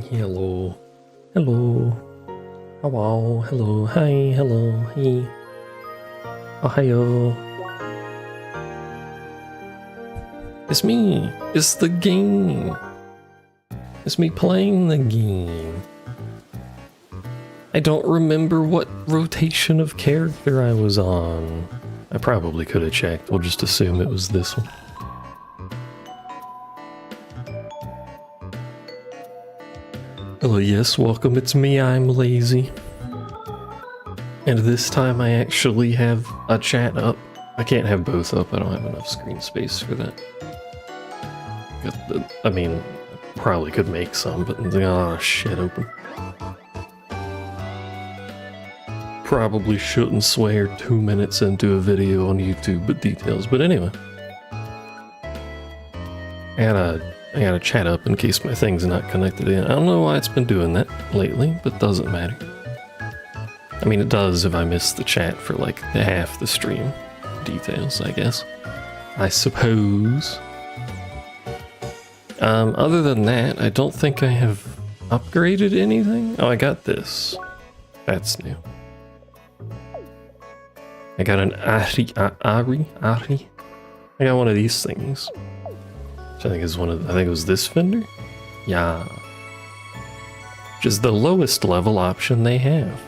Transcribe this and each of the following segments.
Hello. Hello. Hello. Hello. Hi. Hello. Hey. Ohio. It's me. It's the game. It's me playing the game. I don't remember what rotation of character I was on. I probably could have checked. We'll just assume it was this one. Hello, yes, welcome. It's me, I'm lazy. And this time I actually have a chat up. I can't have both up, I don't have enough screen space for that. I mean, probably could make some, but oh shit, open. Probably shouldn't swear 2 minutes into a video on YouTube, but details. But anyway. I got a chat up in case my thing's not connected in. I don't know why it's been doing that lately, but doesn't matter. I mean, it does if I miss the chat for like half the stream. Details, I guess. I suppose. Other than that, I don't think I have upgraded anything. Oh, I got this. That's new. I got an Ari. I got one of these things. Which I think is I think it was this vendor? Yeah. Which is the lowest level option they have.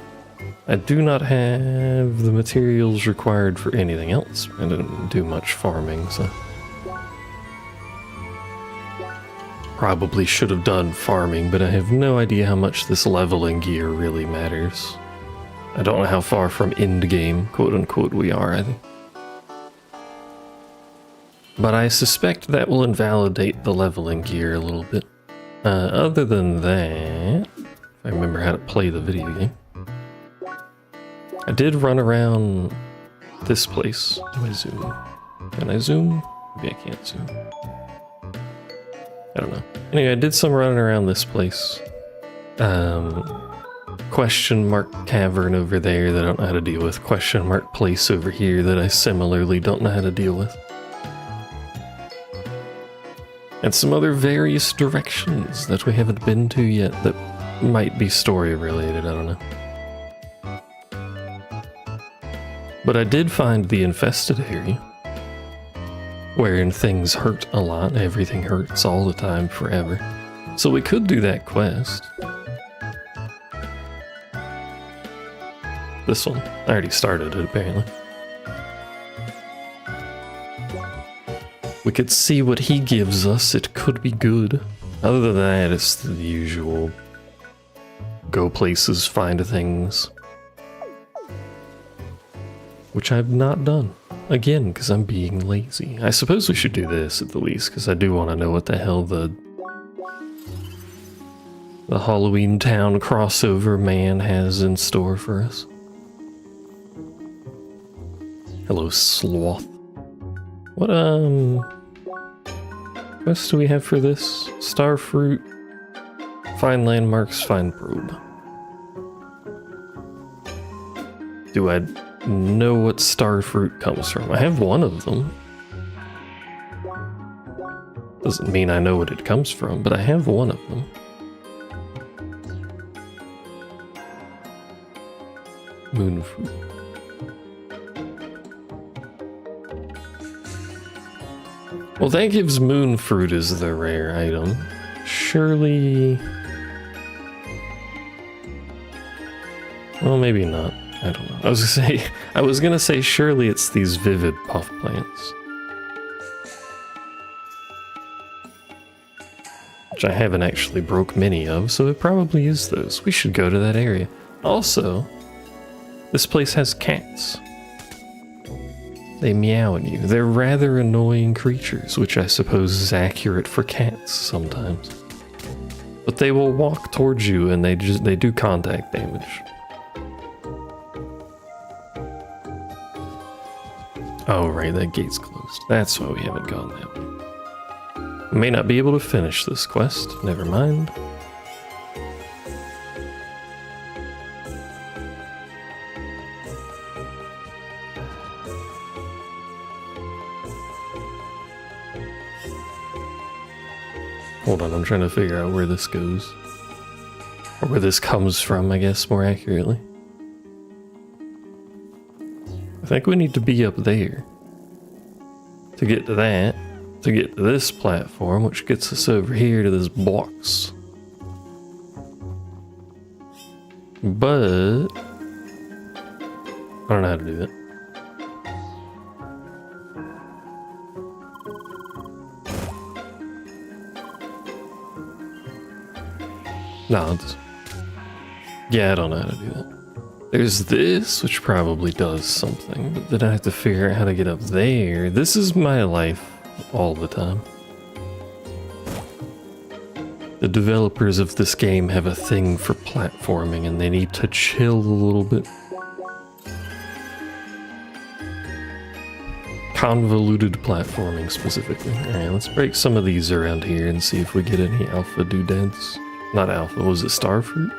I do not have the materials required for anything else. I didn't do much farming, so. Probably should have done farming, but I have no idea how much this leveling gear really matters. I don't know how far from end game, quote unquote, we are, I think. But I suspect that will invalidate the leveling gear a little bit. Other than that, if I remember how to play the video game. I did run around this place. Do I zoom? Can I zoom? Maybe I can't zoom. I don't know. Anyway, I did some running around this place. Question mark cavern over there that I don't know how to deal with. Question mark place over here that I similarly don't know how to deal with. And some other various directions that we haven't been to yet that might be story related, I don't know. But I did find the infested area, wherein things hurt a lot, everything hurts all the time, forever. So we could do that quest. This one. I already started it, apparently. We could see what he gives us. It could be good. Other than that, it's the usual go places, find things. Which I've not done. Again, because I'm being lazy. I suppose we should do this at the least, because I do want to know what the hell the Halloween Town crossover man has in store for us. Hello, sloth. What, quest do we have for this? Starfruit. Find landmarks, find probe. Do I know what starfruit comes from? I have one of them. Doesn't mean I know what it comes from, but I have one of them. Moonfruit. Well, that gives moonfruit as the rare item. Surely... well, maybe not. I don't know. I was gonna say surely it's these vivid puff plants. Which I haven't actually broke many of, so it probably is those. We should go to that area. Also, this place has cats. They meow at you. They're rather annoying creatures, which I suppose is accurate for cats sometimes. But they will walk towards you and they do contact damage. Oh right, that gate's closed. That's why we haven't gone that way. We may not be able to finish this quest. Never mind. Hold on, I'm trying to figure out where this goes. Or where this comes from, I guess, more accurately. I think we need to be up there. To get to that. To get to this platform, which gets us over here to this box. But I don't know how to do that. No, yeah, I don't know how to do that. There's this, which probably does something, but then I have to figure out how to get up there. This is my life all the time. The developers of this game have a thing for platforming, and they need to chill a little bit. Convoluted platforming, specifically. Alright, let's break some of these around here and see if we get any alpha doodads. Not alpha, was it starfruit?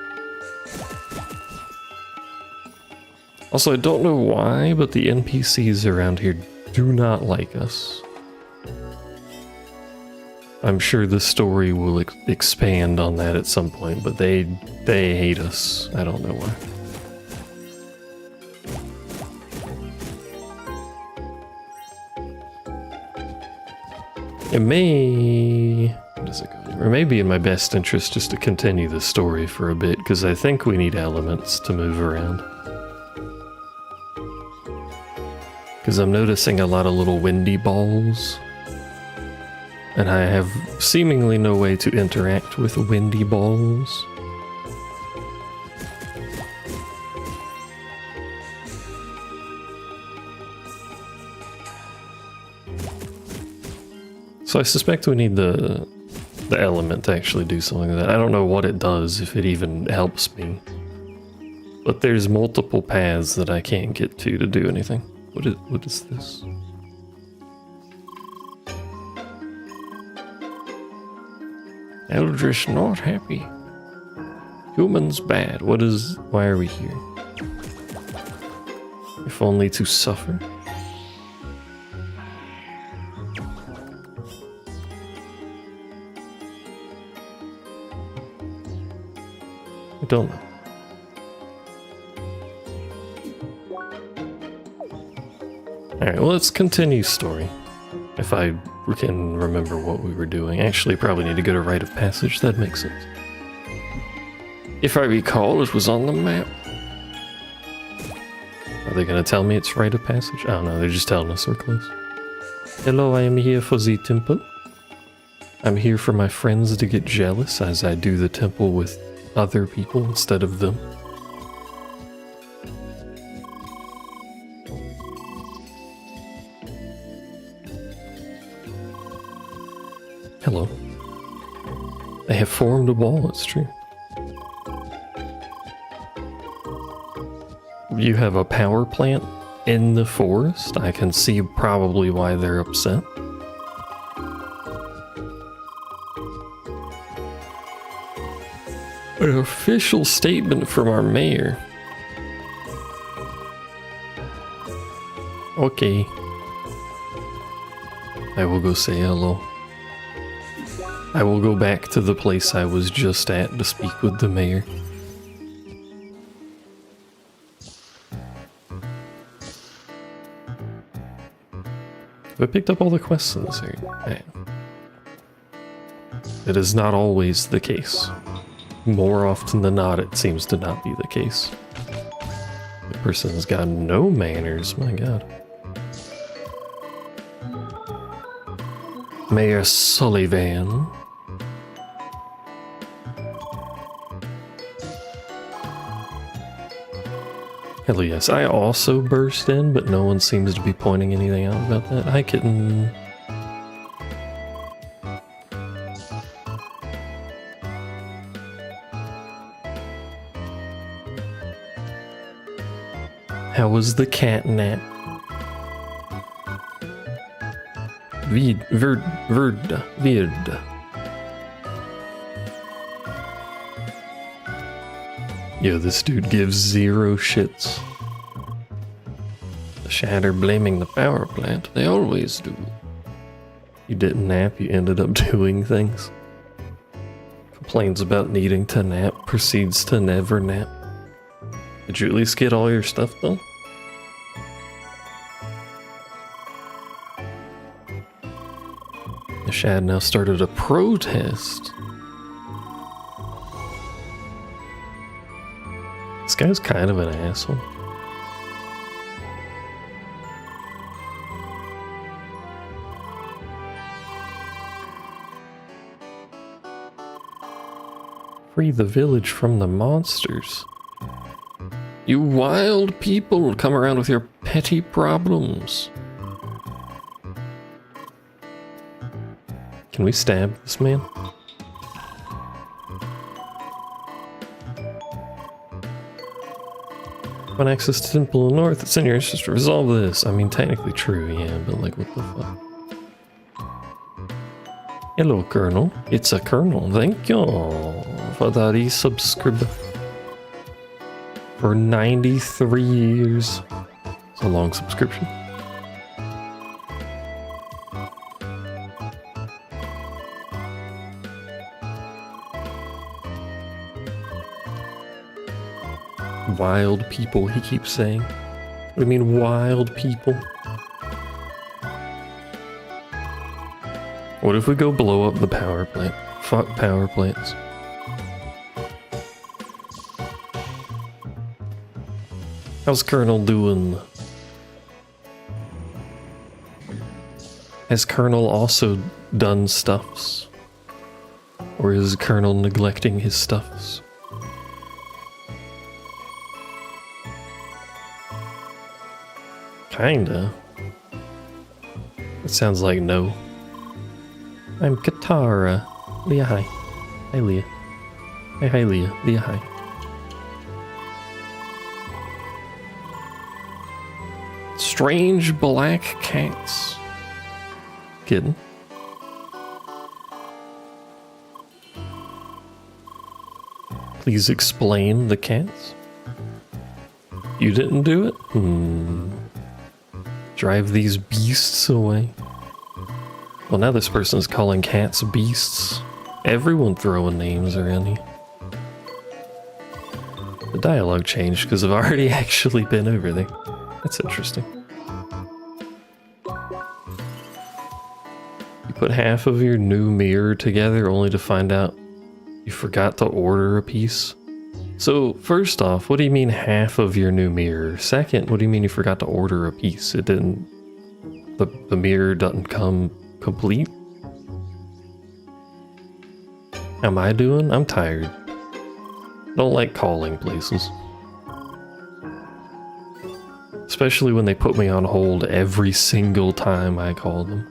Also, I don't know why, but the NPCs around here do not like us. I'm sure the story will expand on that at some point, but they hate us. I don't know why. It may... what is it going? Or maybe in my best interest just to continue the story for a bit, because I think we need elements to move around. Because I'm noticing a lot of little windy balls. And I have seemingly no way to interact with windy balls. So I suspect we need the element to actually do something like that. I don't know what it does, if it even helps me. But there's multiple paths that I can't get to do anything. What is this? Eldritch not happy. Humans bad. Why are we here? If only to suffer. I don't know. Alright, well, let's continue story. If I can remember what we were doing. Actually, probably need to go to Rite of Passage. That makes sense. If I recall, it was on the map. Are they going to tell me it's Rite of Passage? Oh no, they're just telling us we're close. Hello, I am here for the temple. I'm here for my friends to get jealous as I do the temple with other people instead of them. Hello. They have formed a wall, it's true. You have a power plant in the forest? I can see probably why they're upset. An official statement from our mayor. Okay. I will go say hello. I will go back to the place I was just at to speak with the mayor. Have I picked up all the quests in this area? Yeah. It is not always the case. More often than not, it seems to not be the case. The person has got no manners, my god. Mayor Sullivan. Hell yes, I also burst in, but no one seems to be pointing anything out about that. Hi, kitten. How was the cat nap? Vid. Yo, this dude gives zero shits. The Shatter blaming the power plant. They always do. You didn't nap, you ended up doing things. Complains about needing to nap, proceeds to never nap. Did you at least get all your stuff done? The Shad now started a protest. This guy's kind of an asshole. Free the village from the monsters. You wild people come around with your petty problems. Can we stab this man? Want access to Temple in the North? It's in your interest to resolve this. I mean, technically true, yeah, but like, what the fuck? Hello, Colonel. It's a Colonel. Thank you for the resubscribe. For 93 years. It's a long subscription. Wild people, he keeps saying. What do you mean, wild people? What if we go blow up the power plant? Fuck power plants. How's Colonel doing? Has Colonel also done stuffs? Or is Colonel neglecting his stuffs? Kinda. It sounds like no. I'm Katara. Leah, hi. Hi, Leah. Hi, Leah. Leah, hi. Strange black cats. Kidding. Please explain the cats. You didn't do it? Drive these beasts away. Well, now this person's calling cats beasts. Everyone throwing names around here. The dialogue changed because I've already actually been over there. That's interesting. You put half of your new mirror together only to find out you forgot to order a piece. So, first off, what do you mean half of your new mirror? Second, what do you mean you forgot to order a piece? It didn't... The mirror doesn't come complete? How am I doing? I'm tired. Don't like calling places. Especially when they put me on hold every single time I call them.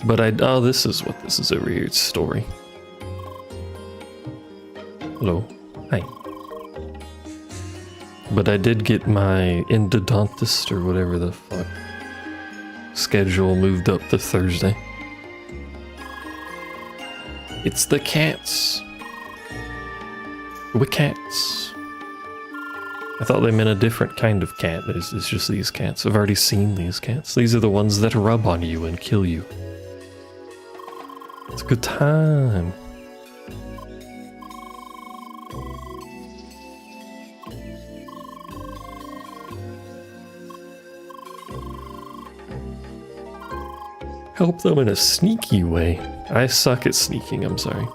But oh, this is what this is over here. It's story. Hello. Hi. But I did get my endodontist or whatever the fuck schedule moved up to Thursday. It's the cats. The cats. I thought they meant a different kind of cat. It's just these cats. I've already seen these cats. These are the ones that rub on you and kill you. It's a good time. Help them in a sneaky way. I suck at sneaking, I'm sorry.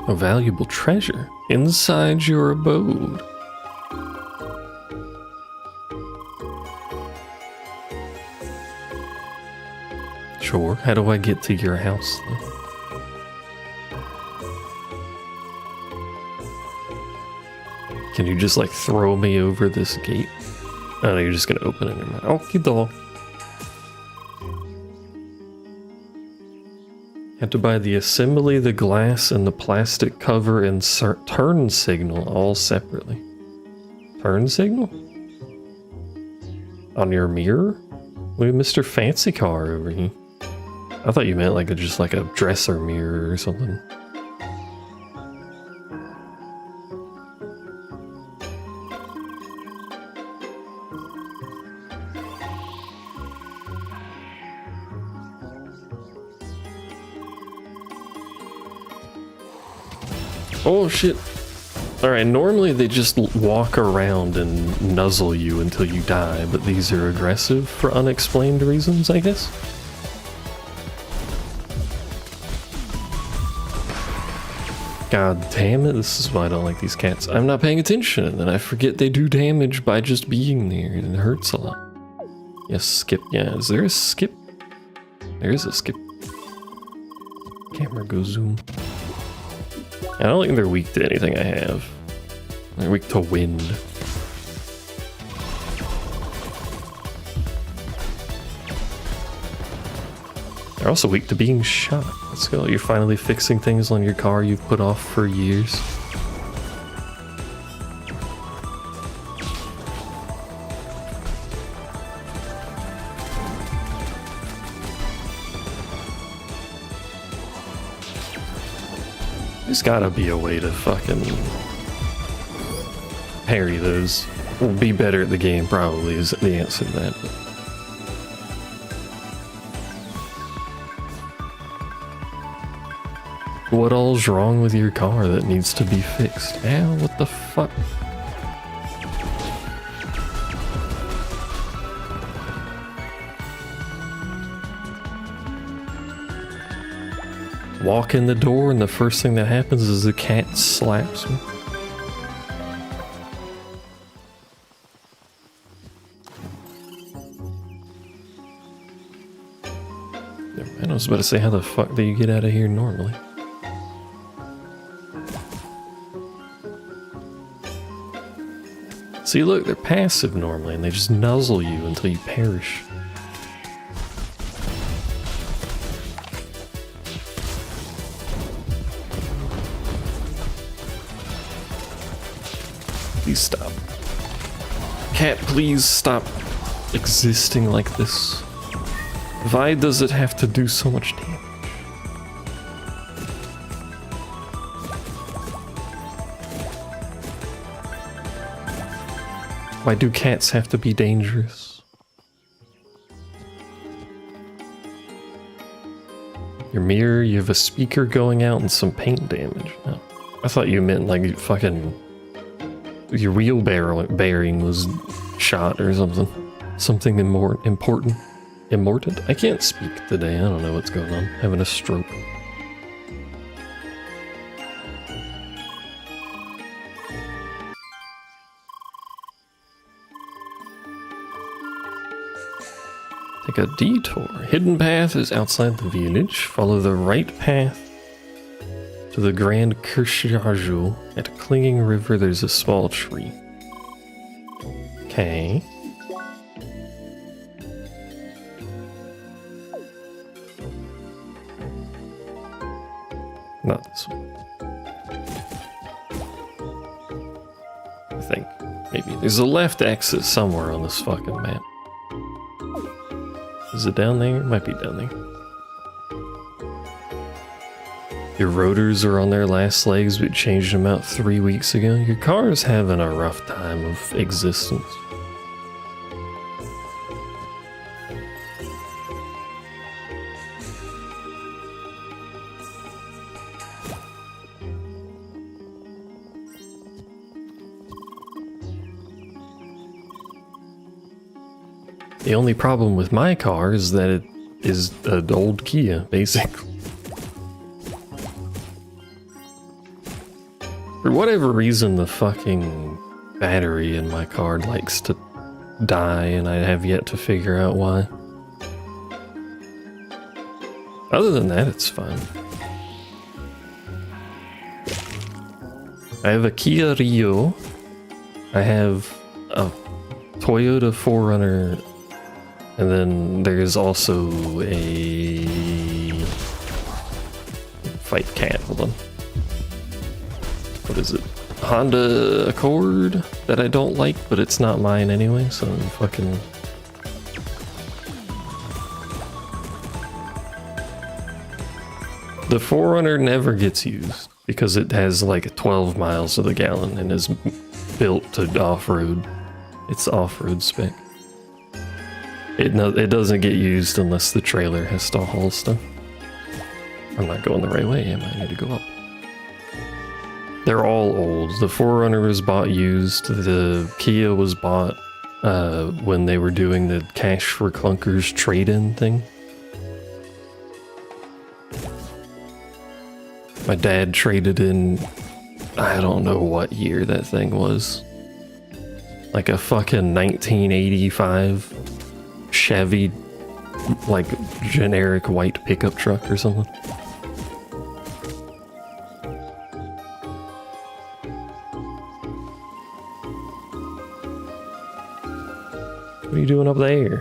A valuable treasure inside your abode. Sure, how do I get to your house though? Can you just like throw me over this gate? Oh no, you're just gonna open it in your mind. Okie doke. Had to buy the assembly, the glass, and the plastic cover and turn signal all separately. Turn signal? On your mirror? Look at Mr. Fancy Car over here. I thought you meant like just like a dresser mirror or something. Oh shit. Alright, normally they just walk around and nuzzle you until you die, but these are aggressive for unexplained reasons, I guess? God damn it, this is why I don't like these cats. I'm not paying attention, and then I forget they do damage by just being there, and it hurts a lot. Yes, skip. Yeah, is there a skip? There is a skip. Camera go zoom. I don't think they're weak to anything I have. They're weak to wind. They're also weak to being shot. Let's go. You're finally fixing things on your car you've put off for years. There's gotta be a way to fucking parry those. Be better at the game, probably, is the answer to that. What all's wrong with your car that needs to be fixed? Ow, what the fuck? Walk in the door and the first thing that happens is the cat slaps me. I was about to say, how the fuck do you get out of here normally? See, look, they're passive normally, and they just nuzzle you until you perish. Please stop. Cat, please stop existing like this. Why does it have to do so much damage? Why do cats have to be dangerous? Your mirror, you have a speaker going out and some paint damage. Oh, I thought you meant like fucking your wheel bearing was shot or something. Something more important. Immorted? I can't speak today. I don't know what's going on. Having a stroke. Take a detour. Hidden path is outside the village. Follow the right path to the Grand Kirchjaju. At a clinging river, there's a small tree. Okay. Not this one. I think. Maybe. There's a left exit somewhere on this fucking map. Is it down there? It might be down there. Your rotors are on their last legs. We changed them out 3 weeks ago. Your car is having a rough time of existence. The only problem with my car is that it is an old Kia, basically. For whatever reason, the fucking battery in my car likes to die, and I have yet to figure out why. Other than that, it's fine. I have a Kia Rio. I have a Toyota 4Runner. And then there's also a fight cat. Hold on. What is it? Honda Accord that I don't like, but it's not mine anyway, so I'm fucking... The 4Runner never gets used because it has like 12 miles to the gallon and is built to off-road. It's off-road spec. It doesn't get used unless the trailer has to haul stuff. I'm not going the right way, am I? I need to go up. They're all old. The 4Runner was bought used. The Kia was bought when they were doing the Cash for Clunkers trade-in thing. My dad traded in, I don't know what year that thing was. Like a fucking 1985 Chevy, like generic white pickup truck or something. What are you doing up there?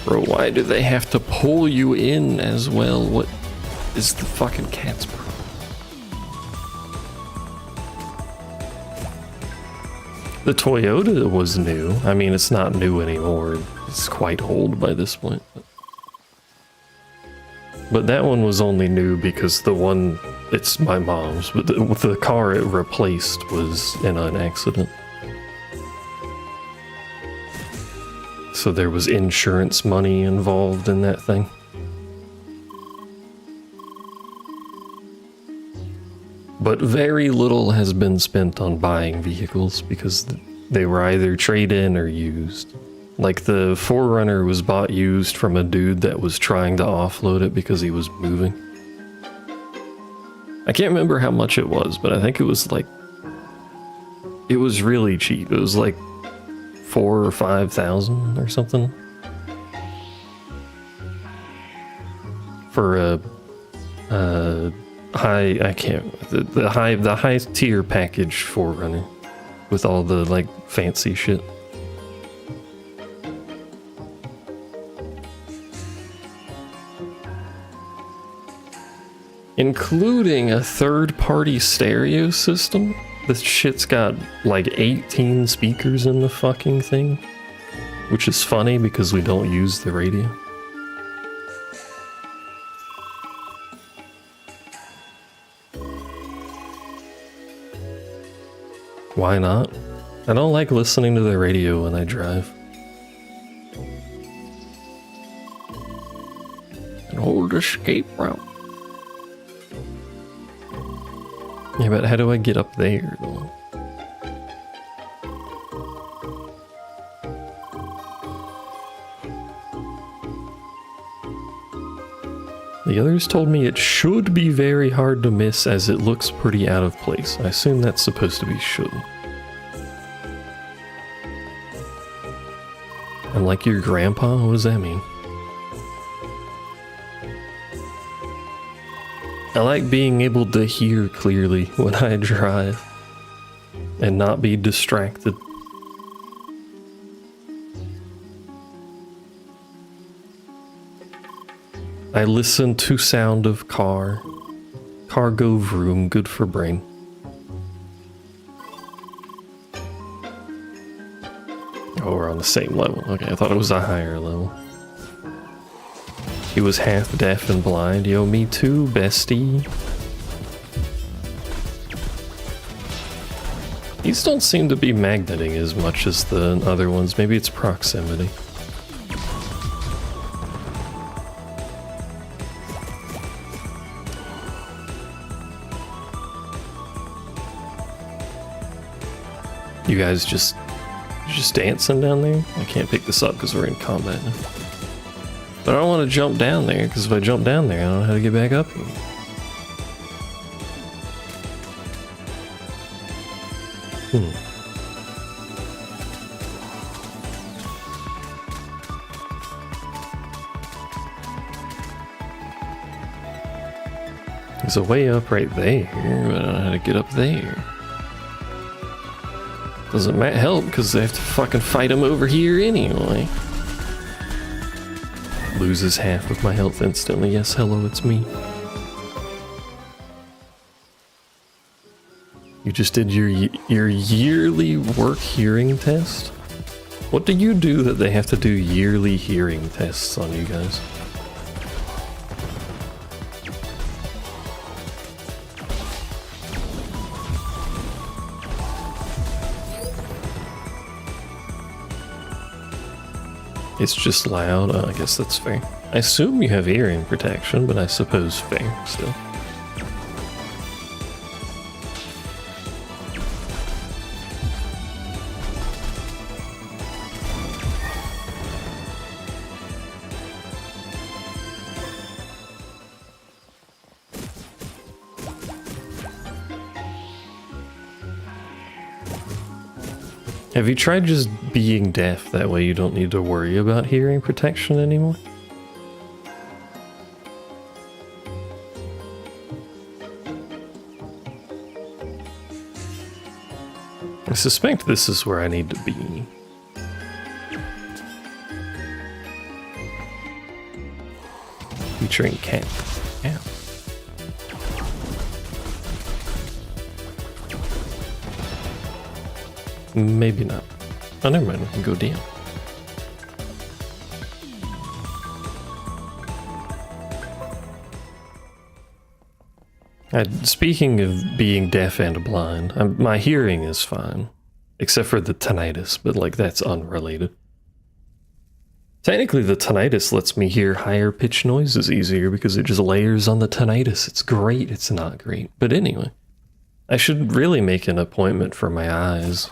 Bro, why do they have to pull you in as well? What is the fucking cat's problem? The Toyota was new. I mean, it's not new anymore. It's quite old by this point. But that one was only new because the one, it's my mom's, but the car it replaced was in an accident. So there was insurance money involved in that thing. But very little has been spent on buying vehicles because they were either trade-in or used. Like the 4Runner was bought used from a dude that was trying to offload it because he was moving. I can't remember how much it was, but I think it was like... It was really cheap. It was like 4,000 or 5,000 or something. For a high, I can't, the high tier package 4Runner with all the like fancy shit. Including a third-party stereo system. This shit's got like 18 speakers in the fucking thing, which is funny because we don't use the radio. Why not? I don't like listening to the radio when I drive. An old escape route. Yeah, but how do I get up there, though? The others told me it should be very hard to miss as it looks pretty out of place. I assume that's supposed to be should. I'm like your grandpa? What does that mean? I like being able to hear clearly when I drive and not be distracted. I listen to sound of car. Cargo vroom, good for brain. Oh, we're on the same level. Okay, I thought it was a higher level. He was half deaf and blind. Yo, me too, bestie. These don't seem to be magneting as much as the other ones. Maybe it's proximity. You guys just dancing down there? I can't pick this up because we're in combat now. But I don't want to jump down there, because if I jump down there, I don't know how to get back up here. There's a way up right there, but I don't know how to get up there. Doesn't help because they have to fucking fight him over here anyway. Loses half of my health instantly. Yes, hello, it's me. You just did your yearly work hearing test? What do you do that they have to do yearly hearing tests on you guys? It's just loud. Oh, I guess that's fair. I assume you have hearing protection, but I suppose fair still. Have you tried just being deaf? That way you don't need to worry about hearing protection anymore? I suspect this is where I need to be. Featuring cat. Yeah. Maybe not. Oh, never mind, we can go down. Speaking of being deaf and blind, my hearing is fine. Except for the tinnitus, but like that's unrelated. Technically the tinnitus lets me hear higher pitched noises easier because it just layers on the tinnitus. It's great, it's not great. But anyway, I should really make an appointment for my eyes.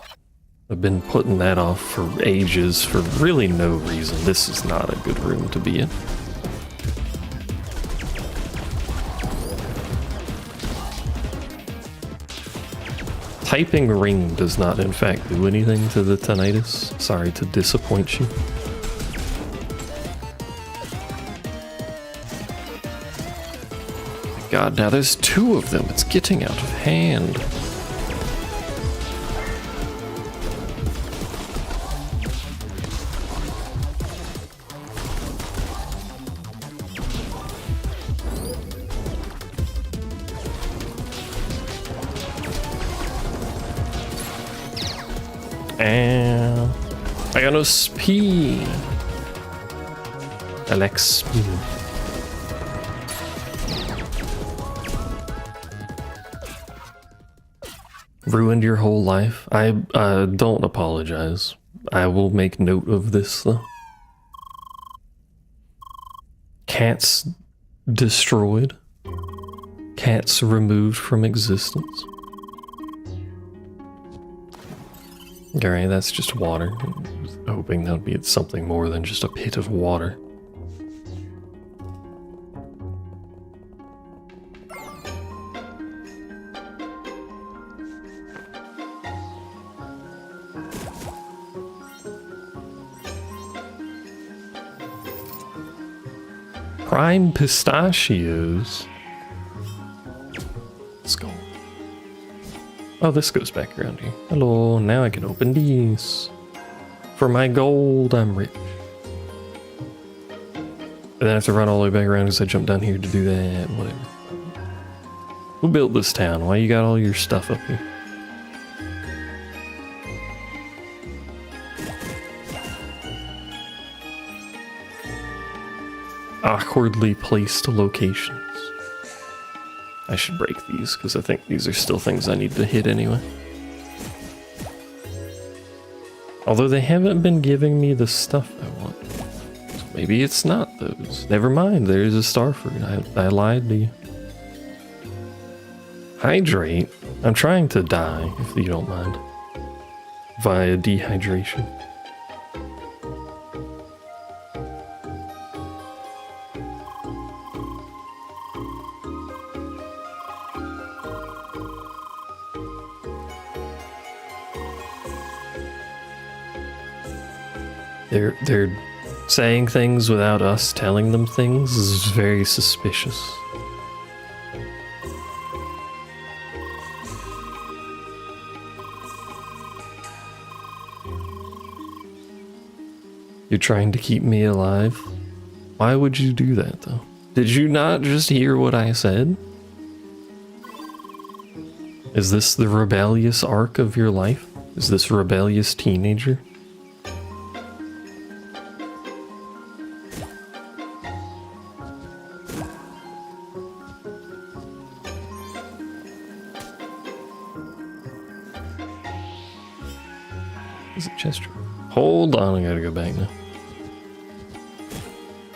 I've been putting that off for ages for really no reason. This is not a good room to be in. Typing ring does not in fact do anything to the tinnitus. Sorry to disappoint you. God, now there's two of them. It's getting out of hand. I got no speed. I lack speed. Ruined your whole life? I don't apologize. I will make note of this though. Cats destroyed. Cats removed from existence. Alright, that's just water. I was hoping that would be something more than just a pit of water. Prime pistachios. Let's go. Oh, this goes back around here. Hello, now I can open these. For my gold, I'm rich. And then I have to run all the way back around because I jumped down here to do that, whatever. Who built this town? Why you got all your stuff up here? Awkwardly placed locations. I should break these, because I think these are still things I need to hit anyway. Although they haven't been giving me the stuff I want. So maybe it's not those. Never mind, there's a star fruit. I lied to you. Hydrate? I'm trying to die, if you don't mind. Via dehydration. They're saying things without us telling them things is very suspicious. You're trying to keep me alive? Why would you do that, though? Did you not just hear what I said? Is this the rebellious arc of your life? Is this rebellious teenager? Is it Chester? Hold on, I gotta go back now.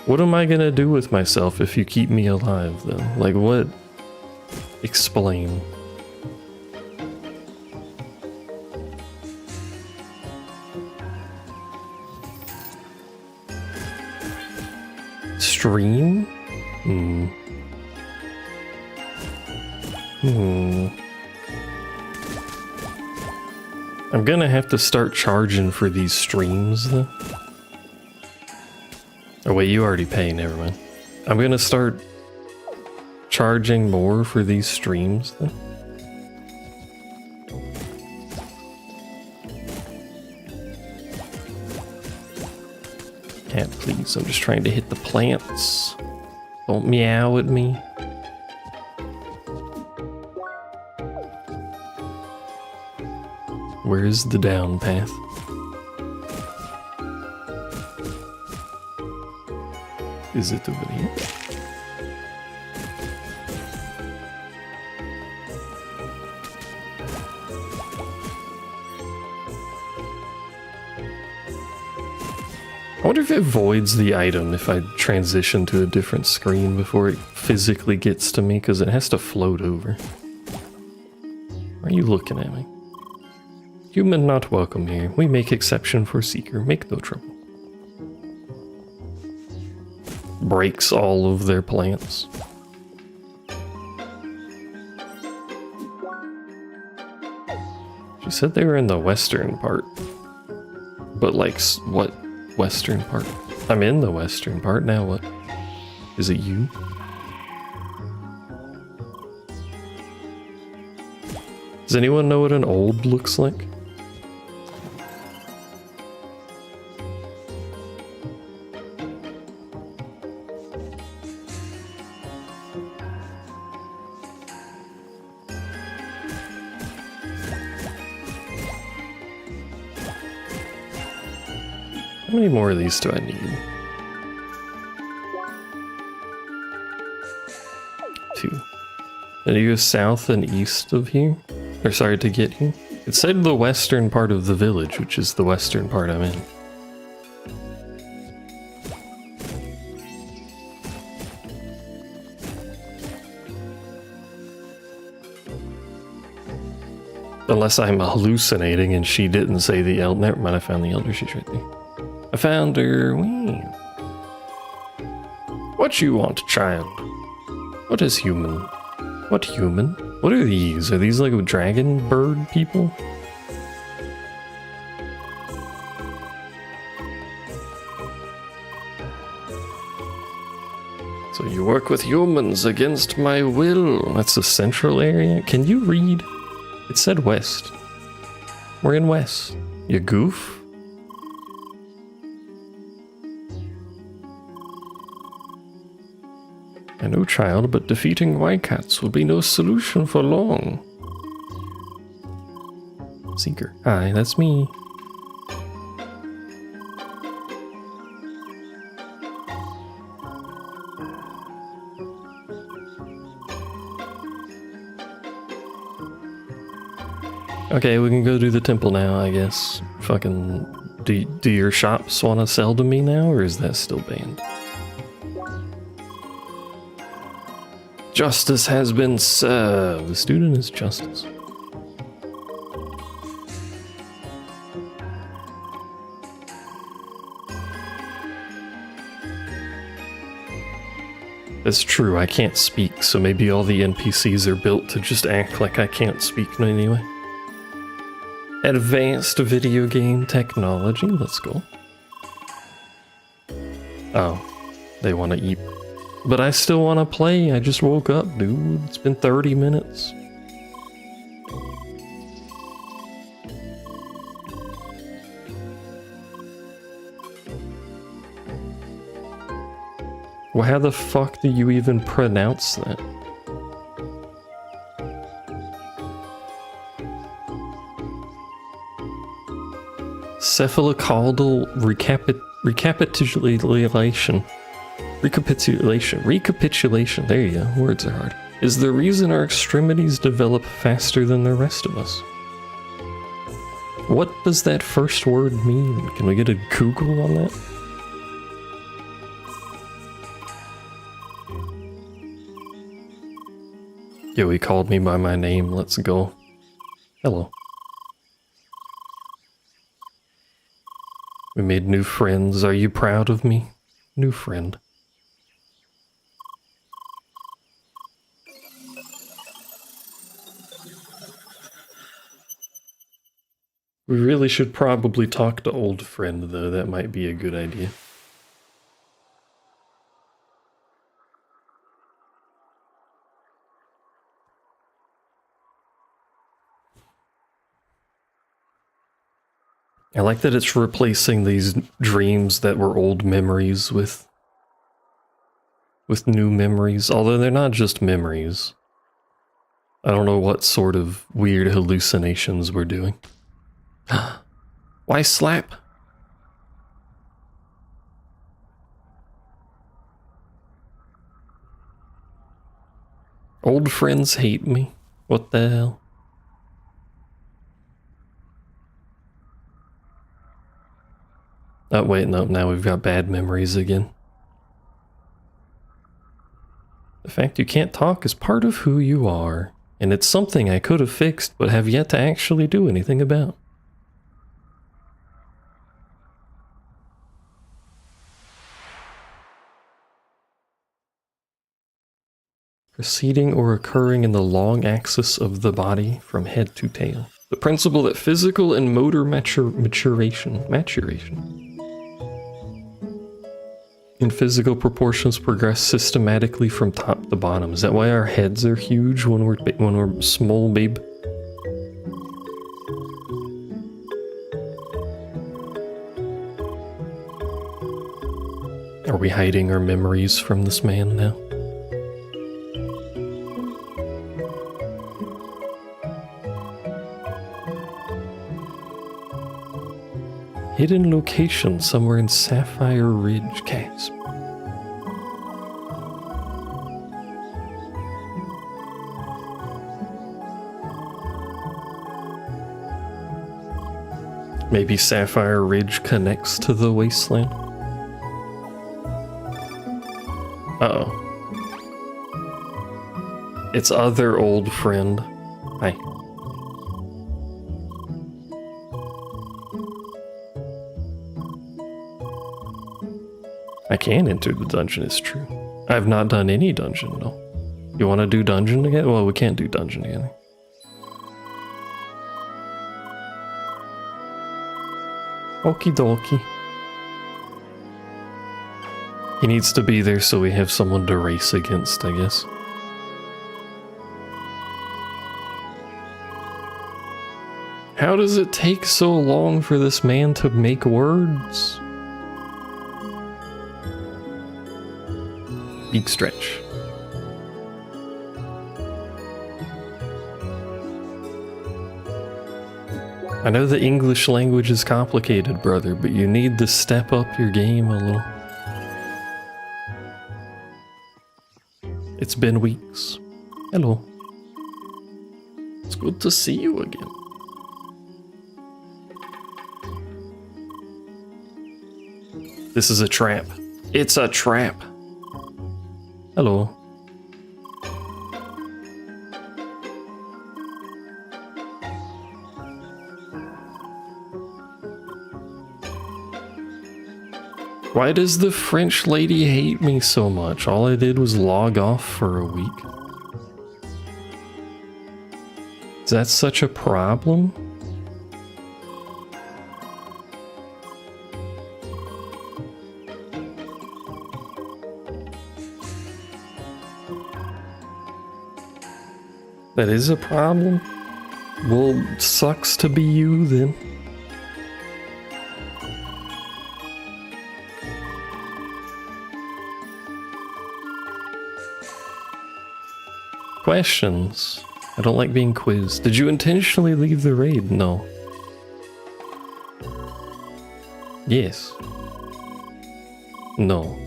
What am I gonna do with myself if you keep me alive, though? Like, what? Explain. Stream? I'm gonna have to start charging for these streams, though. Oh wait, you already pay, never mind. I'm gonna start charging more for these streams, though. Cat, please, I'm just trying to hit the plants. Don't meow at me. Where's the down path? Is it over here? I wonder if it voids the item if I transition to a different screen before it physically gets to me, because it has to float over. Why are you looking at me? Human not welcome here. We make exception for seeker. Make no trouble. Breaks all of their plants. She said they were in the western part. But like, what western part? I'm in the western part, now what? Is it you? Does anyone know what an old looks like? How many more of these do I need? 2. And you go south and east of here? Or sorry, to get here? It said the western part of the village, which is the western part I'm in. Unless I'm hallucinating and she didn't say the elder. Never mind, I found the elder. She's right there. I found her. Wee. What you want, child? What is human? What human? What are these? Are these like dragon bird people? So you work with humans against my will. That's the central area. Can you read? It said west. We're in west. You goof? I know, child, but defeating white cats will be no solution for long. Seeker. Hi, that's me. Okay, we can go to the temple now, I guess. Fucking... Do your shops want to sell to me now, or is that still banned? Justice has been served. The student is justice. That's true, I can't speak, so maybe all the NPCs are built to just act like I can't speak anyway. Advanced video game technology, let's go. Oh, they want to eat. But I still want to play, I just woke up, dude. It's been 30 minutes. Well, how the fuck do you even pronounce that? Cephalocaudal recapitulation. Recapitulation. There you go. Words are hard. Is the reason our extremities develop faster than the rest of us. What does that first word mean? Can we get a Google on that? Yo, he called me by my name. Let's go. Hello. We made new friends. Are you proud of me? New friend. We really should probably talk to old friend, though. That might be a good idea. I like that it's replacing these dreams that were old memories with new memories, although they're not just memories. I don't know what sort of weird hallucinations we're doing. Why slap? Old friends hate me. What the hell? Oh wait, no, now we've got bad memories again. The fact you can't talk is part of who you are, and it's something I could have fixed but have yet to actually do anything about. Proceeding or occurring in the long axis of the body from head to tail. The principle that physical and motor maturation in physical proportions progress systematically from top to bottom. Is that why our heads are huge when we're small, babe? Are we hiding our memories from this man now? Hidden location somewhere in Sapphire Ridge Casp. Maybe Sapphire Ridge connects to the wasteland? Uh-oh. It's other old friend. Hi. I can enter the dungeon, it's true. I've not done any dungeon, though. You want to do dungeon together? Well, we can't do dungeon together. Okie dokie. He needs to be there so we have someone to race against, I guess. How does it take so long for this man to make words? Big stretch. I know the English language is complicated, brother, but you need to step up your game a little. It's been weeks. Hello. It's good to see you again. This is a trap. It's a trap. Hello. Why does the French lady hate me so much? All I did was log off for a week. Is that such a problem? That is a problem? Well, sucks to be you then. Questions. I don't like being quizzed. Did you intentionally leave the raid? No. Yes. No.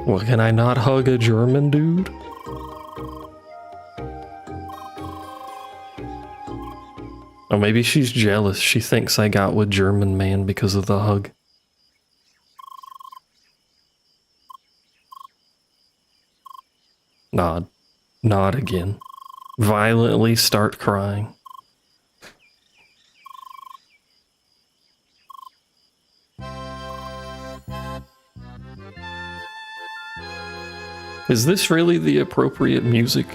Well, can I not hug a German dude? Or maybe she's jealous. She thinks I got with German man because of the hug. Nod. Nod again. Violently start crying. Is this really the appropriate music?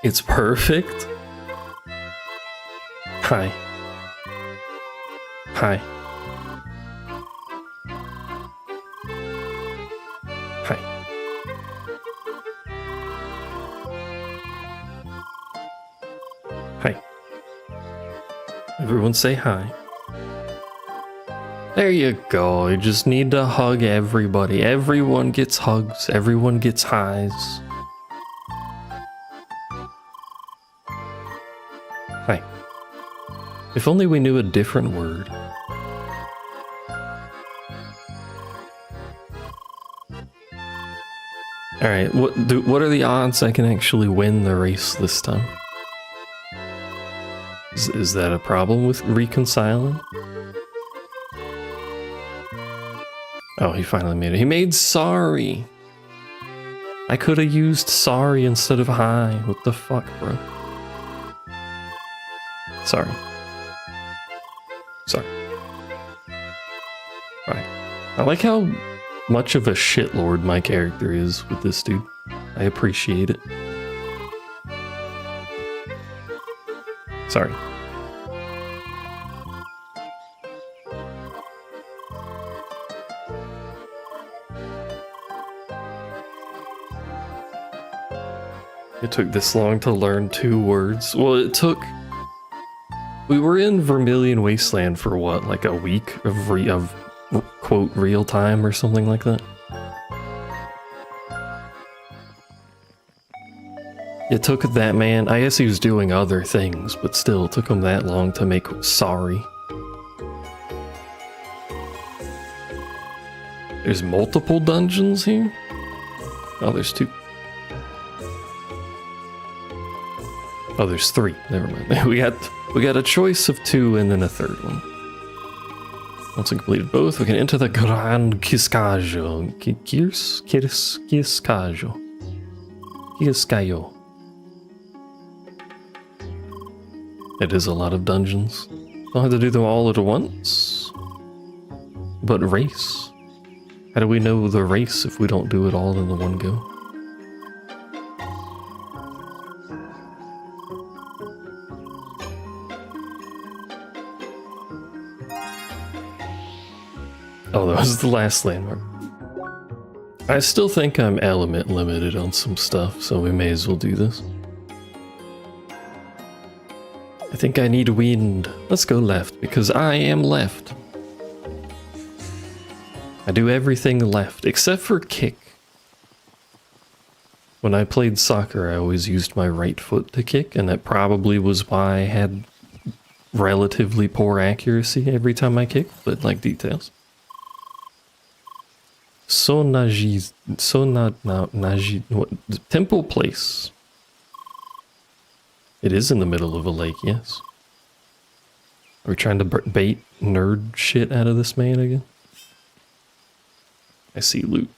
It's perfect. Hi. Hi. Hi. Hi. Everyone say hi. There you go. You just need to hug everybody. Everyone gets hugs. Everyone gets highs. Hi. If only we knew a different word. Alright, what are the odds I can actually win the race this time? Is that a problem with reconciling? Oh, he finally made it. He made sorry! I could have used sorry instead of hi. What the fuck, bro? Sorry. Sorry. Alright. I like how much of a shitlord my character is with this dude. I appreciate it. Sorry. It took this long to learn 2 words. Well, it took... We were in Vermilion Wasteland for what, like a week of quote, real time or something like that? It took that man, I guess he was doing other things, but still, it took him that long to make sorry. There's multiple dungeons here? Oh, there's 2. Oh, there's 3. Never mind. We got a choice of 2 and then a 3rd one. Once we completed both, we can enter the Grand Kiskajo. Kiskajo. Kiskayo. It is a lot of dungeons. Don't have to do them all at once. But race. How do we know the race if we don't do it all in the one go? Oh, that was the last landmark. I still think I'm element limited on some stuff, so we may as well do this. I think I need wind. Let's go left, because I am left. I do everything left, except for kick. When I played soccer, I always used my right foot to kick, and that probably was why I had relatively poor accuracy every time I kicked, but like details. Temple Place. It is in the middle of a lake, yes. Are we trying to bait nerd shit out of this man again? I see loot.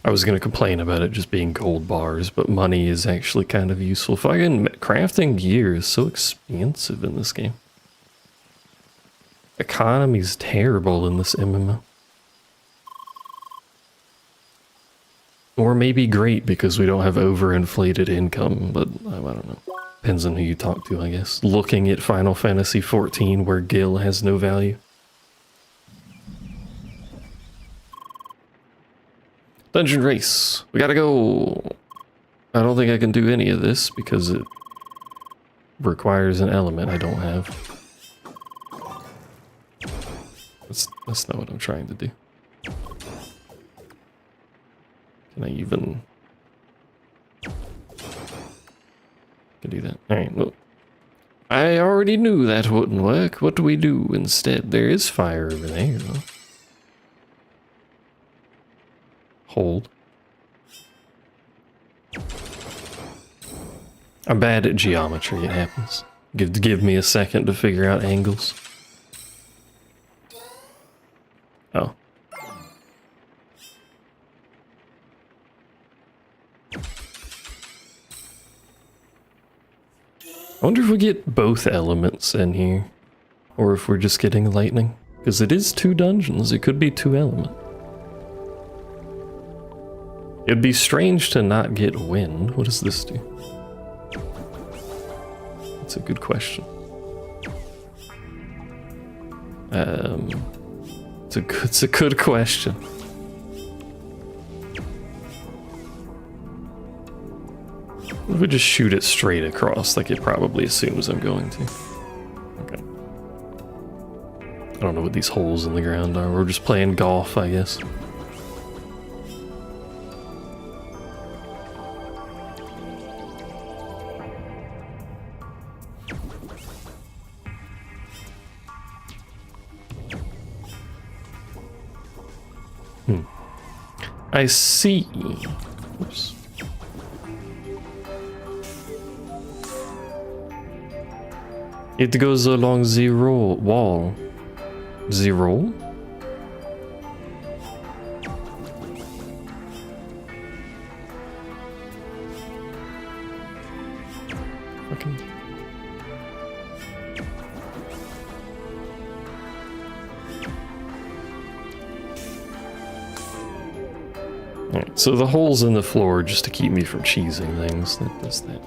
I was going to complain about it just being gold bars, but money is actually kind of useful. Fucking crafting gear is so expensive in this game. Economy's terrible in this MMO. Or maybe great because we don't have overinflated income, but I don't know. Depends on who you talk to, I guess. Looking at Final Fantasy XIV where Gil has no value. Dungeon race. We gotta go. I don't think I can do any of this because it requires an element I don't have. That's not what I'm trying to do. Can I even... can do that. Alright, well... I already knew that wouldn't work. What do we do instead? There is fire over there, though. Hold. I'm bad at geometry, it happens. Give me a second to figure out angles. Oh. I wonder if we get both elements in here. Or if we're just getting lightning. Because it is 2 dungeons, it could be 2 elements. It'd be strange to not get wind. What does this do? That's a good question. It's a good question. If we just shoot it straight across like it probably assumes I'm going to. Okay. I don't know what these holes in the ground are. We're just playing golf, I guess. I see. Oops. It goes along the wall. The roll? Okay. Alright, so the holes in the floor just to keep me from cheesing things. That does that.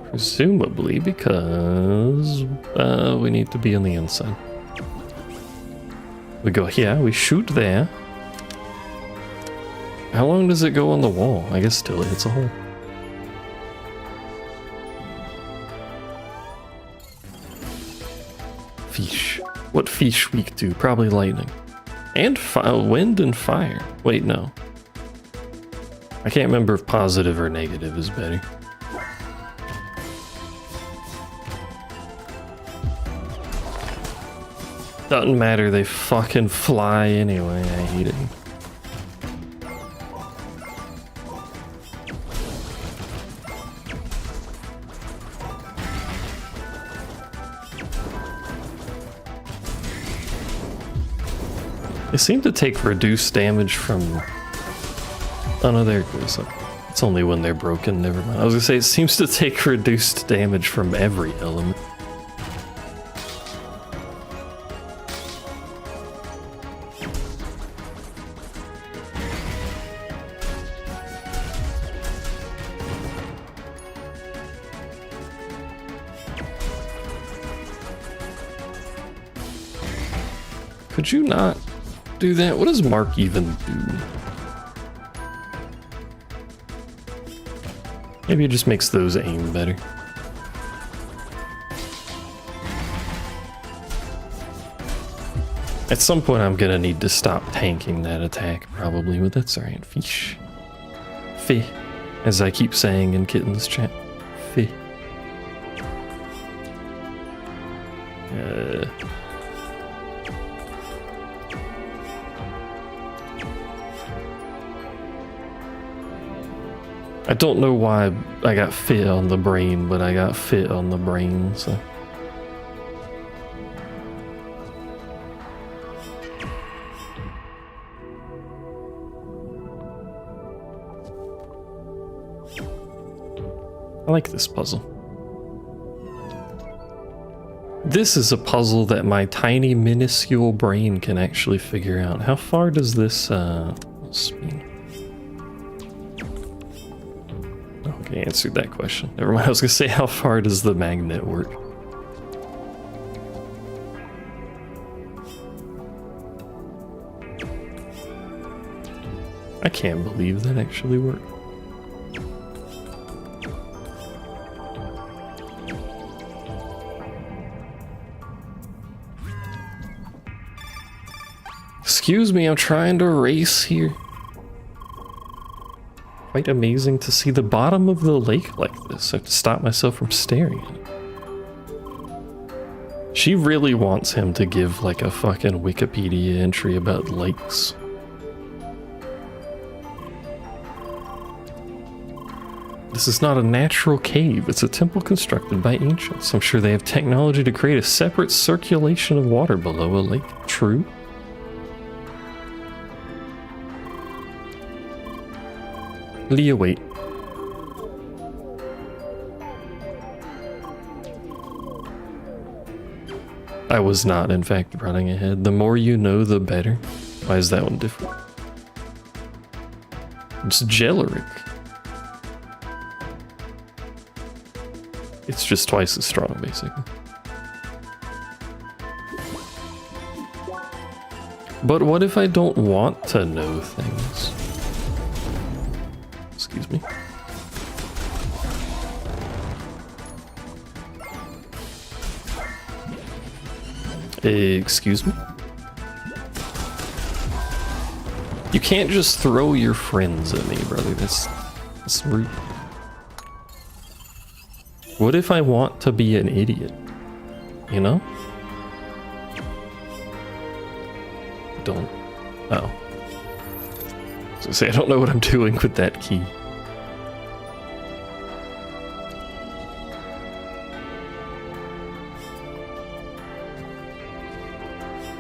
Presumably because we need to be on the inside. We go here, we shoot there. How long does it go on the wall? I guess till it hits a hole. Fish. What fish weak to? Probably lightning. And wind and fire. Wait, no. I can't remember if positive or negative is better. Doesn't matter, they fucking fly anyway. I hate it. They seem to take reduced damage from... oh no, there it goes. It's only when they're broken, never mind. I was gonna say, it seems to take reduced damage from every element. Could you not do that? What does Mark even do? Maybe it just makes those aim better. At some point I'm gonna need to stop tanking that attack, probably, but that's alright. Fish. Fi. As I keep saying in Kitten's chat. Fi. I don't know why I got fit on the brain, but I got fit on the brain, so. I like this puzzle. This is a puzzle that my tiny, minuscule brain can actually figure out. How far does this, spin? already answered that question. Never mind, I was gonna say, how far does the magnet work? I can't believe that actually worked. Excuse me, I'm trying to race here. Quite amazing to see the bottom of the lake like this. I have to stop myself from staring at it. She really wants him to give like a fucking Wikipedia entry about lakes. This is not a natural cave, it's a temple constructed by ancients. I'm sure they have technology to create a separate circulation of water below a lake. True? Leah, wait. I was not, in fact, running ahead. The more you know, the better. Why is that one different? It's Jeleric. It's just twice as strong, basically. But what if I don't want to know things? Excuse me. Excuse me? You can't just throw your friends at me, brother. That's rude. What if I want to be an idiot? You know? Don't. Oh. I was gonna say, I don't know what I'm doing with that key.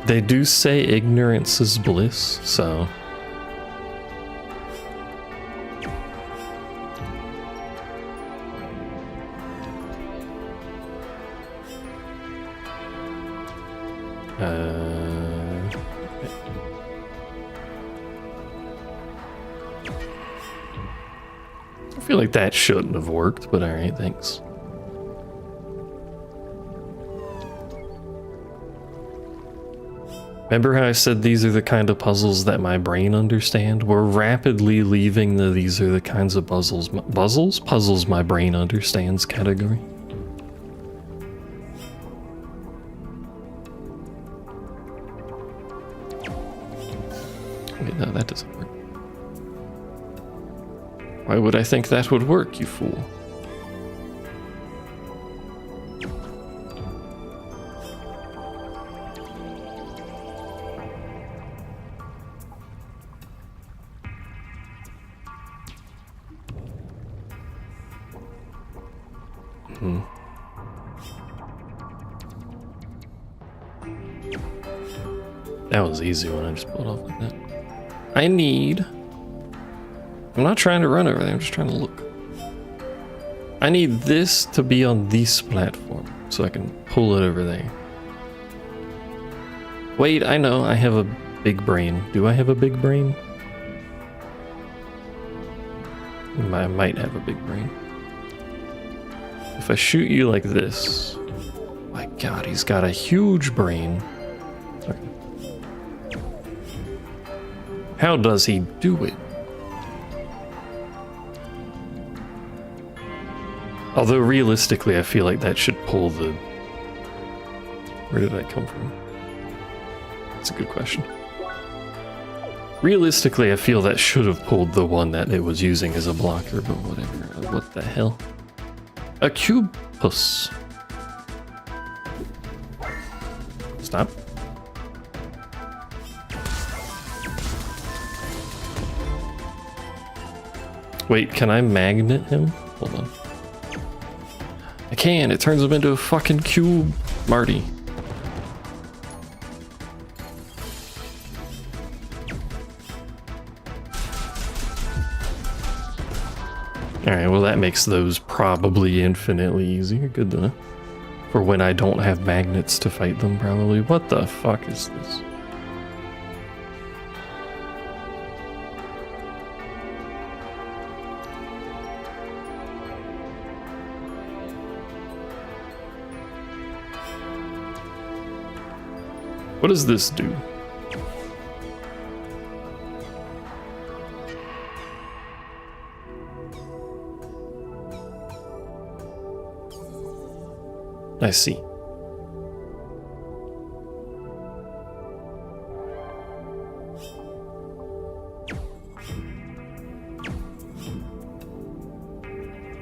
They do say ignorance is bliss, so... I feel like that shouldn't have worked, but alright, thanks. Remember how I said these are the kind of puzzles that my brain understand? We're rapidly leaving the these are the kinds of puzzles my brain understands category. Wait, no, that doesn't work. Why would I think that would work, you fool? That was an easy one, I just pulled off like that. I'm not trying to run over there, I'm just trying to look. I need this to be on this platform, so I can pull it over there. Wait, I know, I have a big brain. Do I have a big brain? I might have a big brain. If I shoot you like this... My god, he's got a huge brain. Okay. How does he do it? Although realistically, I feel like that should pull the... Where did I come from? That's a good question. Realistically, I feel that should have pulled the one that it was using as a blocker, but whatever. What the hell? A cubepus. Stop. Wait, can I magnet him? Hold on. I can, it turns him into a fucking cube, Marty. Alright, well that makes those probably infinitely easier. Good to know. For when I don't have magnets to fight them, probably. What the fuck is this? What does this do? I see.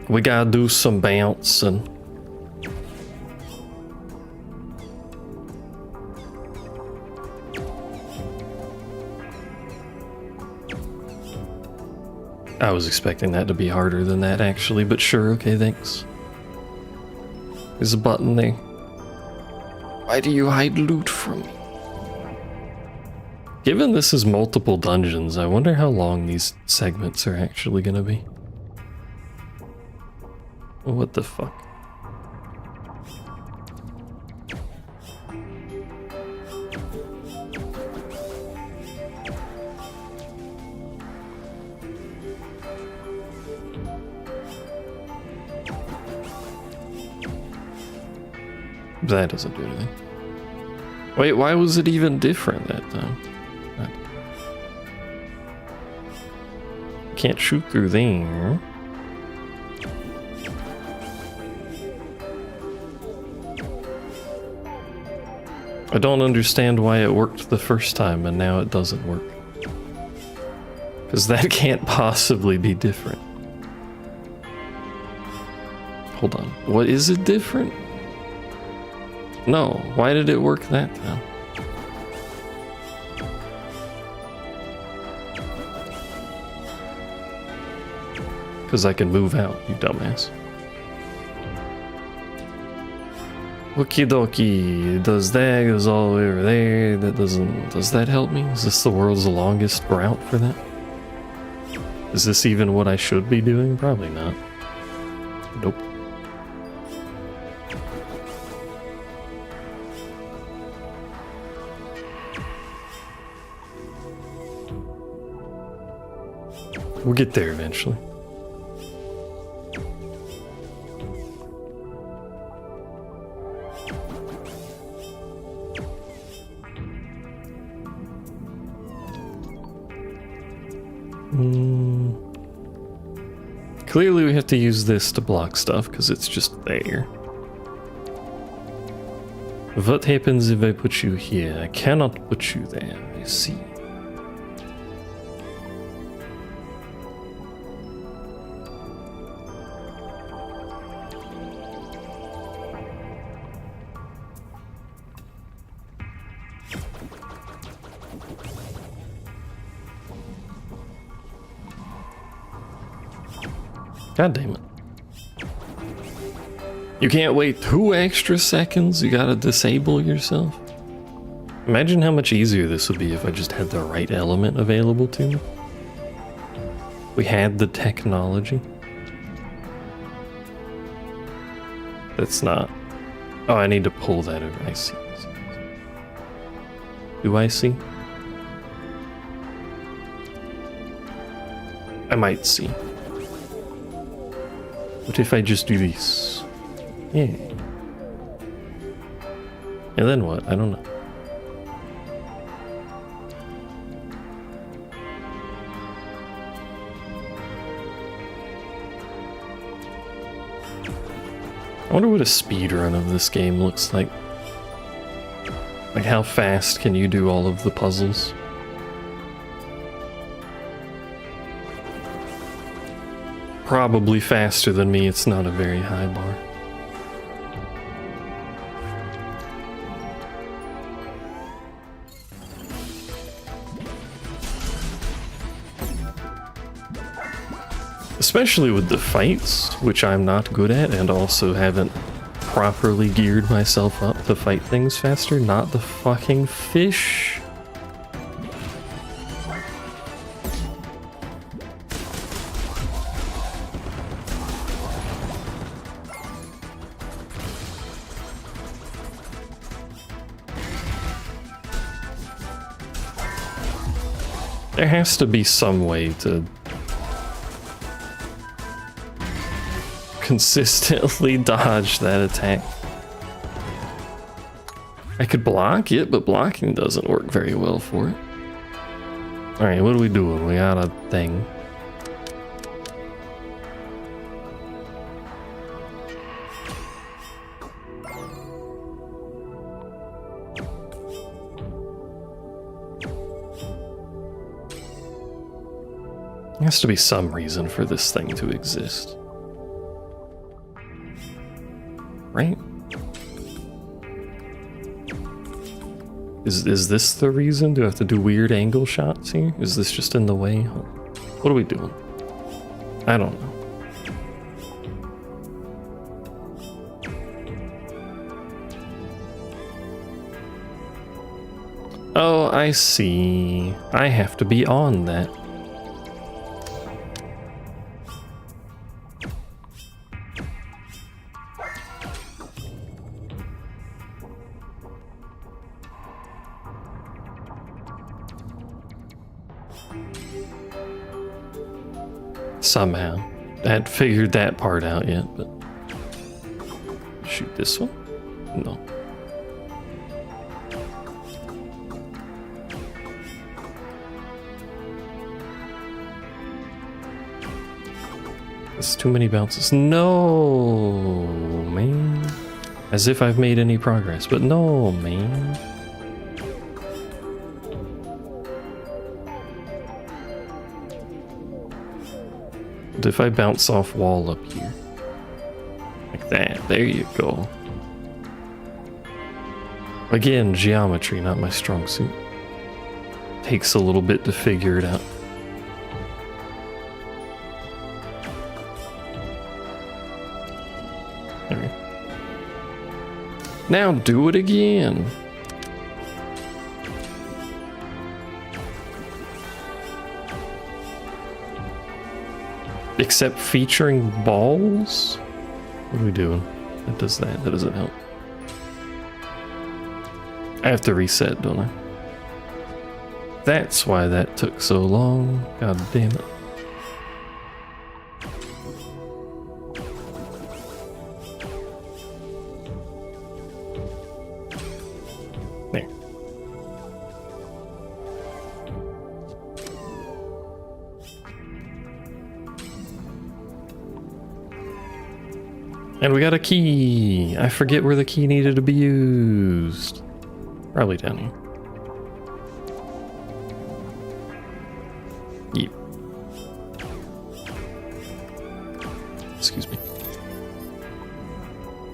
We gotta do some bouncing. I was expecting that to be harder than that actually, but sure, okay, thanks. There's a button there. Why do you hide loot from me? Given this is multiple dungeons, I wonder how long these segments are actually gonna be. What the fuck? That doesn't do anything. Wait, why was it even different that time? Can't shoot through there. I don't understand why it worked the first time and now it doesn't work. Because that can't possibly be different. Hold on. What is it different? No. Why did it work that time? Because I can move out, you dumbass. Okie dokie, does that goes all the way over there, that doesn't, does that help me? Is this the world's longest route for that? Is this even what I should be doing? Probably not. Nope. We'll get there eventually. Clearly we have to use this to block stuff because it's just there. What happens if I put you here? I cannot put you there, I see. God damn it. You can't wait 2 extra seconds? You gotta disable yourself? Imagine how much easier this would be if I just had the right element available to me. We had the technology. That's not... Oh, I need to pull that over. I see. Do I see? I might see. What if I just do this? Yeah. And then what? I don't know. I wonder what a speedrun of this game looks like. Like how fast can you do all of the puzzles? Probably faster than me, it's not a very high bar. Especially with the fights, which I'm not good at and also haven't properly geared myself up to fight things faster. Not the fucking fish. There has to be some way to consistently dodge that attack. I could block it, but blocking doesn't work very well for it. Alright, what are we doing? We got a thing. There has to be some reason for this thing to exist. Right? Is this the reason? Do I have to do weird angle shots here? Is this just in the way? What are we doing? I don't know. Oh, I see. I have to be on that. Somehow. I hadn't figured that part out yet, but... Shoot this one? No. There's too many bounces. No, man. As if I've made any progress, but no, man. What if I bounce off wall up here? Like that. There you go. Again, geometry, not my strong suit. Takes a little bit to figure it out. There we go. Now do it again. Except featuring balls? What are we doing? That does that. That doesn't help. I have to reset, don't I? That's why that took so long. God damn it. There. And we got a key. I forget where the key needed to be used. Probably down here. Yep. Excuse me.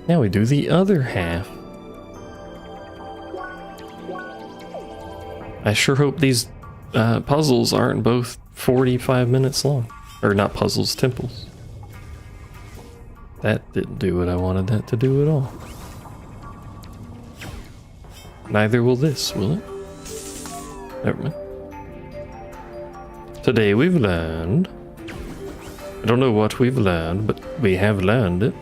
Now we do the other half. I sure hope these puzzles aren't both 45 minutes long. Or not puzzles, temples. That didn't do what I wanted that to do at all. Neither will this, will it? Never mind. Today we've learned... I don't know what we've learned, but we have learned it.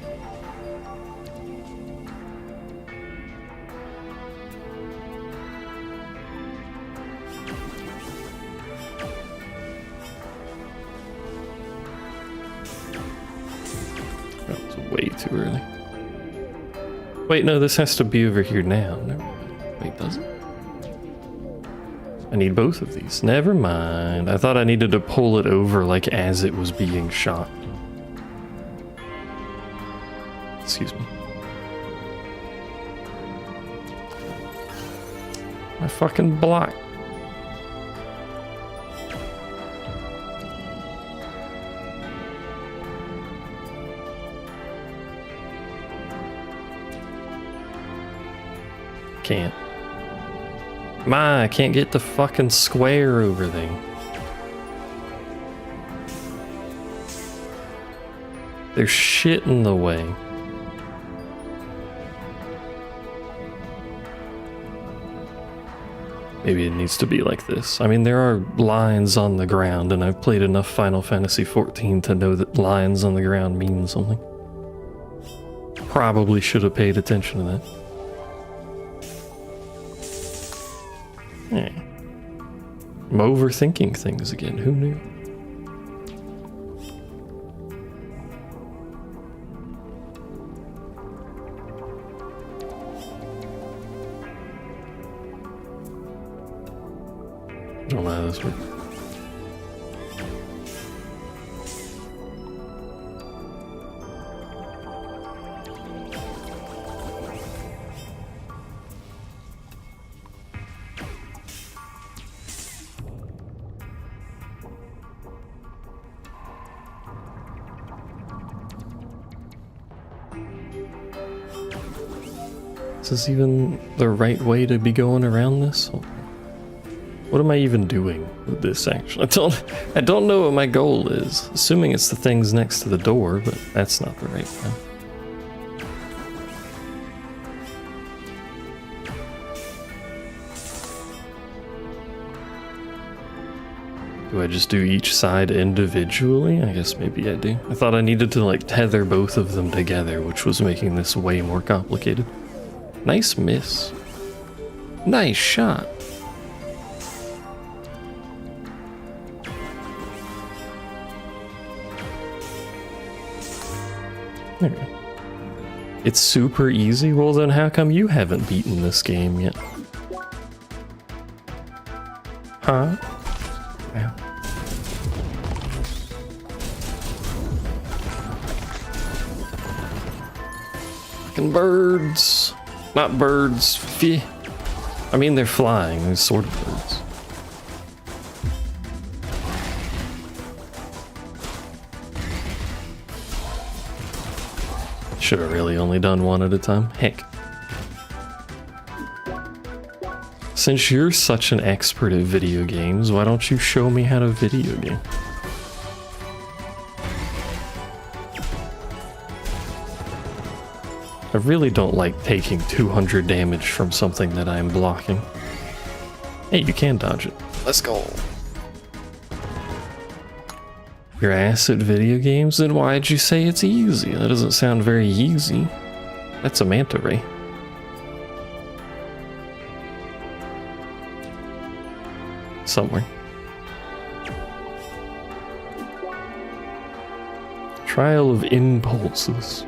That was way too early. Wait, no, this has to be over here now. Never mind. Wait, does it? I need both of these. Never mind. I thought I needed to pull it over like as it was being shot. Excuse me. My fucking block. Can't. I can't get the fucking square over there. There's shit in the way. Maybe it needs to be like this. I mean, there are lines on the ground, and I've played enough Final Fantasy XIV to know that lines on the ground mean something. Probably should have paid attention to that. Yeah. I'm overthinking things again. Who knew? this works. Is this even the right way to be going around this? What am I even doing with this actually? I don't know what my goal is. Assuming it's the things next to the door, but that's not the right one. Do I just do each side individually? I guess maybe I do. I thought I needed to like tether both of them together, which was making this way more complicated. Nice miss. Nice shot. There we go. It's super easy? Well then how come you haven't beaten this game yet? Huh? Yeah. Fucking birds. Not birds. I mean, they're flying. They're sort of birds. Should have really only done one at a time. Heck. Since you're such an expert at video games, why don't you show me how to video game? I really don't like taking 200 damage from something that I'm blocking. Hey, you can dodge it. Let's go. You're ass at video games? Then why'd you say it's easy? That doesn't sound very easy. That's a manta ray. Somewhere. Trial of impulses.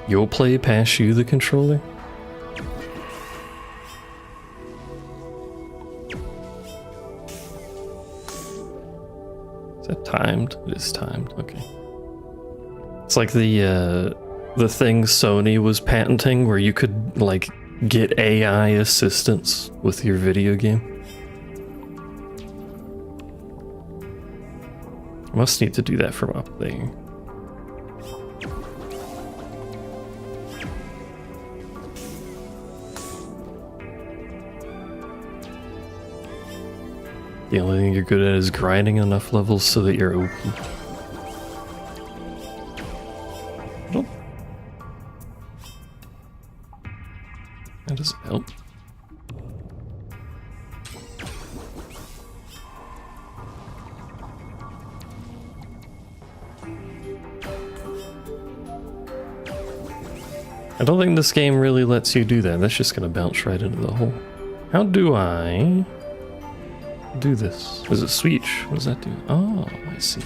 You'll play pass you the controller? Is that timed? It is timed, okay. It's like the thing Sony was patenting where you could like get AI assistance with your video game. I must need to do that from up there. The only thing you're good at is grinding enough levels so that you're OP. Oh. That doesn't help. I don't think this game really lets you do that. That's just gonna bounce right into the hole. How do I do this? Is it switch? What does that do? Oh, I see.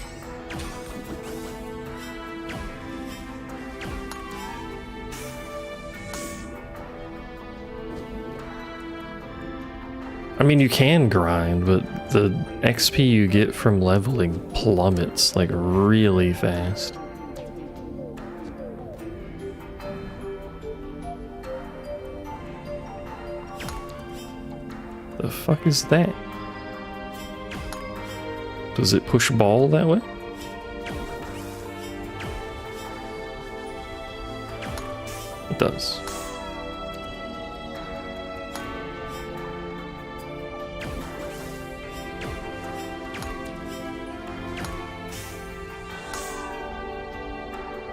I mean, you can grind, but the XP you get from leveling plummets like really fast. The fuck is that? Does it push ball that way? It does.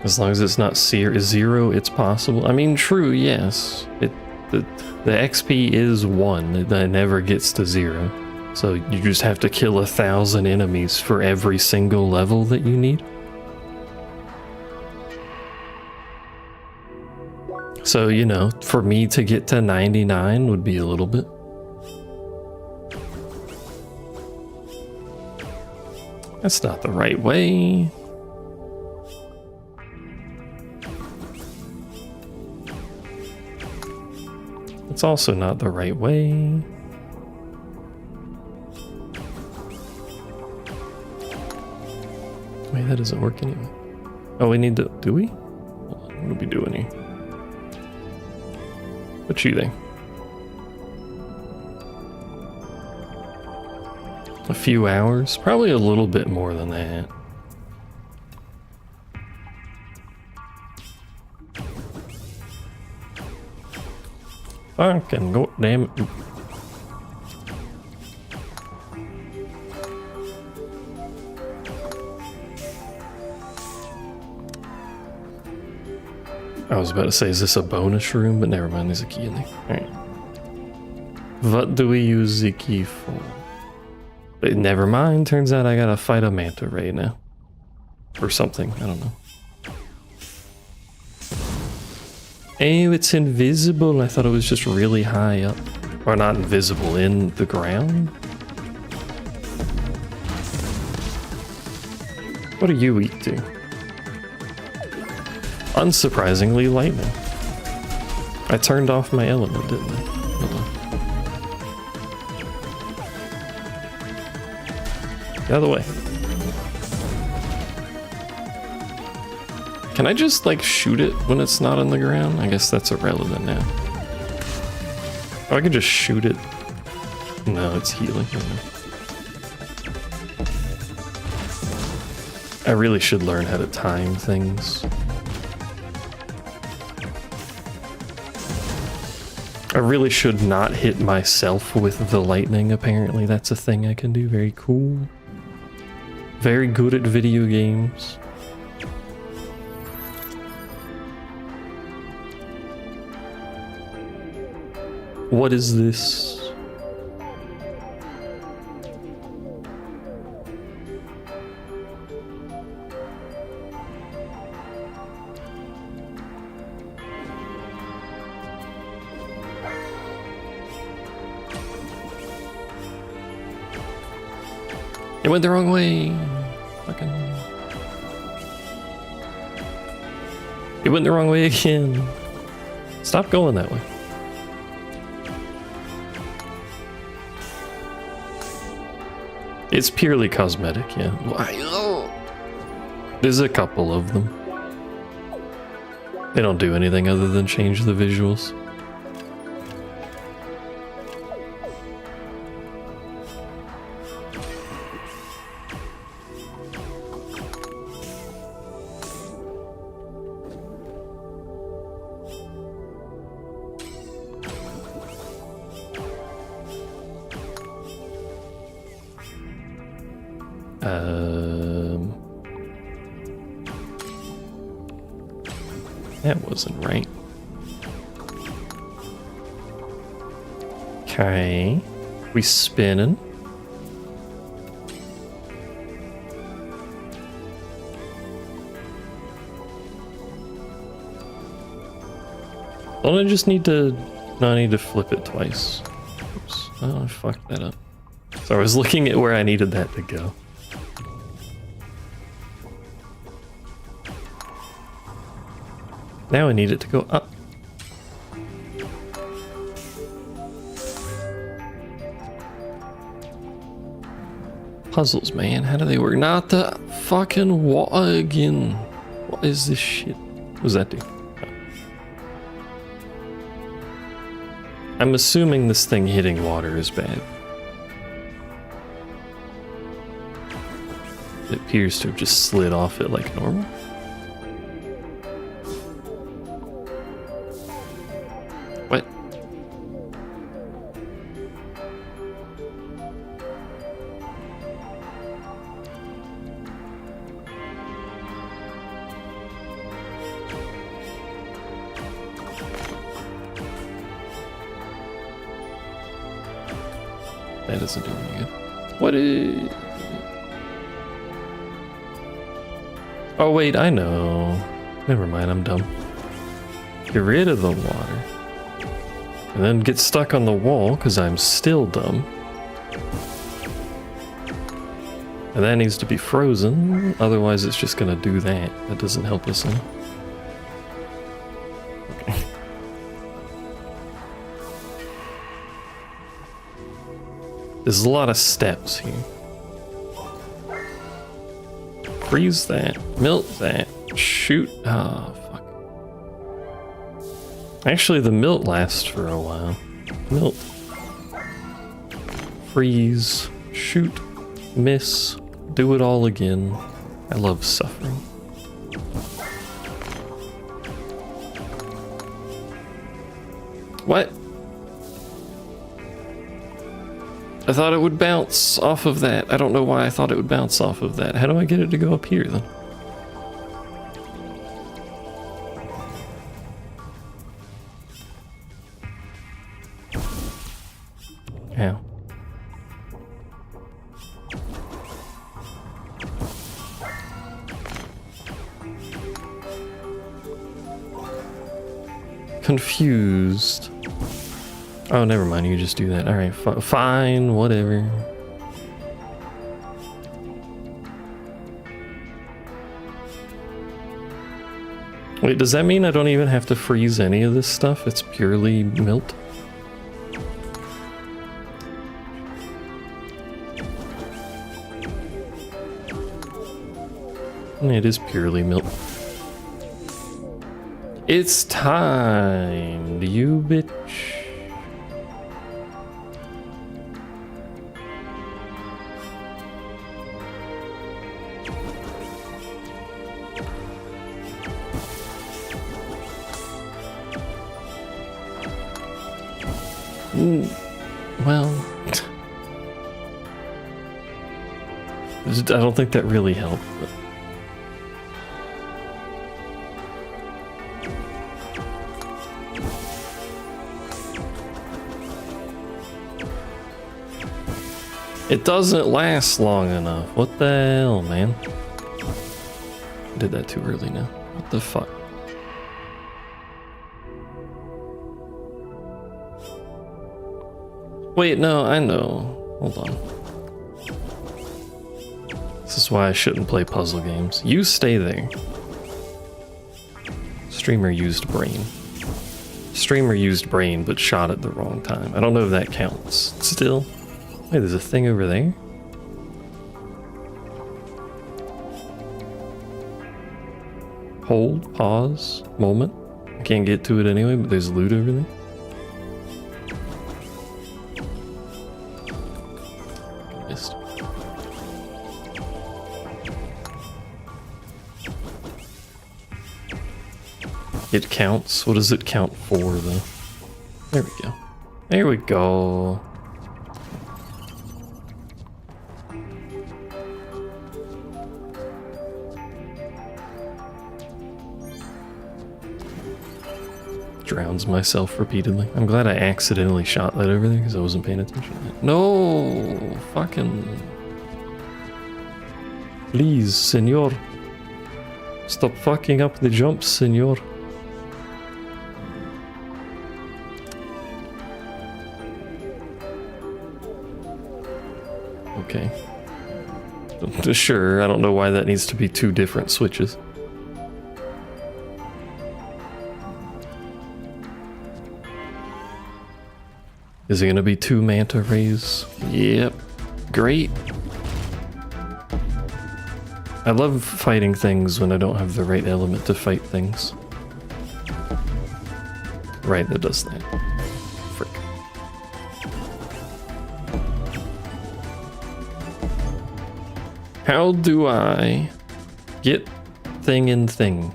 As long as it's not zero, it's possible. I mean, true, yes. The XP is 1, that never gets to 0. So you just have to kill 1,000 enemies for every single level that you need. So, you know, for me to get to 99 would be a little bit. That's not the right way. It's also not the right way. Wait, that doesn't work anyway. Oh, we need to... Do we? What are we doing here? What you think? A few hours? Probably a little bit more than that. Fucking go, damn it. I was about to say, is this a bonus room? But never mind, there's a key in there. Alright. What do we use the key for? But never mind, turns out I gotta fight a manta ray now. Or something, I don't know. Oh, it's invisible. I thought it was just really high up. Or not invisible, in the ground? What are you weak to? Unsurprisingly, lightning. I turned off my element, didn't I? Hold on. Get out of the way. Can I just, like, shoot it when it's not on the ground? I guess that's irrelevant now. Oh, I can just shoot it. No, it's healing. I really should learn how to time things. I really should not hit myself with the lightning, apparently. That's a thing I can do. Very cool. Very good at video games. What is this? It went the wrong way. Fucking. It went the wrong way again. Stop going that way. It's purely cosmetic, yeah. There's a couple of them. They don't do anything other than change the visuals. That wasn't right. Okay. We spinning. Don't I just need to... No, I need to flip it twice. Oops. Oh, I fucked that up. So I was looking at where I needed that to go. Now I need it to go up. Puzzles, man. How do they work? Not the fucking water again. What is this shit? What does that do? Oh. I'm assuming this thing hitting water is bad. It appears to have just slid off it like normal. What? That doesn't do any good. What is... Oh wait, I know. Never mind, I'm dumb. Get rid of the water. And then get stuck on the wall, because I'm still dumb. And that needs to be frozen, otherwise it's just gonna do that. That doesn't help us any. Okay. There's a lot of steps here. Freeze that. Melt that. Shoot. Ah, fuck. Actually, the melt lasts for a while. Melt. Freeze. Shoot. Miss. Do it all again. I love suffering. What? I thought it would bounce off of that. I don't know why I thought it would bounce off of that. How do I get it to go up here then? How? Confused. Oh, never mind. You just do that. All right, fine, whatever. Wait, does that mean I don't even have to freeze any of this stuff? It's purely melt? It is purely melt. It's time, you bitch. Well, I don't think that really helped. But. It doesn't last long enough. What the hell, man? I did that too early now. What the fuck? Wait, no, I know. Hold on. This is why I shouldn't play puzzle games. You stay there. Streamer used brain. Streamer used brain, but shot at the wrong time. I don't know if that counts. Still. Wait, there's a thing over there? Hold, pause, moment. I can't get to it anyway, but there's loot over there. Missed. It counts? What does it count for, though? There we go. There we go. Drowns myself repeatedly. I'm glad I accidentally shot that over there because I wasn't paying attention. No, fucking. Please, senor. Stop fucking up the jumps, senor. Okay. Sure, I don't know why that needs to be two different switches. Is it gonna be two manta rays? Yep. Great. I love fighting things when I don't have the right element to fight things. Right, that does that. Frick. How do I get thing in thing?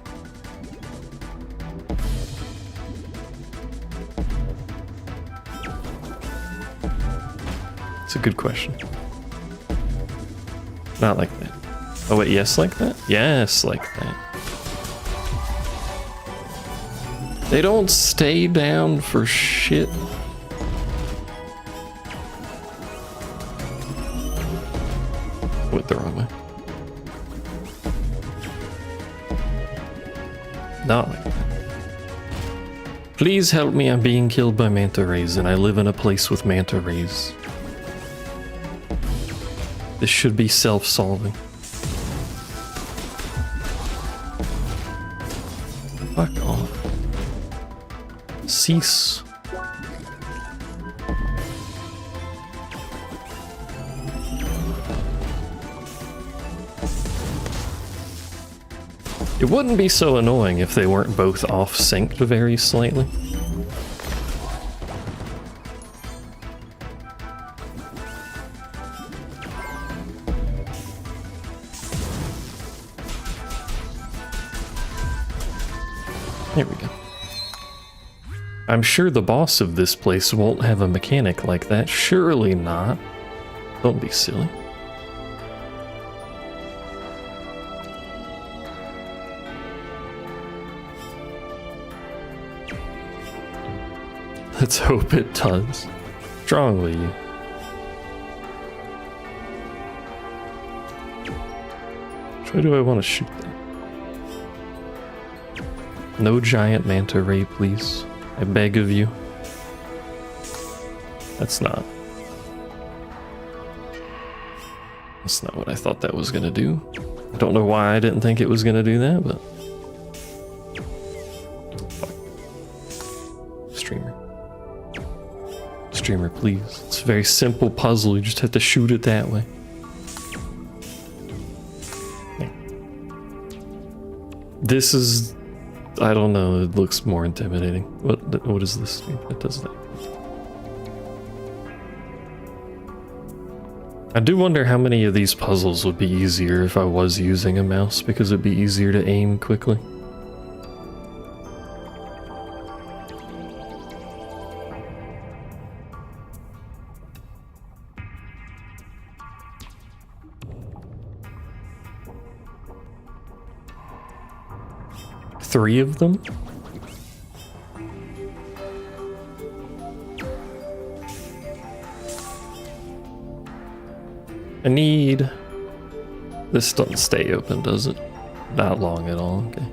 It's a good question. Not like that. Oh wait, yes like that? Yes like that. They don't stay down for shit. Went the wrong way. Not like that. Please help me, I'm being killed by manta rays and I live in a place with manta rays. This should be self-solving. Fuck off. Cease. It wouldn't be so annoying if they weren't both off-synced very slightly. There we go. I'm sure the boss of this place won't have a mechanic like that. Surely not. Don't be silly. Let's hope it does. Strongly. Which way do I want to shoot that? No giant manta ray, please. I beg of you. That's not what I thought that was gonna do. I don't know why I didn't think it was gonna do that, but... Streamer. Streamer, please. It's a very simple puzzle, you just have to shoot it that way. This is... I don't know, it looks more intimidating. What is this? It does that. I do wonder how many of these puzzles would be easier if I was using a mouse, because it'd be easier to aim quickly. Three of them? I need... This doesn't stay open, does it? Not long at all, okay.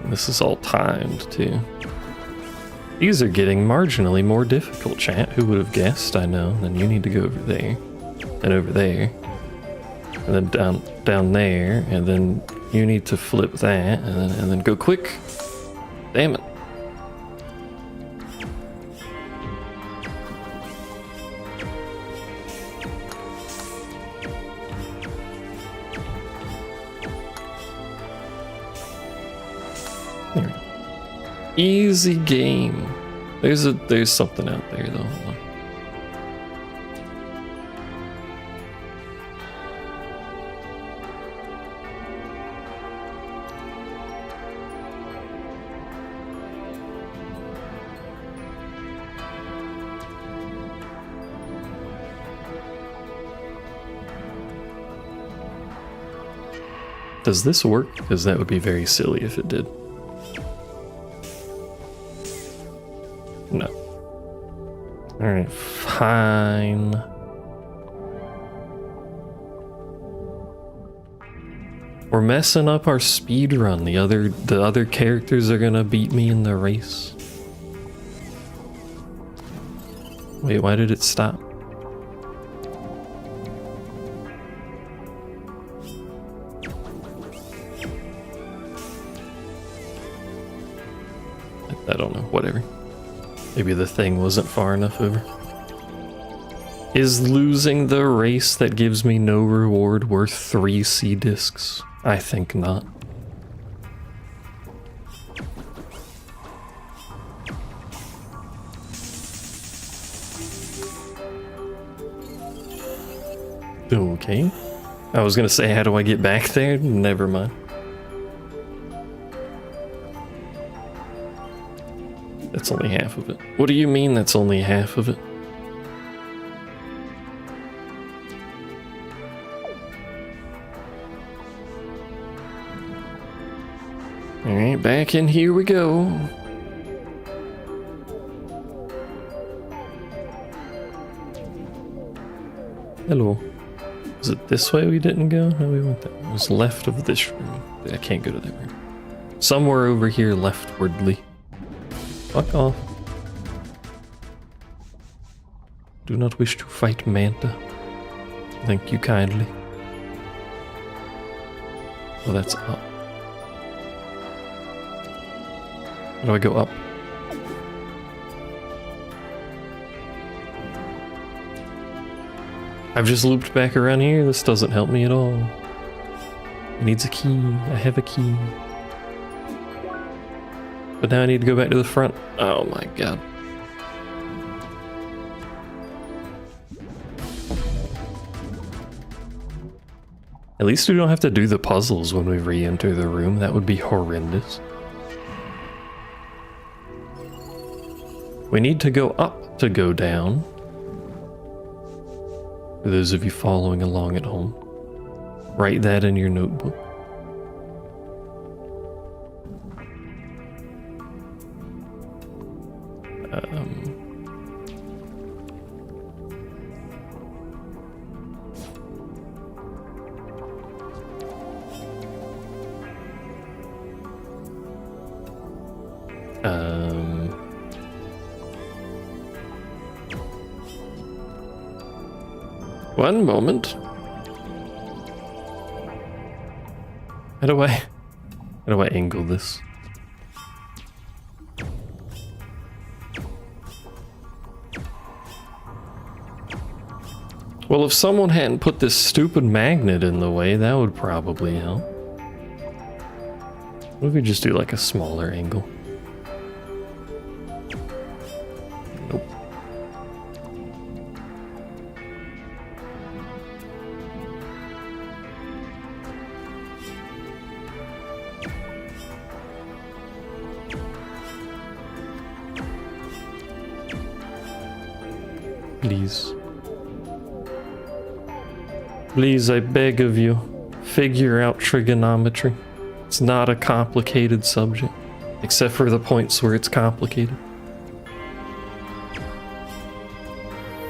And this is all timed, too. These are getting marginally more difficult, chat. Who would have guessed? I know. Then you need to go over there. And over there. And then down there. And then you need to flip that. And then go quick. Damn it. There we go. Easy game. There's something out there though. Hold on. Does this work? Because that would be very silly if it did. No. Alright, fine. We're messing up our speed run. The other characters are gonna beat me in the race. Wait, why did it stop? I don't know, whatever. Maybe the thing wasn't far enough over. Is losing the race that gives me no reward worth 3 C discs? I think not. Okay. I was gonna say, how do I get back there? Never mind. That's only half of it. What do you mean that's only half of it? Alright, back in here we go. Hello. Is it this way we didn't go? No, we went that way. It was left of this room. I can't go to that room. Somewhere over here leftwardly. Fuck off. Do not wish to fight Manta. Thank you kindly. Oh, that's up. How do I go up? I've just looped back around here. This doesn't help me at all. It needs a key. I have a key. But now I need to go back to the front. Oh my god. At least we don't have to do the puzzles when we re-enter the room. That would be horrendous. We need to go up to go down. For those of you following along at home, write that in your notebook. One moment. How do I angle this? Well, if someone hadn't put this stupid magnet in the way, that would probably help. What if we just do like a smaller angle? Nope. Please. Please, I beg of you, figure out trigonometry. It's not a complicated subject, except for the points where it's complicated.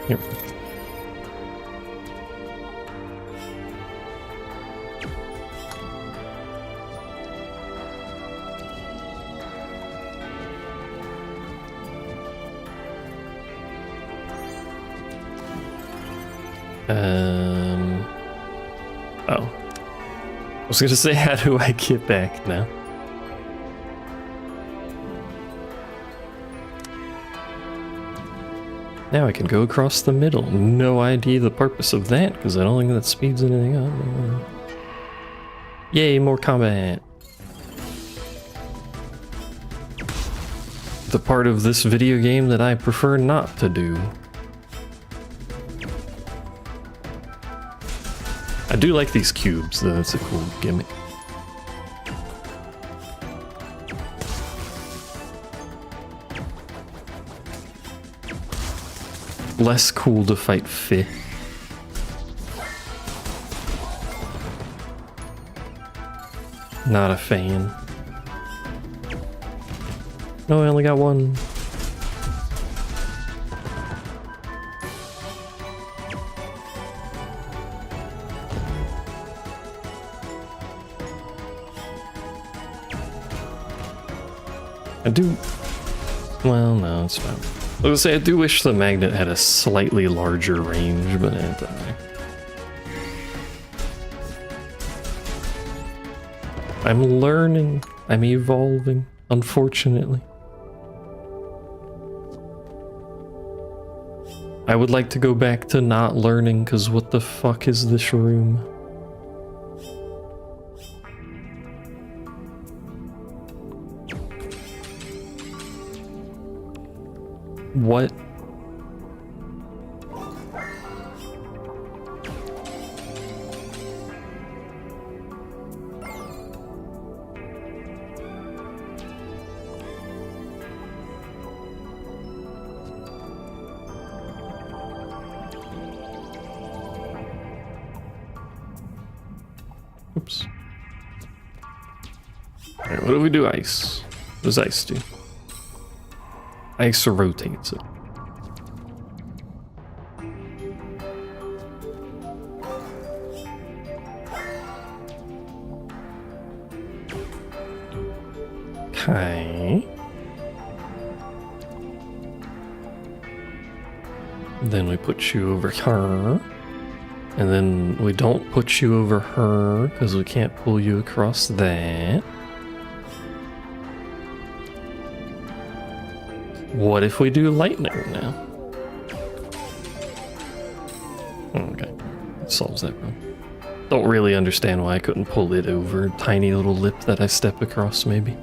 Yep. Oh. I was gonna say, how do I get back now? Now I can go across the middle. No idea the purpose of that, because I don't think that speeds anything up. Yay, more combat! The part of this video game that I prefer not to do. I do like these cubes, though. That's a cool gimmick. Less cool to fight fish. Not a fan. No, I only got one. I do... Well, no, it's fine. I was gonna say, I do wish the magnet had a slightly larger range, but it doesn't matter. I'm learning. I'm evolving, unfortunately. I would like to go back to not learning, because what the fuck is this room? What? Oops. Alright, what do we do? Ice. What does ice do? Ice rotates it. Okay. Then we put you over here. And then we don't put you over her because we can't pull you across that. What if we do lightning now? Okay. solves that problem. Don't really understand why I couldn't pull it over. Tiny little lip that I step across, maybe.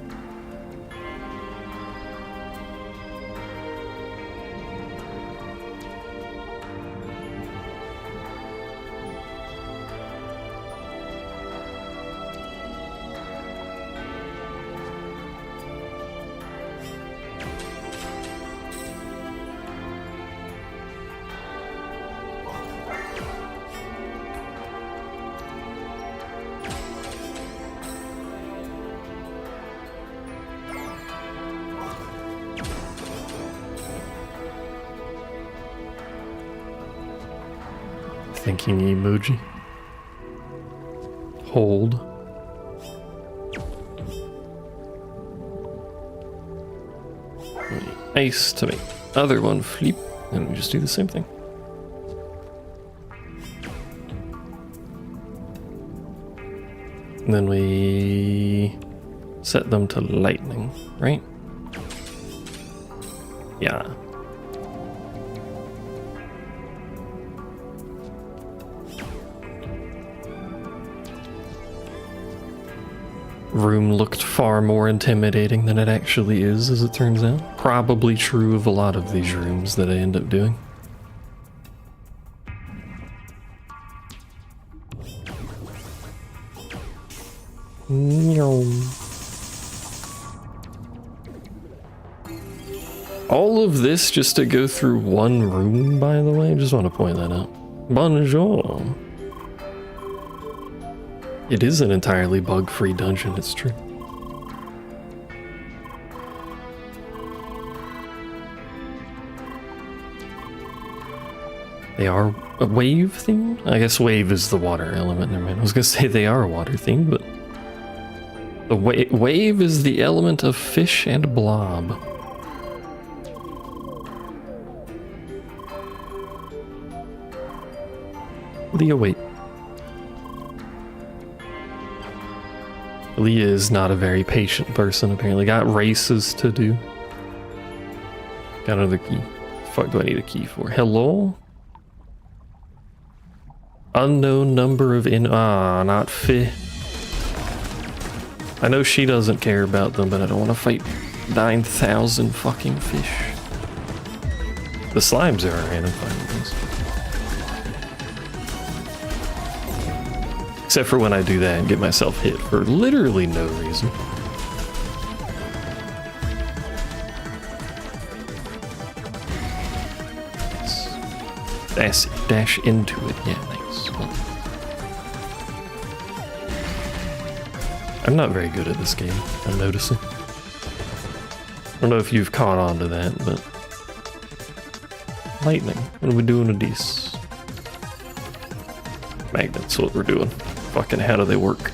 Thinking emoji. Hold. Ace to make other one flip, and we just do the same thing. And then we set them to lightning, right? Yeah. Room looked far more intimidating than it actually is, as it turns out. Probably true of a lot of these rooms that I end up doing. All of this just to go through one room, by the way. I just want to point that out. Bonjour. It is an entirely bug-free dungeon, it's true. They are a wave theme? I guess wave is the water element, never mind. I was gonna say they are a water theme, but... the wave is the element of fish and blob. Leah, wait. Leah is not a very patient person, apparently. Got races to do. Got another key. Fuck do I need a key for? Hello? Unknown number of not fi. I know she doesn't care about them, but I don't want to fight 9,000 fucking fish. The slimes are alright, I'm fine with this. Except for when I do that and get myself hit for literally no reason. Dash into it, yeah, nice. Well, I'm not very good at this game, I'm noticing. I don't know if you've caught on to that, but... lightning, what are we doing with these? Magnets, what we're doing. Fucking how do they work?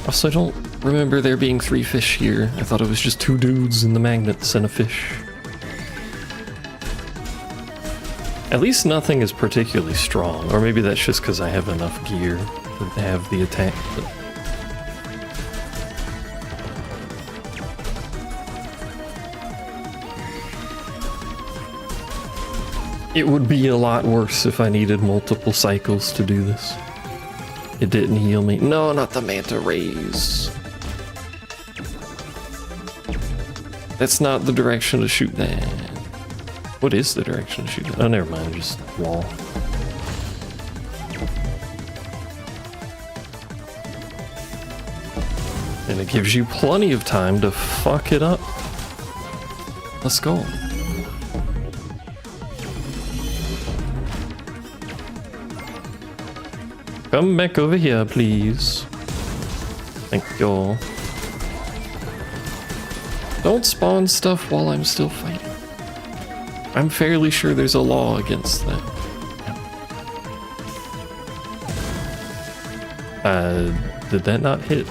Also, I don't remember there being 3 fish here. I thought it was just 2 dudes and the magnets and a fish. At least nothing is particularly strong, or maybe that's just because I have enough gear to have the attack. But... it would be a lot worse if I needed multiple cycles to do this. It didn't heal me. No, not the manta rays. That's not the direction to shoot that. What is the direction to shoot that? Oh, never mind, just wall. And it gives you plenty of time to fuck it up. Let's go. Come back over here, please. Thank you. Don't spawn stuff while I'm still fighting. I'm fairly sure there's a law against that. Did that not hit?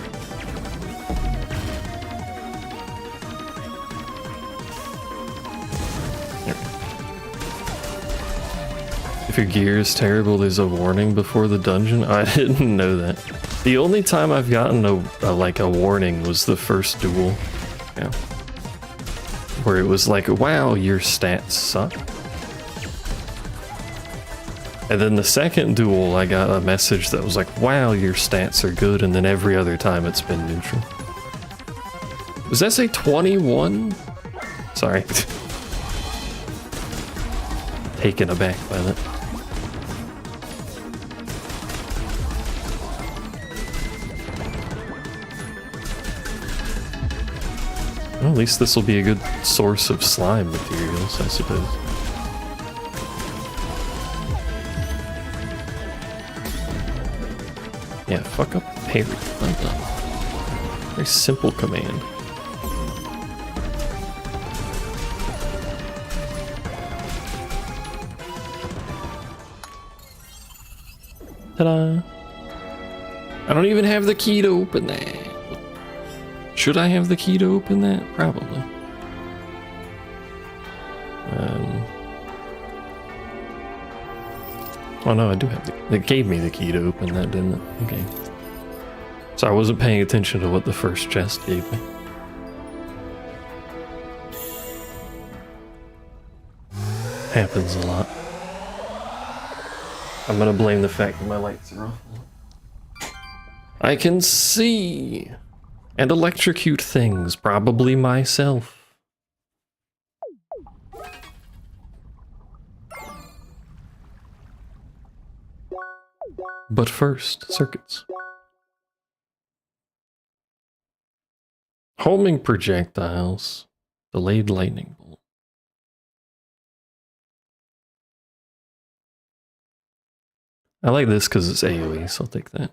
If your gear is terrible, there's a warning before the dungeon. I didn't know that. The only time I've gotten a warning was the first duel. Yeah. Where it was like, wow, your stats suck. And then the second duel, I got a message that was like, wow, your stats are good, and then every other time it's been neutral. Does that say 21? Sorry. Taken aback by that. Well, at least this will be a good source of slime materials, I suppose. Yeah, fuck up parry. Well done. Very simple command. Ta-da! I don't even have the key to open that. Should I have the key to open that? Probably. Oh no, I do have the... It gave me the key to open that, didn't it? Okay. So I wasn't paying attention to what the first chest gave me. Happens a lot. I'm gonna blame the fact that my lights are off. I can see and electrocute things, probably myself. But first, circuits. Homing projectiles, delayed lightning bolt. I like this because it's AoE, so I'll take that.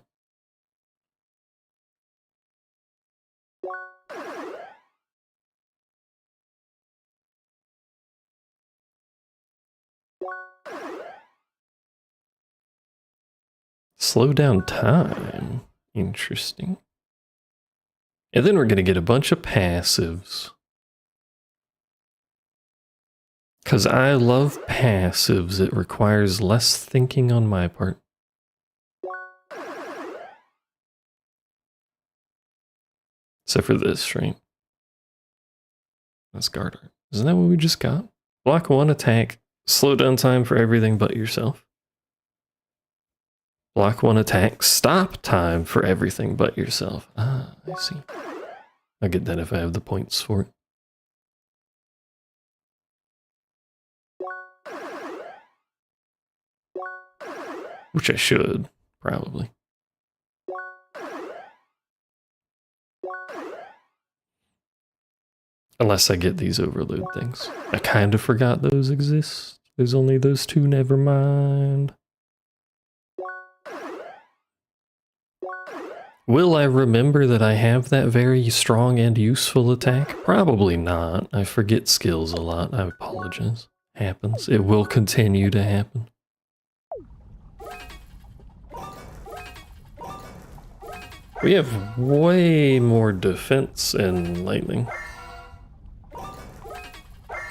Slow down time. Interesting. And then we're going to get a bunch of passives. Because I love passives. It requires less thinking on my part. Except for this, right? That's guard art. Isn't that what we just got? Block one attack. Slow down time for everything but yourself. Block one attack. Stop time for everything but yourself. Ah, I see. I'll get that if I have the points for it. Which I should, probably. Unless I get these overload things. I kind of forgot those exist. There's only those two, never mind. Will I remember that I have that very strong and useful attack? Probably not. I forget skills a lot. I apologize. Happens. It will continue to happen. We have way more defense in lightning.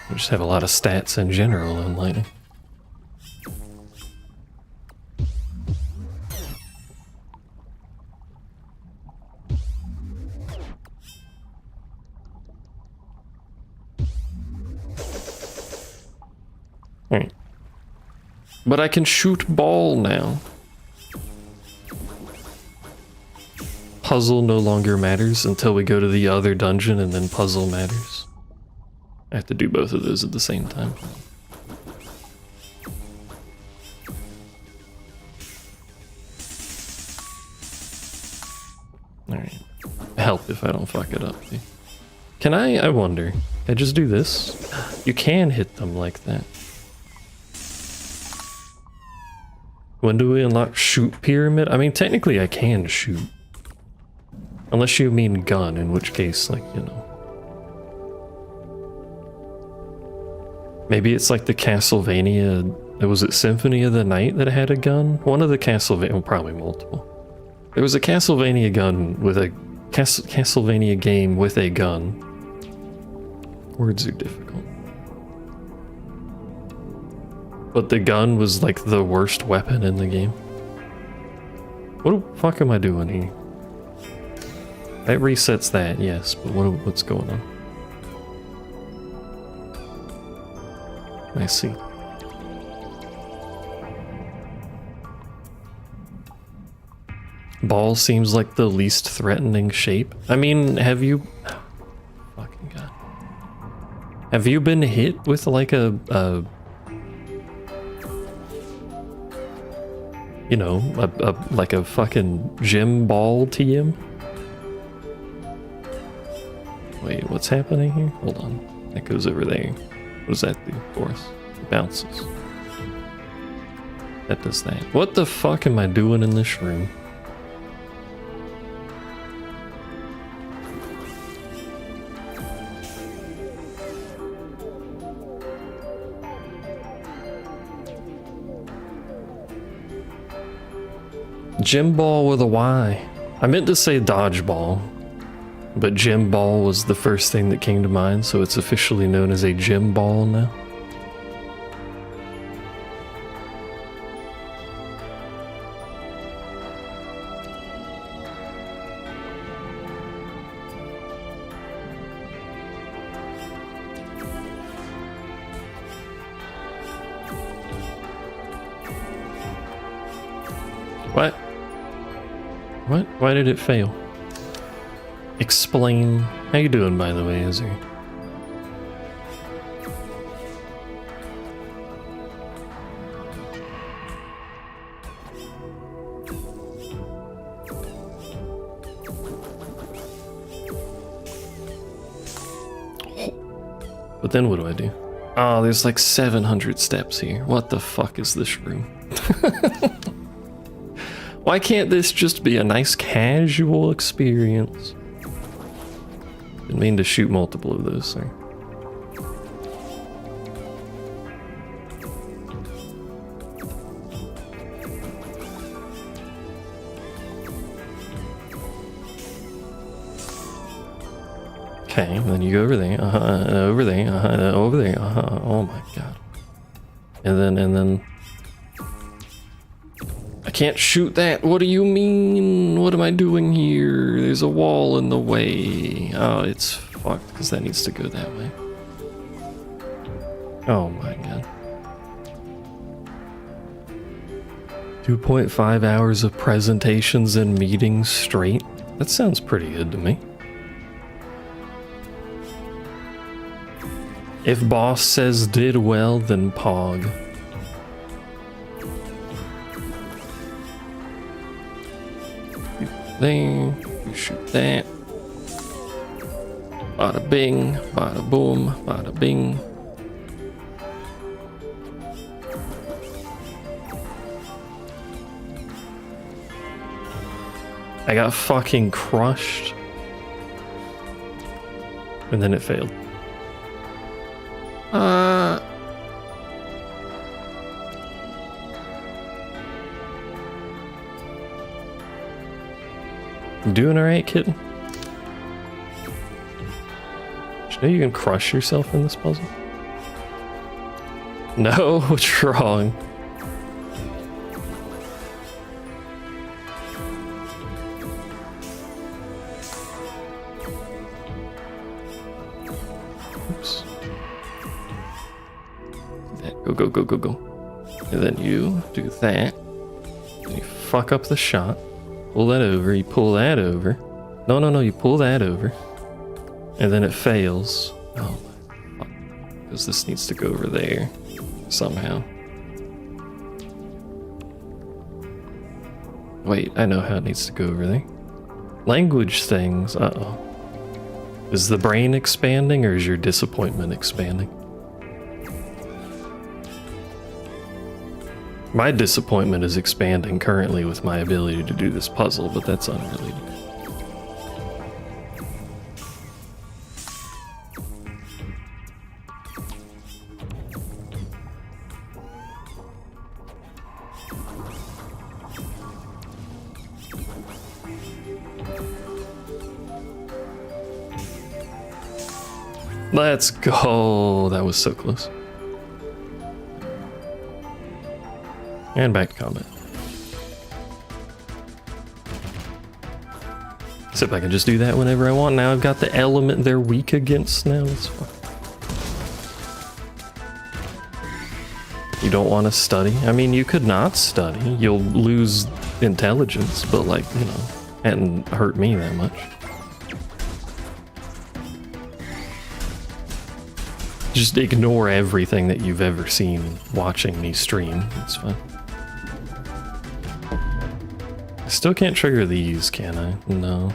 We just have a lot of stats in general in lightning. Alright. But I can shoot ball now. Puzzle no longer matters until we go to the other dungeon, and then puzzle matters. I have to do both of those at the same time. Alright. Help if I don't fuck it up. Can I wonder, can I just do this? You can hit them like that. When do we unlock shoot pyramid? I mean, technically I can shoot. Unless you mean gun, in which case, like, you know. Maybe it's like the Castlevania, was it Symphony of the Night that had a gun? One of the Castlevania, well, probably multiple. There was a Castlevania gun with a, Castlevania game with a gun. Words are difficult. But the gun was like the worst weapon in the game. What the fuck am I doing here? That resets that, yes, but what's going on? I see. Ball seems like the least threatening shape. I mean, have you... Oh, fucking god. Have you been hit with like a you know, like a fucking gym ball TM? Wait, what's happening here? Hold on. That goes over there. What does that do for us? It bounces. That does that. What the fuck am I doing in this room? Gym ball with a Y. I meant to say dodgeball, but gym ball was the first thing that came to mind, so it's officially known as a gym ball now. What? What? Why did it fail? Explain. How you doing, by the way, Izzy? But then what do I do? Oh, there's like 700 steps here. What the fuck is this room? Why can't this just be a nice casual experience? Didn't mean to shoot multiple of those, sir. Okay, then you go over there, over there, over there, oh my god. And then... I can't shoot that. What do you mean? What am I doing here? There's a wall in the way. Oh, it's fucked because that needs to go that way. Oh my god. 2.5 hours of presentations and meetings straight. That sounds pretty good to me. If boss says did well, then pog. There, you shoot that. Bada bing, bada boom, bada bing. I got fucking crushed. And then it failed. You doing alright, kitten? Did you know you can crush yourself in this puzzle? No, what's wrong? Oops. That. Go, go, go, go, go. And then you do that. And you fuck up the shot. Pull that over, you pull that over. No, no, no, you pull that over. And then it fails. Oh my fuck. Because this needs to go over there. Somehow. Wait, I know how it needs to go over there. Language things, uh-oh. Is the brain expanding or is your disappointment expanding? My disappointment is expanding currently with my ability to do this puzzle, but that's unrelated. Let's go! That was so close. And back to combat. Except I can just do that whenever I want. Now I've got the element they're weak against now. It's fine. You don't want to study? I mean, you could not study. You'll lose intelligence, but like, you know, hadn't hurt me that much. Just ignore everything that you've ever seen watching me stream. It's fine. I still can't trigger these, can I? No.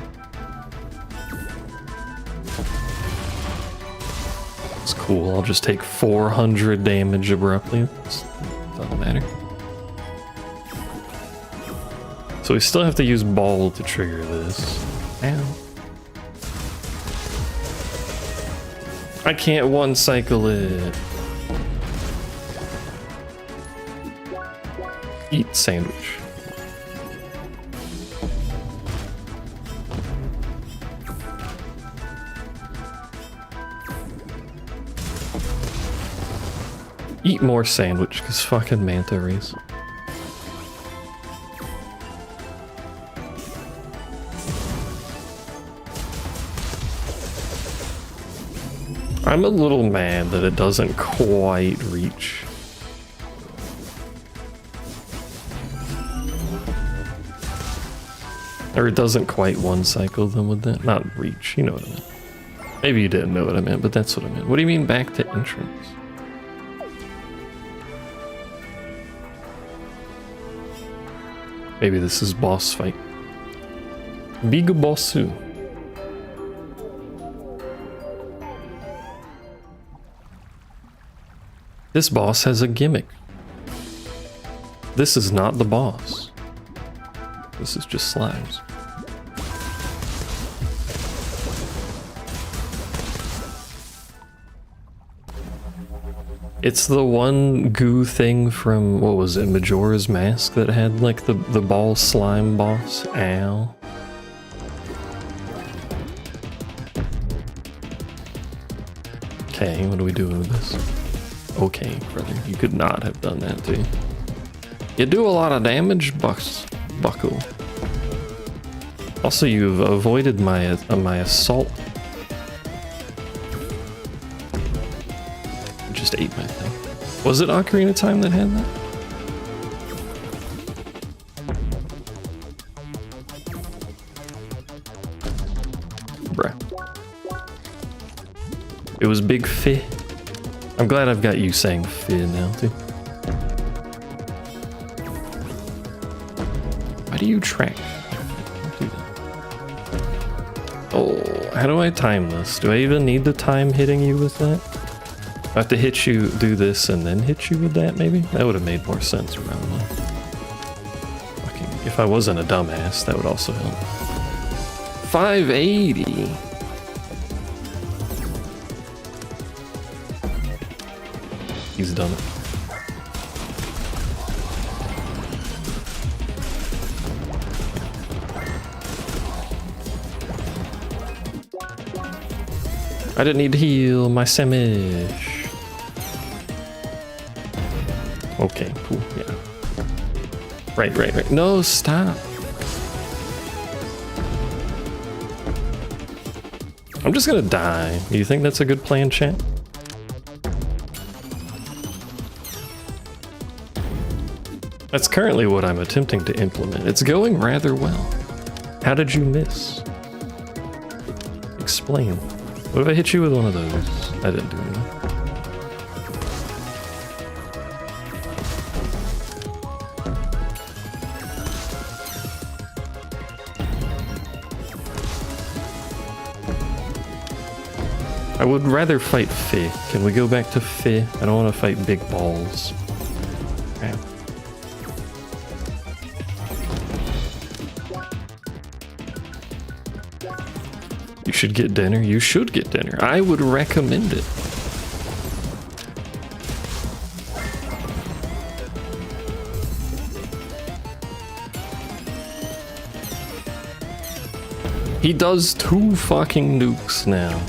It's cool. I'll just take 400 damage abruptly. It doesn't matter. So we still have to use ball to trigger this. Ow. I can't one cycle it. Eat sandwich. Eat more sandwich, cause fucking manta rays. I'm a little mad that it doesn't quite reach. Or it doesn't quite one cycle them with that. Not reach, you know what I meant. Maybe you didn't know what I meant, but that's what I meant. What do you mean back to entrance? Maybe this is boss fight. Big bossu. This boss has a gimmick. This is not the boss. This is just slimes. It's the one goo thing from, what was it, Majora's Mask that had like the ball slime boss? Ow. Okay, what are we doing with this? Okay, brother, you could not have done that too. You do a lot of damage, bucko. Also, you've avoided my assault. Just ate my thing. Was it Ocarina of Time that had that? Bruh. It was Big Fi. I'm glad I've got you saying Fi now too. Why do you track? Do that. Oh, how do I time this? Do I even need to time hitting you with that? I have to hit you, do this, and then hit you with that, maybe? That would have made more sense around that. Fucking, if I wasn't a dumbass, that would also help. 580! He's done it. I didn't need to heal my semish. Okay, cool, yeah. Right. No, stop. I'm just gonna die. Do you think that's a good plan, chat? That's currently what I'm attempting to implement. It's going rather well. How did you miss? Explain. What if I hit you with one of those? I didn't do anything. I would rather fight Fi. Can we go back to Fi? I don't want to fight big balls. Okay. You should get dinner. You should get dinner. I would recommend it. He does 2 fucking nukes now.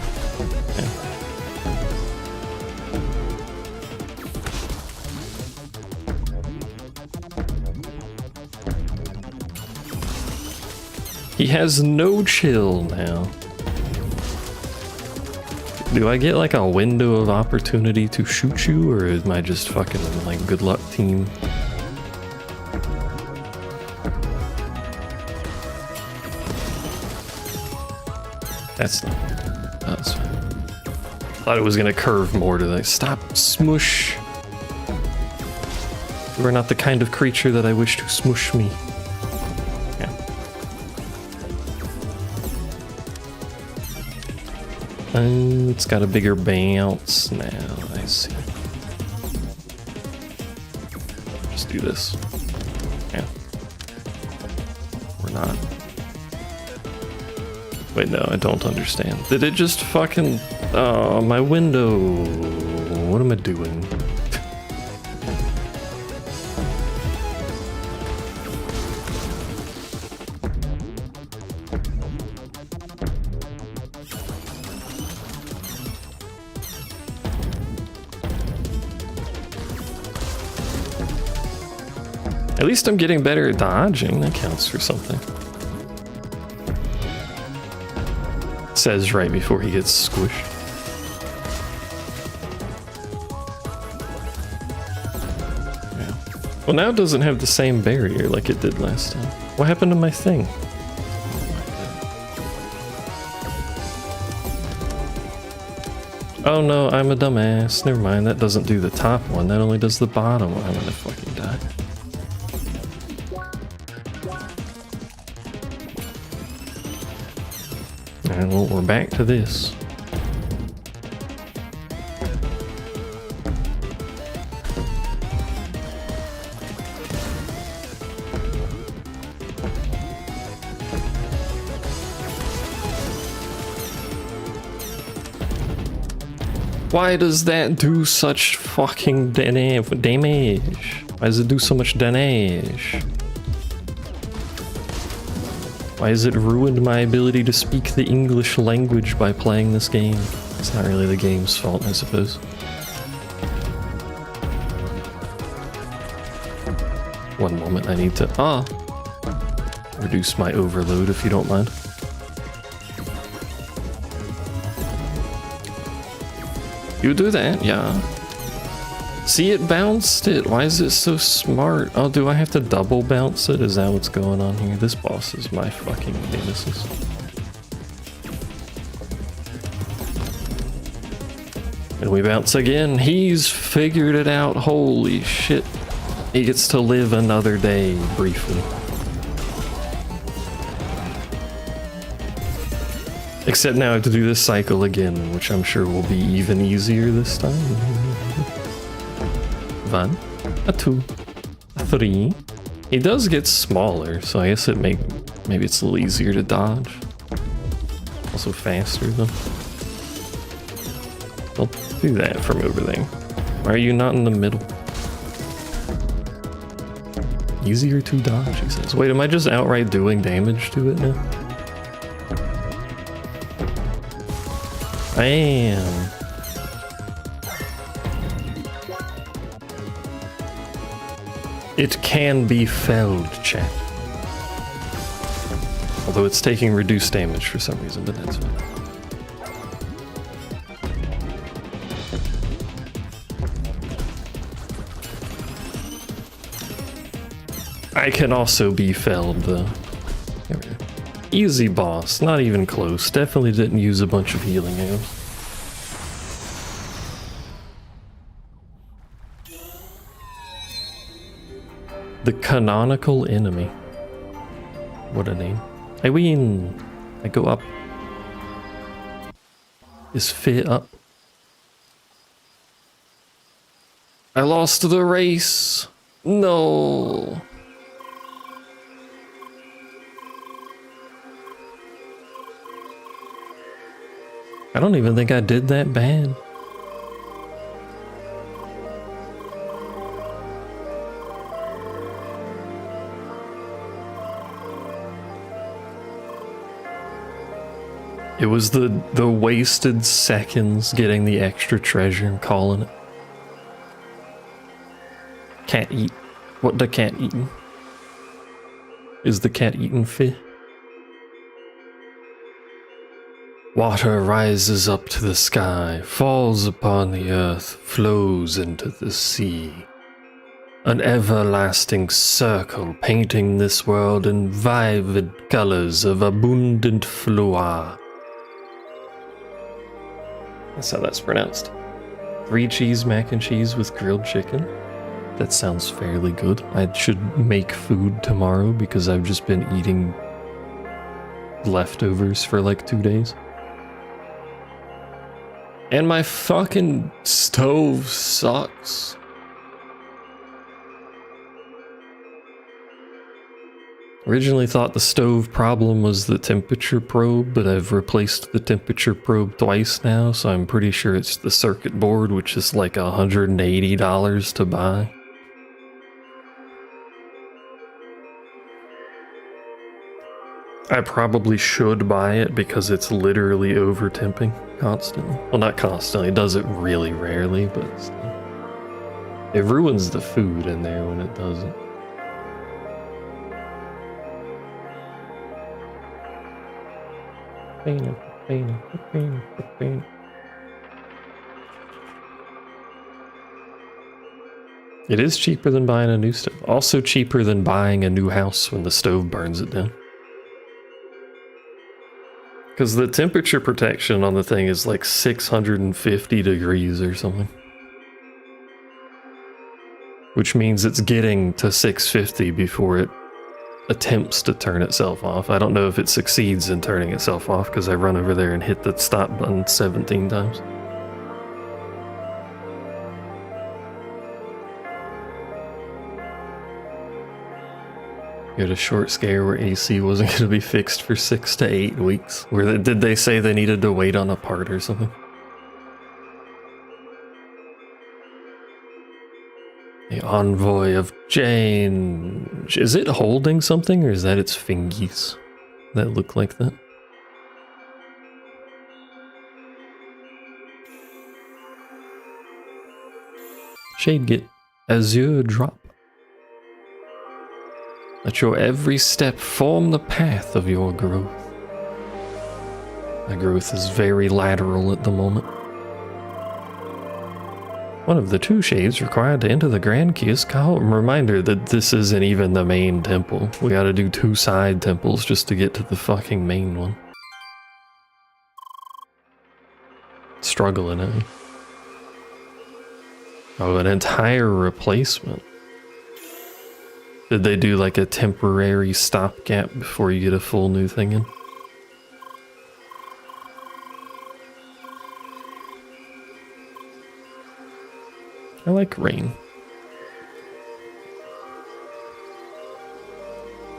He has no chill now. Do I get like a window of opportunity to shoot you, or am I just fucking like good luck team? That's thought it was gonna curve more to like, stop, smush. You are not the kind of creature that I wish to smush me. Yeah. It's got a bigger bounce now, I see. Just do this. Yeah. Or not. Wait, no, I don't understand. Did it just fucking... Oh, my window. What am I doing? At least I'm getting better at dodging. That counts for something. Says right before he gets squished. Yeah. Well, now it doesn't have the same barrier like it did last time. What happened to my thing? Oh no, I'm a dumbass. Never mind, that doesn't do the top one. That only does the bottom one. I'm gonna fucking die. Alright, well, we're back to this. Why does that do such fucking damage? Why does it do so much damage? Why has it ruined my ability to speak the English language by playing this game? It's not really the game's fault, I suppose. One moment, I need to reduce my overload if you don't mind. You do that, yeah. See, it bounced it. Why is it so smart? Oh, do I have to double bounce it? Is that what's going on here? This boss is my fucking nemesis. And we bounce again. He's figured it out. Holy shit. He gets to live another day, briefly. Except now I have to do this cycle again, which I'm sure will be even easier this time. 1, a 2, a 3. He does get smaller, so I guess maybe it's a little easier to dodge. Also faster though. I'll do that from over there. Why are you not in the middle? Easier to dodge, he says. Wait, am I just outright doing damage to it now? I am. It can be felled, chat. Although it's taking reduced damage for some reason, but that's fine. I can also be felled, though. There we go. Easy boss, not even close. Definitely didn't use a bunch of healing items. The canonical enemy. What a name. I win. I go up. Is fit up. I lost the race. No. I don't even think I did that bad. It was the wasted seconds getting the extra treasure, I'm calling it. Cat eat. What the cat eating? Is the cat eating fish? Water rises up to the sky, falls upon the earth, flows into the sea. An everlasting circle painting this world in vivid colors of abundant fluor. That's how that's pronounced. 3 cheese mac and cheese with grilled chicken. That sounds fairly good. I should make food tomorrow because I've just been eating leftovers for like 2 days. And my fucking stove sucks. Originally thought the stove problem was the temperature probe, but I've replaced the temperature probe twice now, so I'm pretty sure it's the circuit board, which is like $180 to buy. I probably should buy it because it's literally over temping constantly. Well, not constantly, it does it really rarely, but still. It ruins the food in there when it doesn't. It is cheaper than buying a new stove. Also cheaper than buying a new house when the stove burns it down. Because the temperature protection on the thing is like 650 degrees or something. Which means it's getting to 650 before it attempts to turn itself off. I don't know if it succeeds in turning itself off because I run over there and hit the stop button 17 times. You had a short scare where AC wasn't going to be fixed for 6 to 8 weeks. Did they say they needed to wait on a part or something? The envoy of change. Is it holding something or is that its fingies that look like that? Shade get azure drop. Let your every step form the path of your growth. My growth is very lateral at the moment. One of the 2 shades required to enter the Grand Kiosk. Reminder that this isn't even the main temple. We gotta do 2 side temples just to get to the fucking main one. Struggling, eh? Oh, an entire replacement. Did they do like a temporary stopgap before you get a full new thing in? I like rain.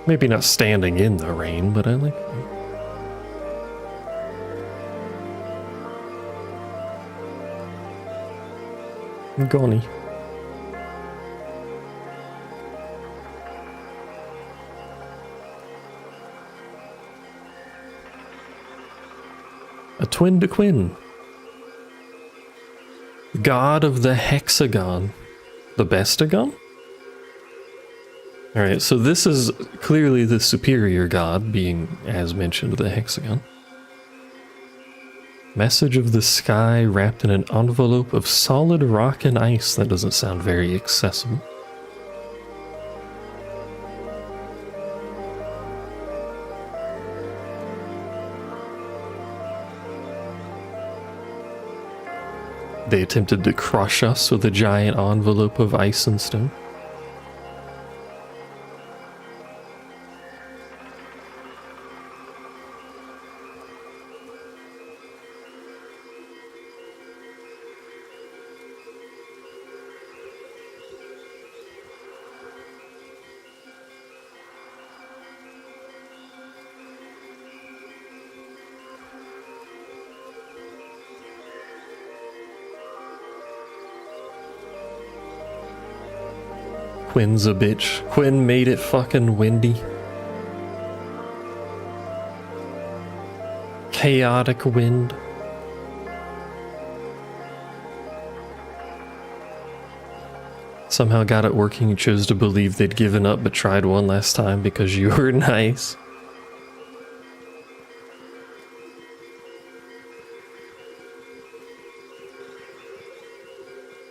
Maybe not standing in the rain, but I like rain. Goni. A twin to quin. God of the hexagon. The bestagon? Alright, so this is clearly the superior god, being, as mentioned, the hexagon. Message of the sky wrapped in an envelope of solid rock and ice. That doesn't sound very accessible. They attempted to crush us with a giant envelope of ice and stone. Quinn's a bitch. Quinn made it fucking windy. Chaotic wind. Somehow got it working. You chose to believe they'd given up but tried one last time because you were nice.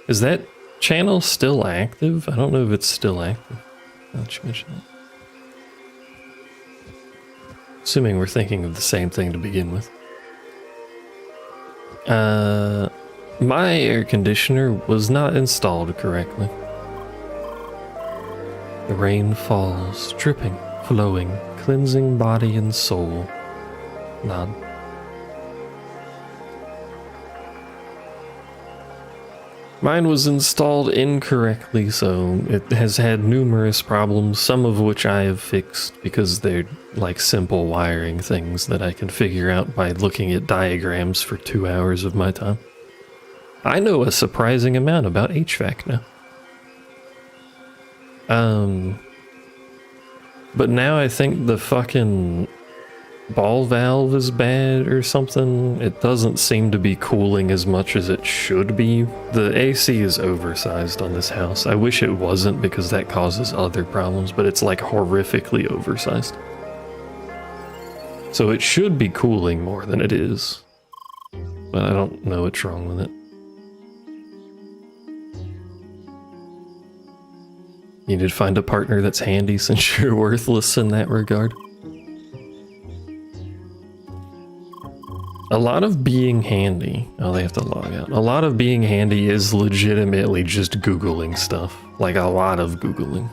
Is that channel still active? I don't know if it's still active. Now that you mention that. Assuming we're thinking of the same thing to begin with. My air conditioner was not installed correctly. The rain falls, dripping, flowing, cleansing body and soul. Nod. Mine was installed incorrectly, so it has had numerous problems, some of which I have fixed because they're like simple wiring things that I can figure out by looking at diagrams for 2 hours of my time. I know a surprising amount about HVAC now. But now I think the fucking ball valve is bad or something. It doesn't seem to be cooling as much as it should be. The AC is oversized on this house. I wish it wasn't because that causes other problems, but it's like horrifically oversized. So it should be cooling more than it is. But I don't know what's wrong with it. You need to find a partner that's handy since you're worthless in that regard. A lot of being handy, oh, they have to log out. A lot of being handy is legitimately just Googling stuff. Like a lot of Googling.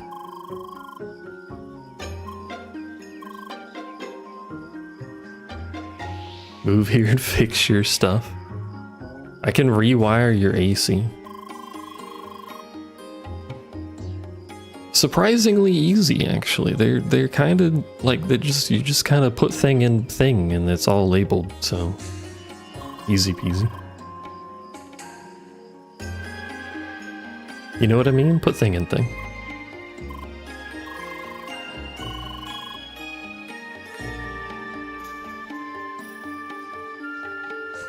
Move here and fix your stuff. I can rewire your AC. Surprisingly easy, actually. They're kind of like you just kind of put thing in thing and it's all labeled, so easy peasy. You know what I mean? Put thing in thing.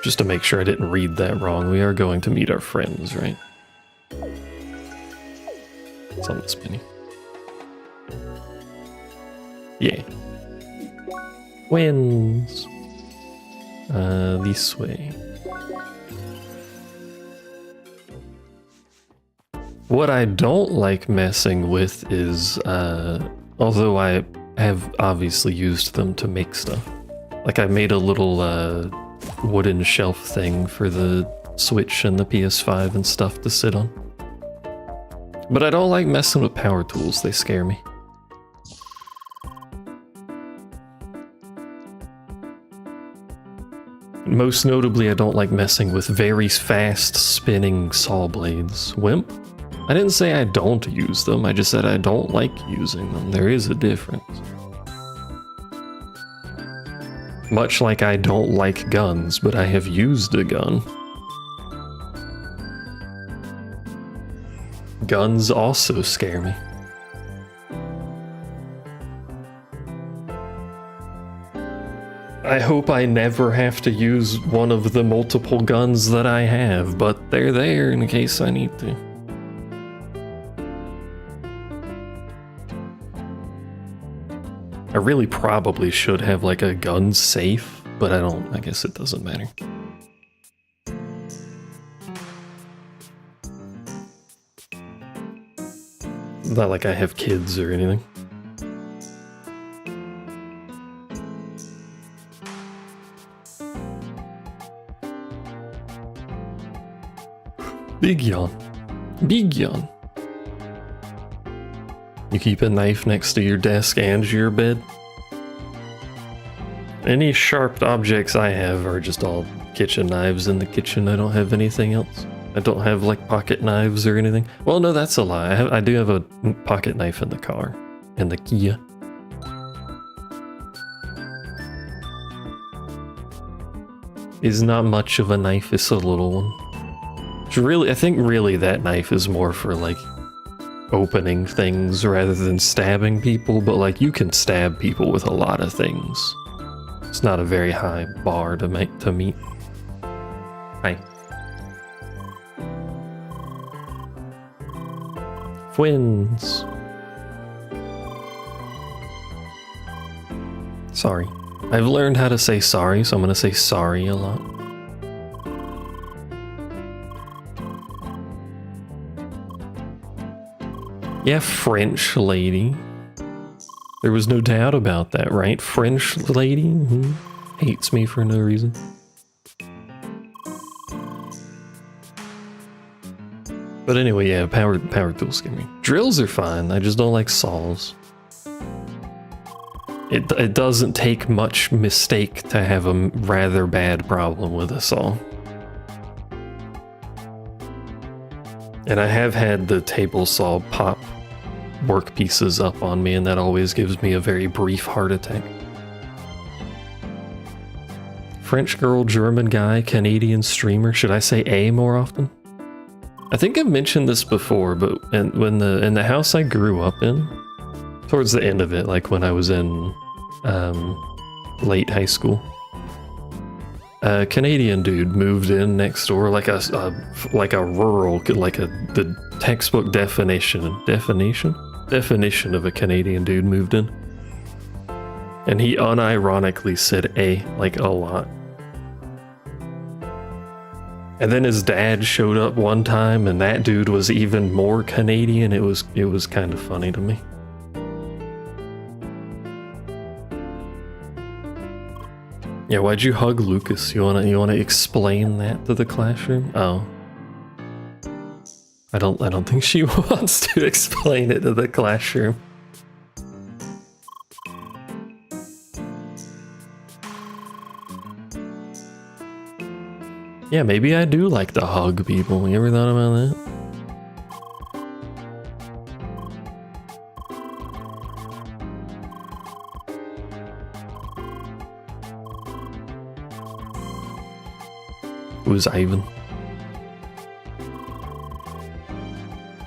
Just to make sure I didn't read that wrong, we are going to meet our friends, right? It's on this menu. Yeah. Wins. This way. What I don't like messing with is, although I have obviously used them to make stuff. Like I made a little, wooden shelf thing for the Switch and the PS5 and stuff to sit on. But I don't like messing with power tools, they scare me. Most notably, I don't like messing with very fast spinning saw blades. Wimp? I didn't say I don't use them, I just said I don't like using them. There is a difference. Much like I don't like guns, but I have used a gun. Guns also scare me. I hope I never have to use one of the multiple guns that I have, but they're there in case I need to. I really probably should have like a gun safe, but I don't. I guess it doesn't matter. Not like I have kids or anything. Big yawn. Big yawn. You keep a knife next to your desk and your bed? Any sharp objects I have are just all kitchen knives in the kitchen. I don't have anything else. I don't have like pocket knives or anything. Well, no, that's a lie. I do have a pocket knife in the car. In the Kia. It's not much of a knife, it's a little one. Really, I think really that knife is more for like opening things rather than stabbing people, but like you can stab people with a lot of things. It's not a very high bar to meet. Hi. Wins. Sorry. I've learned how to say sorry, so I'm gonna say sorry a lot. Yeah, French lady. There was no doubt about that, right? French lady hates me for no reason. But anyway, yeah, power tools scare me. Drills are fine, I just don't like saws. It doesn't take much mistake to have a rather bad problem with a saw. And I have had the table saw pop work pieces up on me, and that always gives me a very brief heart attack. French girl, German guy, Canadian streamer. Should I say A more often? I think I've mentioned this before, but in the house I grew up in, towards the end of it, like when I was in late high school, a Canadian dude moved in next door, like a rural, the textbook definition of a Canadian dude moved in, and he unironically said "a" like a lot. And then his dad showed up one time, and that dude was even more Canadian. It was kind of funny to me. Yeah, why'd you hug Lucas? You wanna explain that to the classroom? Oh. I don't think she wants to explain it to the classroom. Yeah, maybe I do like to hug people. You ever thought about that? Who's Ivan?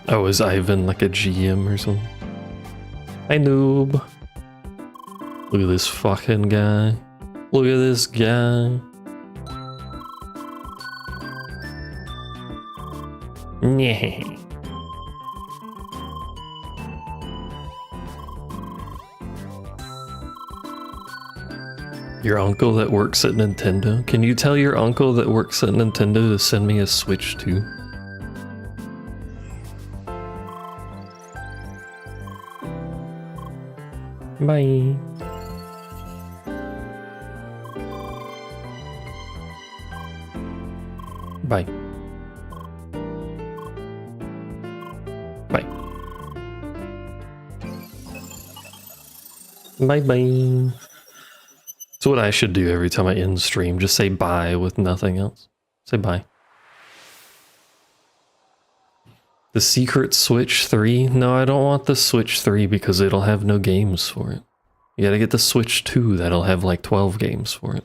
Oh, is Ivan like a GM or something? Hi, noob. Look at this fucking guy. Look at this guy. Yeah. Your uncle that works at Nintendo? Can you tell your uncle that works at Nintendo to send me a Switch too? Bye. Bye. Bye. Bye-bye. That's what I should do every time I end stream. Just say bye with nothing else. Say bye. The secret Switch 3? No, I don't want the Switch 3 because it'll have no games for it. You gotta get the Switch 2 that'll have like 12 games for it.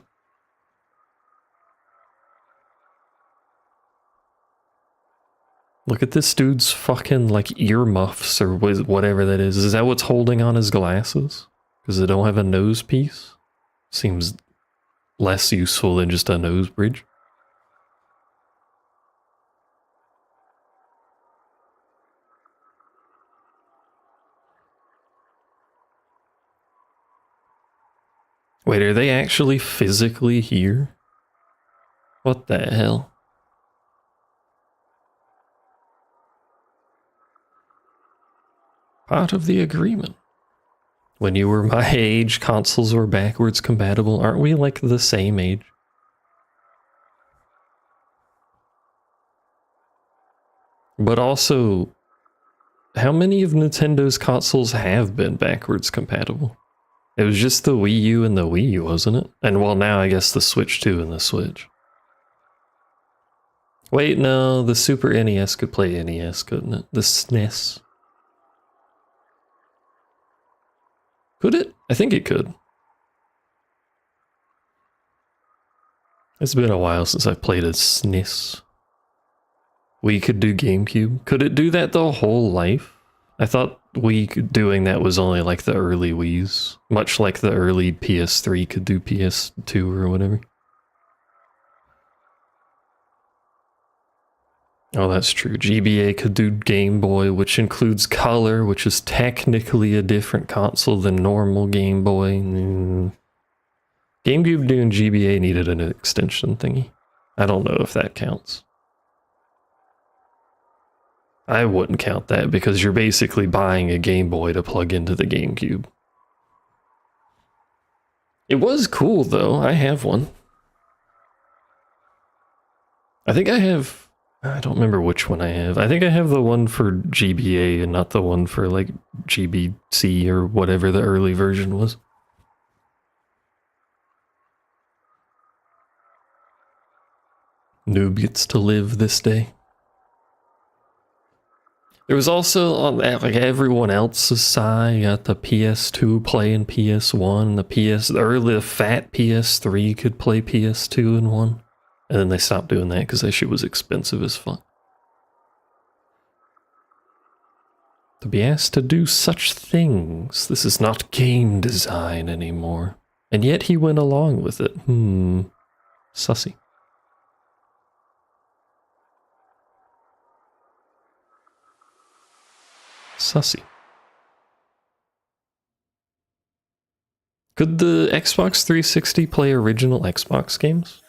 Look at this dude's fucking like earmuffs or whatever that is. Is that what's holding on his glasses? Because they don't have a nose piece? Seems less useful than just a nose bridge. Wait, are they actually physically here? What the hell? Part of the agreement. When you were my age, consoles were backwards compatible. Aren't we like the same age? But also, how many of Nintendo's consoles have been backwards compatible? It was just the Wii U and the Wii U, wasn't it? And well, now I guess the Switch 2 and the Switch. Wait, no, the Super NES could play NES, couldn't it? The SNES. Could it? I think it could. It's been a while since I've played a SNES. We could do GameCube. Could it do that the whole life? I thought doing that was only like the early Wii's. Much like the early PS3 could do PS2 or whatever. Oh, that's true. GBA could do Game Boy, which includes Color, which is technically a different console than normal Game Boy. GameCube doing GBA needed an extension thingy. I don't know if that counts. I wouldn't count that because you're basically buying a Game Boy to plug into the GameCube. It was cool though. I have one. I think I have... I don't remember which one I have. I think I have the one for GBA and not the one for like GBC or whatever the early version was. Noob gets to live this day. There was also on like everyone else's side, you got the PS2 playing PS1, the fat PS3 could play PS2 in one. And then they stopped doing that because that shit was expensive as fuck. To be asked to do such things, this is not game design anymore. And yet he went along with it. Sussy. Sussy. Could the Xbox 360 play original Xbox games?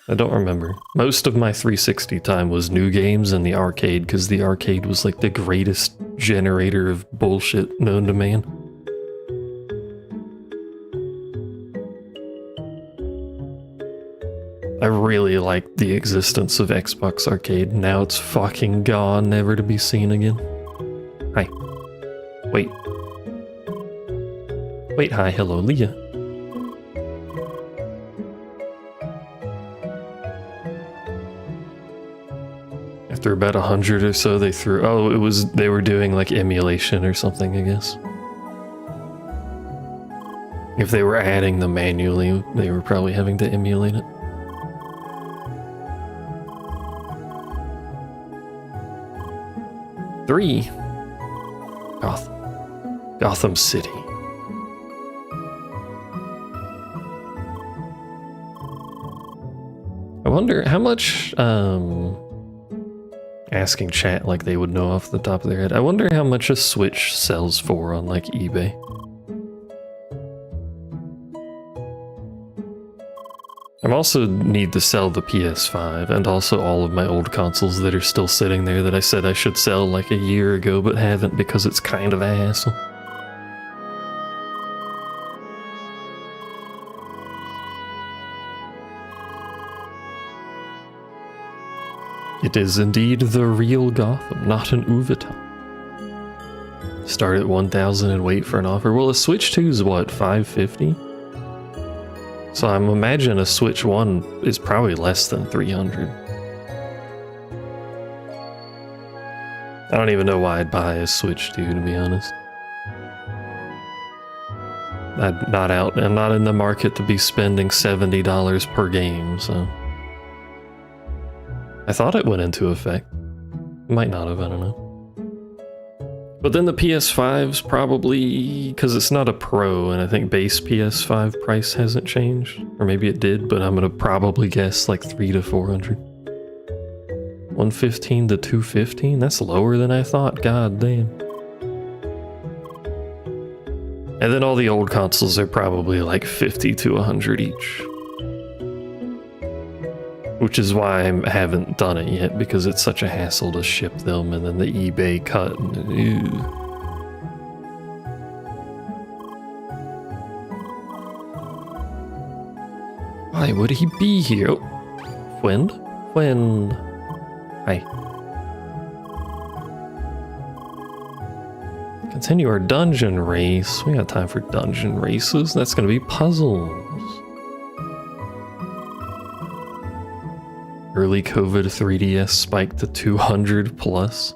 I don't remember. Most of my 360 time was new games and the arcade, because the arcade was like the greatest generator of bullshit known to man. I really liked the existence of Xbox Arcade. Now it's fucking gone, never to be seen again. Hi. Wait. Wait, hi, hello, Leah. After about 100 or so, they threw... Oh, they were doing like emulation or something, I guess. If they were adding them manually, they were probably having to emulate it. Three. Gotham City. I wonder how much, asking chat like they would know off the top of their head. I wonder how much a Switch sells for on like eBay. I also need to sell the PS5 and also all of my old consoles that are still sitting there that I said I should sell like a year ago but haven't because it's kind of a hassle. It is indeed the real Gotham, not an Uvaton. Start at 1,000 and wait for an offer. Well, a Switch 2 is what, $550? So I'm imagine a Switch 1 is probably less than 300. I don't even know why I'd buy a Switch 2, to be honest. I'm not in the market to be spending $70 per game, so... I thought it went into effect. Might not have, I don't know. But then the PS5's probably, because it's not a Pro, and I think base PS5 price hasn't changed. Or maybe it did, but I'm gonna probably guess like 300 to 400. 115 to 215? That's lower than I thought, god damn. And then all the old consoles are probably like 50 to 100 each. Which is why I haven't done it yet, because it's such a hassle to ship them, and then the eBay cut, and ew. Why would he be here? Oh, friend? Friend. Hi. Continue our dungeon race. We got time for dungeon races. That's gonna be puzzles. Early COVID 3DS spiked to 200 plus.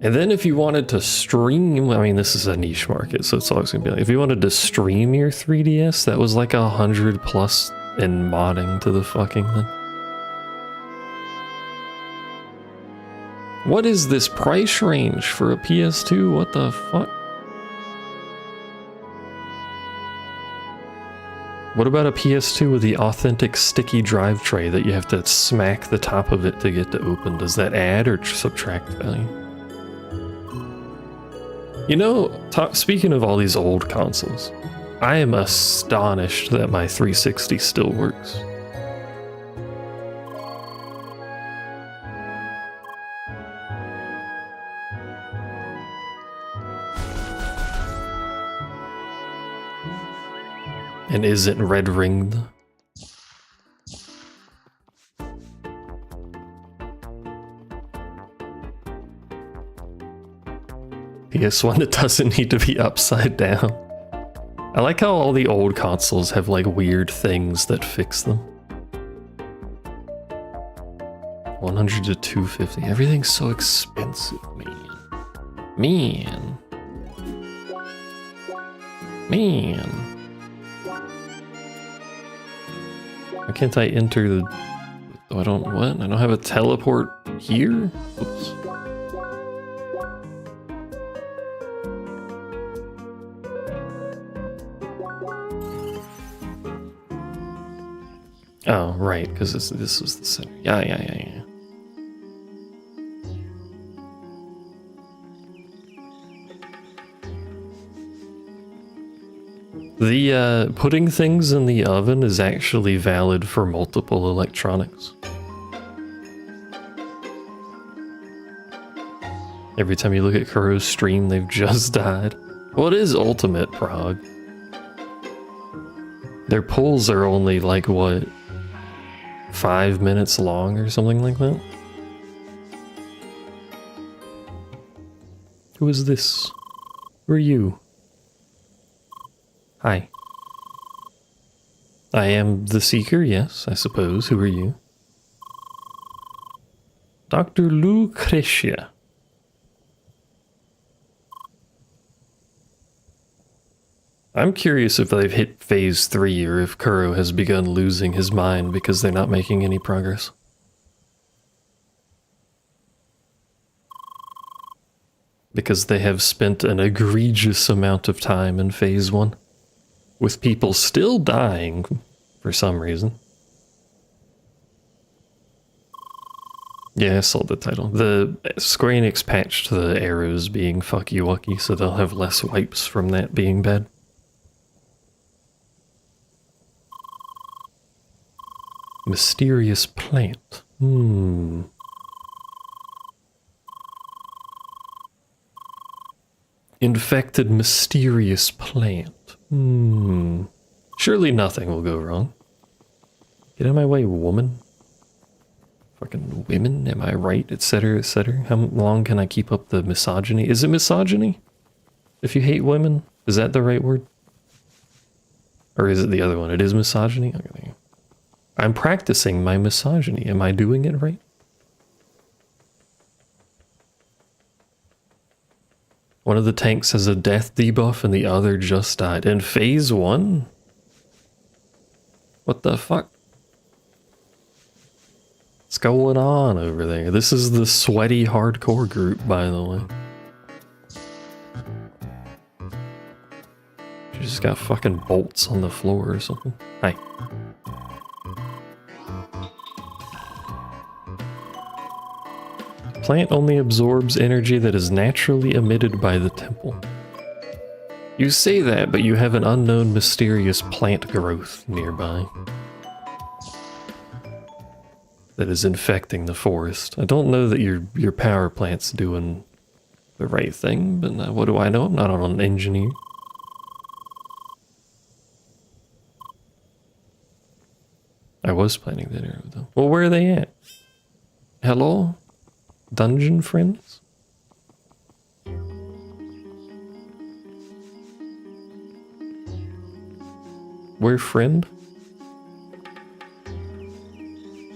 And then if you wanted to stream, I mean, this is a niche market, so it's always gonna be like, if you wanted to stream your 3DS, that was like 100 plus in modding to the fucking thing. What is this price range for a PS2? What the fuck? What about a PS2 with the authentic sticky drive tray that you have to smack the top of it to get to open? Does that add or subtract value? You know, speaking of all these old consoles, I am astonished that my 360 still works. and isn't red ringed. PS1 that doesn't need to be upside down. I like how all the old consoles have like weird things that fix them. 100 to 250. Everything's so expensive, man. Man. Why can't I enter the... Oh, I don't... What? I don't have a teleport here? Oops. Oh, right, because this was the center. Yeah. The putting things in the oven is actually valid for multiple electronics. Every time you look at Kuro's stream, they've just died. Well, it is Ultimate Prague. Their pulls are only like, what, 5 minutes long or something like that? Who is this? Who are you? Hi. I am the Seeker, yes, I suppose. Who are you? Dr. Lucretia. I'm curious if they've hit phase 3 or if Kuro has begun losing his mind because they're not making any progress. Because they have spent an egregious amount of time in phase 1. With people still dying for some reason. Yeah, I saw the title. The Square Enix patched the arrows being fucky wucky, so they'll have less wipes from that being bad. Mysterious plant. Infected mysterious plant. Surely nothing will go wrong. Get out of my way, woman. Fucking women, am I right? Etc., etc. How long can I keep up the misogyny? Is it misogyny? If you hate women? Is that the right word? Or is it the other one? It is misogyny? Okay. I'm practicing my misogyny. Am I doing it right? One of the tanks has a death debuff and the other just died. In phase 1? What the fuck? What's going on over there? This is the sweaty hardcore group, by the way. You just got fucking bolts on the floor or something. Hi. Plant only absorbs energy that is naturally emitted by the temple. You say that, but you have an unknown mysterious plant growth nearby that is infecting the forest. I don't know that your power plant's doing the right thing, but what do I know? I'm not an engineer. I was planning that arrow though. Well, where are they at? Hello? Dungeon friends? We're friend?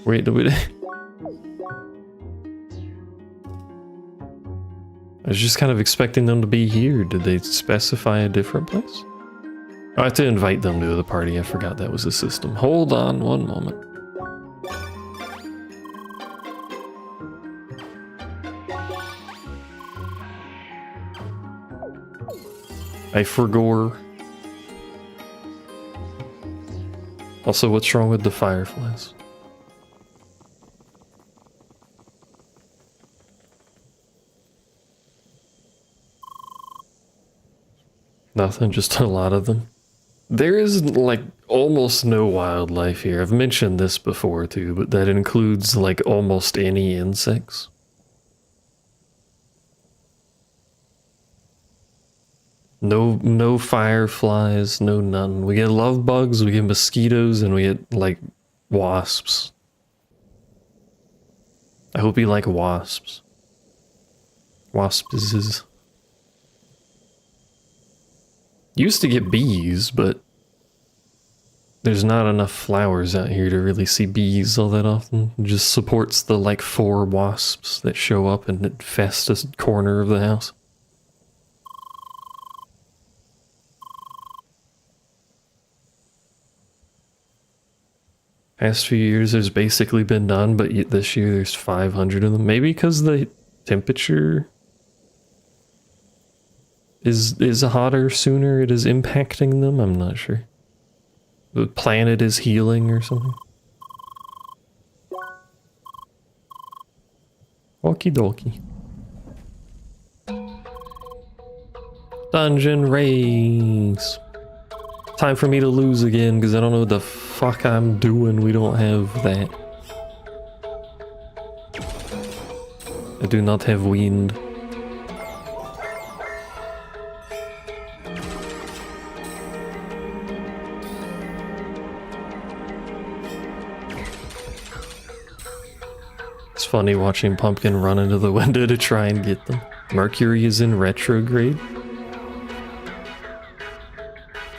Wait, I was just kind of expecting them to be here. Did they specify a different place? I have to invite them to the party. I forgot that was the system. Hold on one moment. I forgot. Also, what's wrong with the fireflies? Nothing, just a lot of them. There is, like, almost no wildlife here. I've mentioned this before, too, but that includes, like, almost any insects. No fireflies, no none. We get love bugs, we get mosquitoes, and we get, like, wasps. I hope you like wasps. Wasps. Used to get bees, but there's not enough flowers out here to really see bees all that often. It just supports the, like, 4 wasps that show up and infest a corner of the house. Past few years there's basically been none, but this year there's 500 of them. Maybe because the temperature is hotter sooner, it is impacting them, I'm not sure. The planet is healing or something. Okie dokie. Dungeon race. Time for me to lose again, because I don't know what the fuck I'm doing. We don't have that. I do not have wind. It's funny watching Pumpkin run into the window to try and get them. Mercury is in retrograde.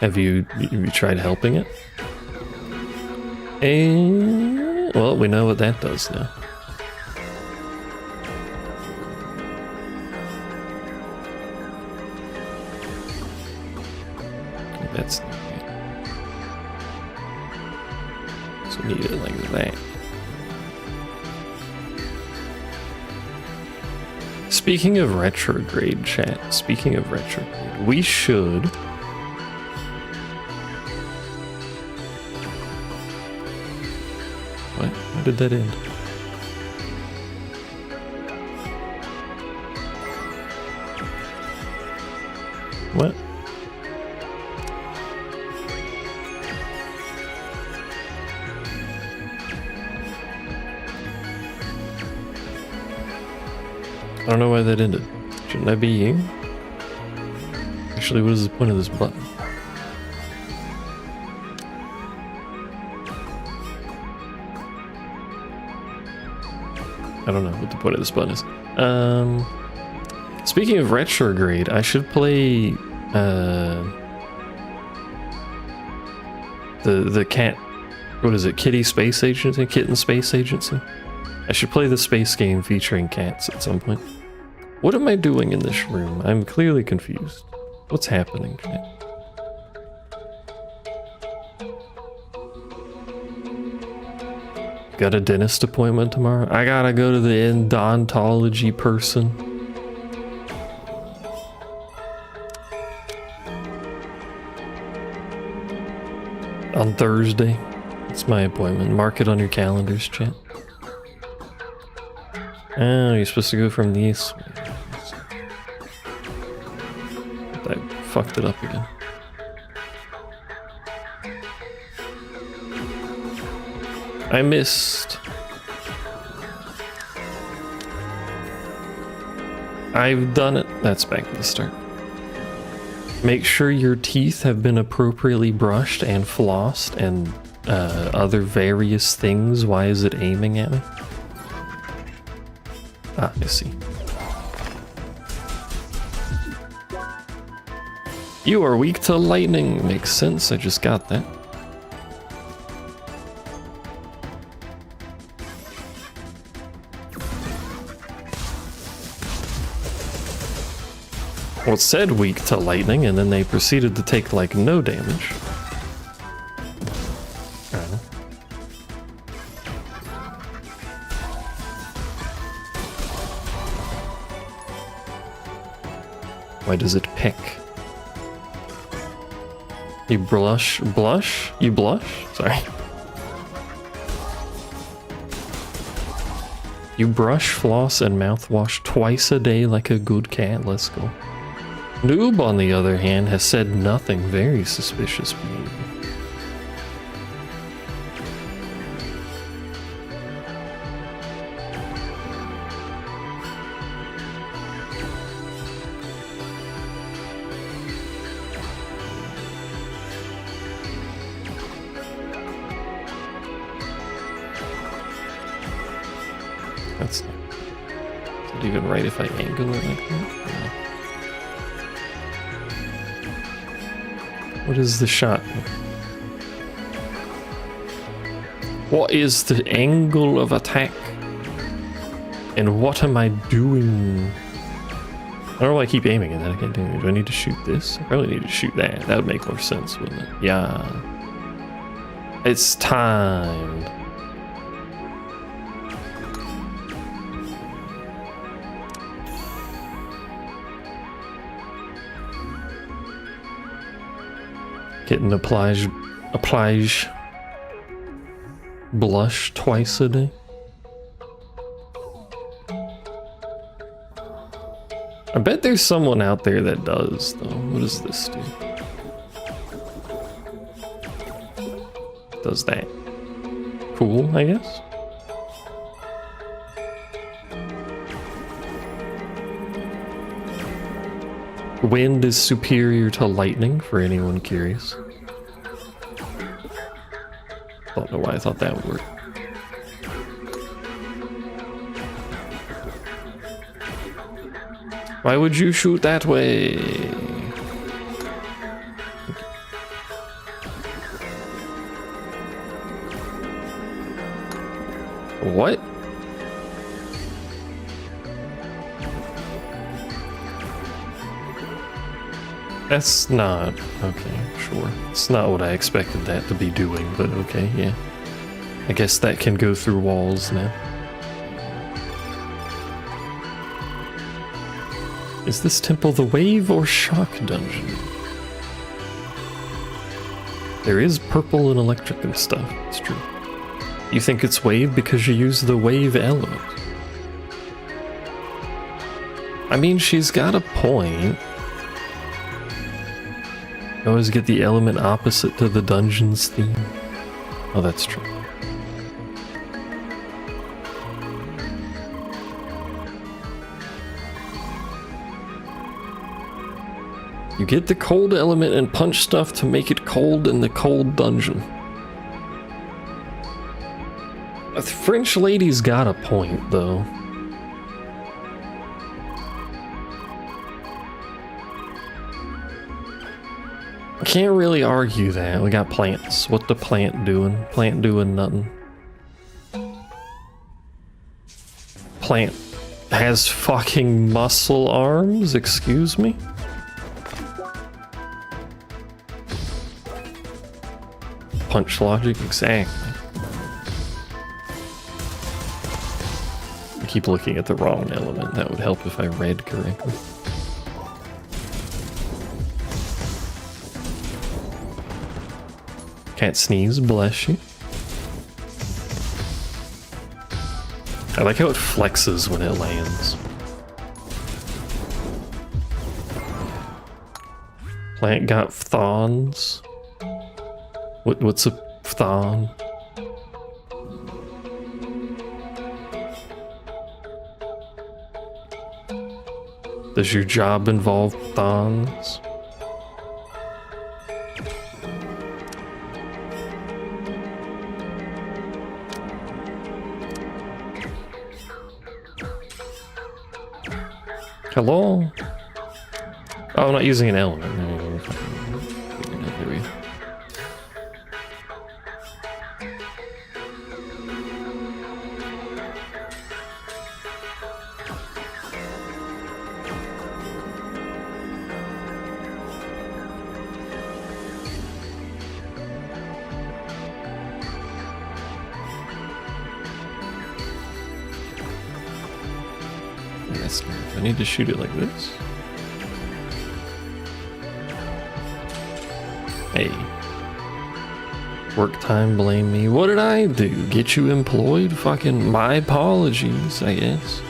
Have you tried helping it? And well, we know what that does now. That's not good. So we need it like that. Speaking of retrograde, chat. Speaking of retrograde, we should. What? How did that end? What? I don't know why that ended. Shouldn't that be you? Actually, what is the point of this button? I don't know what the point of this button is. Speaking of retrograde, I should play the cat. What is it? Kitty Space Agency? Kitten Space Agency? I should play the space game featuring cats at some point. What am I doing in this room? I'm clearly confused. What's happening, chat? Got a dentist appointment tomorrow? I gotta go to the odontology person. On Thursday. It's my appointment. Mark it on your calendars, chat. Oh, you're supposed to go from this way. I fucked it up again. I missed. I've done it. That's back to the start. Make sure your teeth have been appropriately brushed and flossed and other various things. Why is it aiming at me? Ah, I see. You are weak to lightning. Makes sense. I just got that. Well, it said weak to lightning, and then they proceeded to take, like, no damage. I don't know. Why does it pick? You blush? Blush? You blush? Sorry. You brush, floss, and mouthwash twice a day like a good cat. Let's go. Noob, on the other hand, has said nothing. Very suspicious behavior. That's not... Is it even right if I angle it like that? No. What is the shot? What is the angle of attack? And what am I doing? I don't know why I keep aiming at that. I can't do it. Do I need to shoot this? I probably need to shoot that. That would make more sense, wouldn't it? Yeah. It's timed. Getting a plage blush twice a day. I bet there's someone out there that does, though. What does this do? Does that. Cool, I guess. Wind is superior to lightning, for anyone curious. Don't know why I thought that would work. Why would you shoot that way? What? That's not... Okay, sure. It's not what I expected that to be doing, but okay, yeah. I guess that can go through walls now. Is this temple the wave or shock dungeon? There is purple and electric and stuff, it's true. You think it's wave because you use the wave element. I mean, she's got a point. You always get the element opposite to the dungeon's theme. Oh, that's true. You get the cold element and punch stuff to make it cold in the cold dungeon. The French lady's got a point, though. I can't really argue that. We got plants. What the plant doing? Plant doing nothing. Plant has fucking muscle arms? Excuse me? Punch logic, exactly. I keep looking at the wrong element. That would help if I read correctly. Can't sneeze, bless you. I like how it flexes when it lands. Plant got thorns. What's a thorn? Does your job involve thorns? Hello? Oh, I'm not using an element. No, there we go. I need to shoot it like this. Hey. Work time, blame me. What did I do? Get you employed? Fucking my apologies, I guess.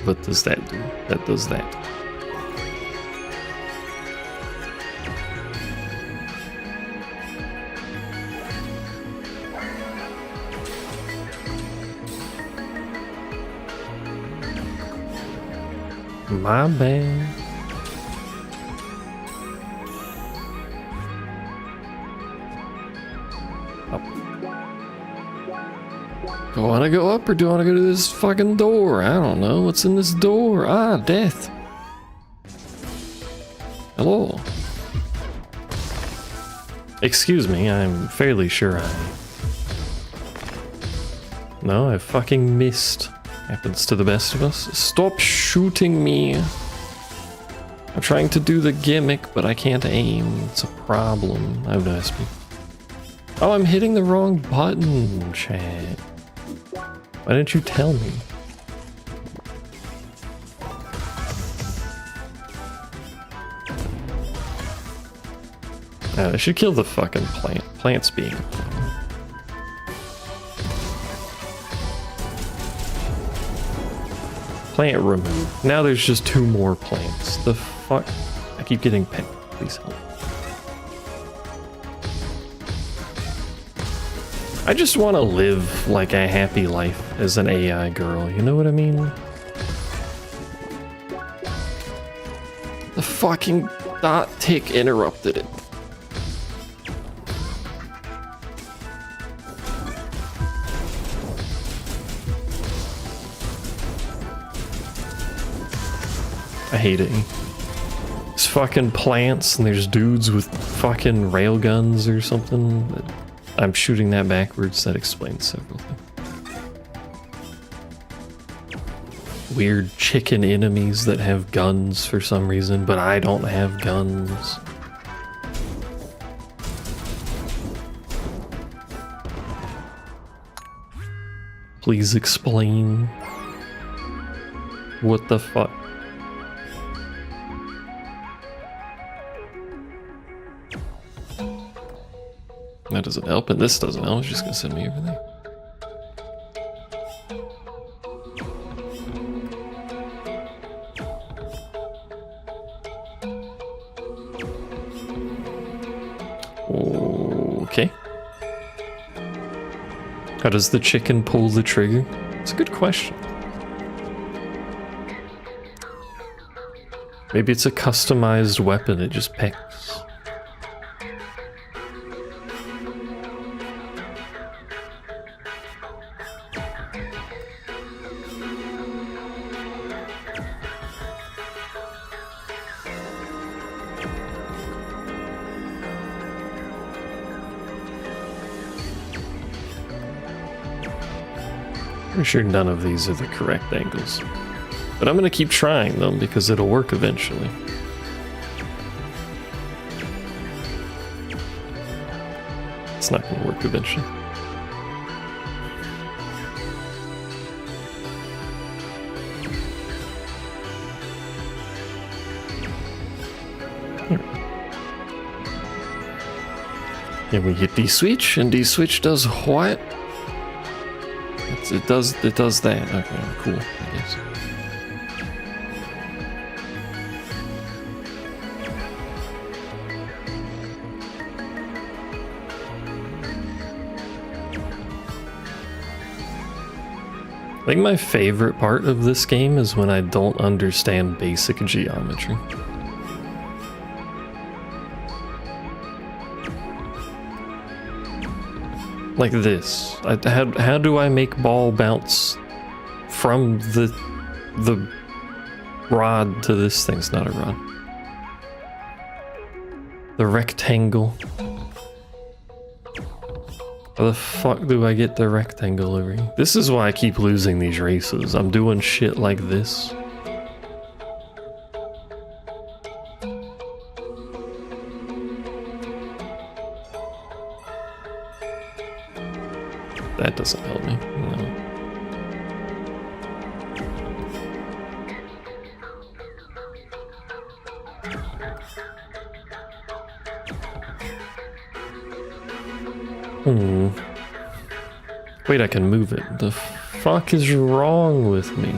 What does that do? That does that. My bad. want to go up or do I want to go to this fucking door? I don't know. What's in this door? Ah, death. Hello. Excuse me, I'm fairly sure No, I fucking missed. Happens to the best of us. Stop shooting me. I'm trying to do the gimmick, but I can't aim. It's a problem. I have no SP. Oh, I'm hitting the wrong button, chat. Why didn't you tell me? I should kill the fucking plant. Plant's being... Plant removed. Now there's just 2 more plants. The fuck? I keep getting pecked. Please help. I just want to live like a happy life as an AI girl, you know what I mean? The fucking dot tick interrupted it. I hate it. There's fucking plants and there's dudes with fucking railguns or something. I'm shooting that backwards. That explains several things. Weird chicken enemies that have guns for some reason, but I don't have guns. Please explain. What the fuck? That doesn't help, and this doesn't help. It's just gonna send me everything. Okay. How does the chicken pull the trigger? It's a good question. Maybe it's a customized weapon, it just pecks. Pretty sure none of these are the correct angles. But I'm gonna keep trying them because it'll work eventually. It's not gonna work eventually. Then we hit D-switch, and D-switch does what? It does that. Okay, cool, I guess. I think my favorite part of this game is when I don't understand basic geometry. Like this. How do I make ball bounce from the rod to this thing's not a rod. The rectangle. How the fuck do I get the rectangle over here? This is why I keep losing these races. I'm doing shit like this. That doesn't help me. No. Wait, I can move it. The fuck is wrong with me?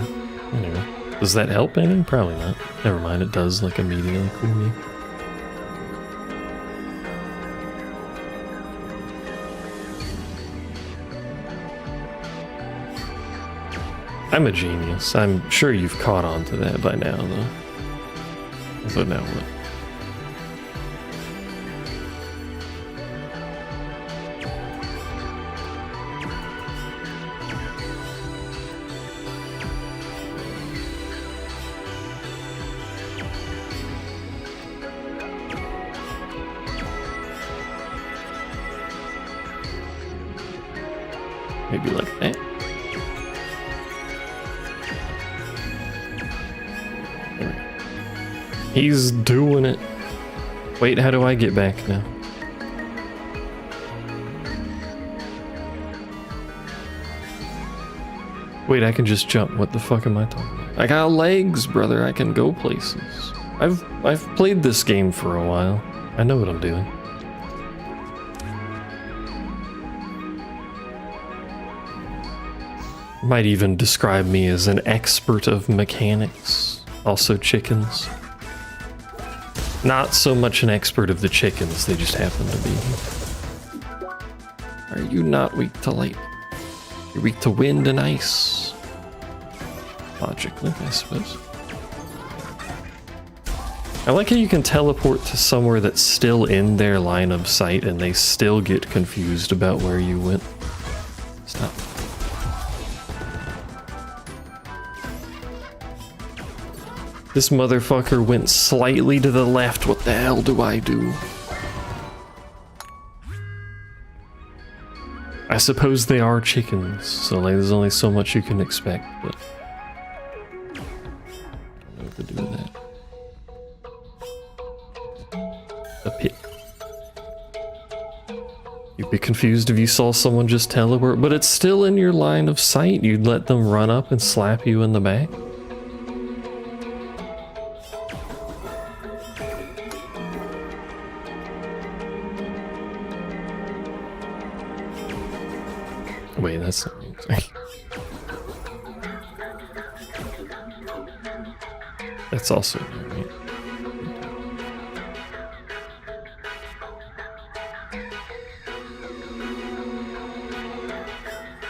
Anyway, does that help any? Probably not. Never mind, it does like immediately cool me. I'm a genius. I'm sure you've caught on to that by now, though. So now what? Maybe like that. There we go. He's doing it. Wait, how do I get back now? Wait, I can just jump. What the fuck am I talking about? I got legs, brother. I can go places. I've played this game for a while. I know what I'm doing. Might even describe me as an expert of mechanics. Also chickens. Not so much an expert of the chickens, they just happen to be. Are you not weak to light? You're weak to wind and ice. Logically, I suppose. I like how you can teleport to somewhere that's still in their line of sight and they still get confused about where you went. Stop. This motherfucker went slightly to the left. What the hell do I do? I suppose they are chickens, so like there's only so much you can expect, but I don't know what to do with that. A pit. You'd be confused if you saw someone just teleport, but it's still in your line of sight. You'd let them run up and slap you in the back. Wait, that's not me. That's also right.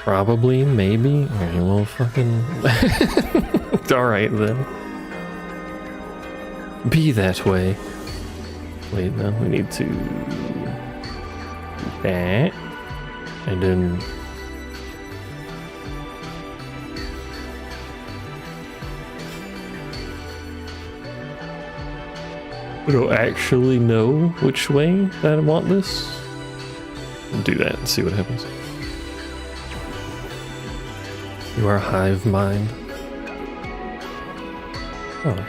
Probably, maybe. Alright, well, fucking. Alright then. Be that way. Wait, no, we need to. Do that. And then. I don't actually know which way that I want this. We'll do that and see what happens. You are hive mind. Oh.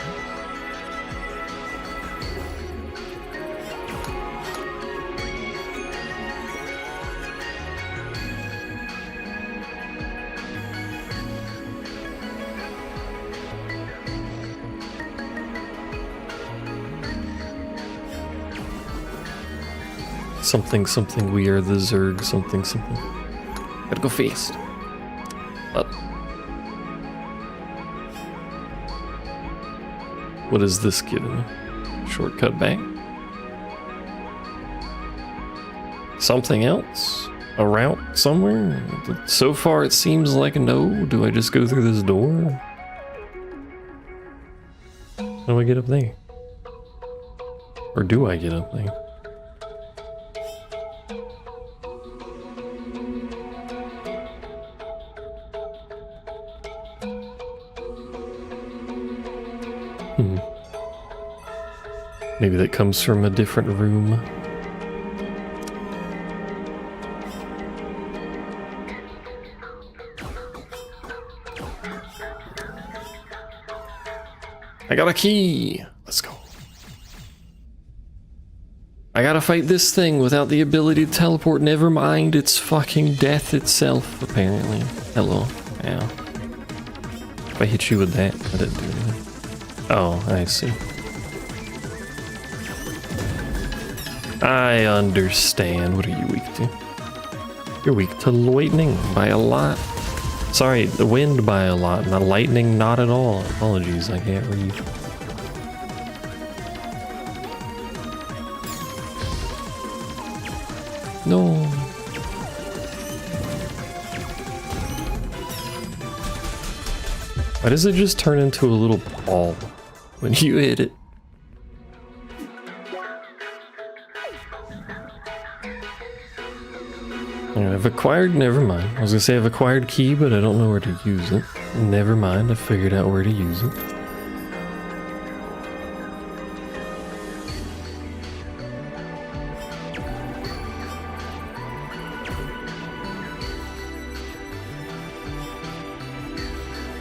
Something, we are the Zerg, something. Gotta go fast. Up. What is this giving me? Shortcut back? Something else? A route somewhere? So far it seems like a no. Do I just go through this door? How do I get up there? Or do I get up there? Maybe that comes from a different room. I got a key! Let's go. I gotta fight this thing without the ability to teleport. Never mind, it's fucking death itself, apparently. Hello. Ow. If I hit you with that, I didn't do anything. Oh, I see. I understand. What are you weak to? You're weak to lightning by a lot. Sorry, the wind by a lot, not lightning, not at all. Apologies, I can't read. No. Why does it just turn into a little ball when you hit it? I've acquired, never mind. I was gonna say I've acquired key, but I don't know where to use it. Never mind, I figured out where to use it.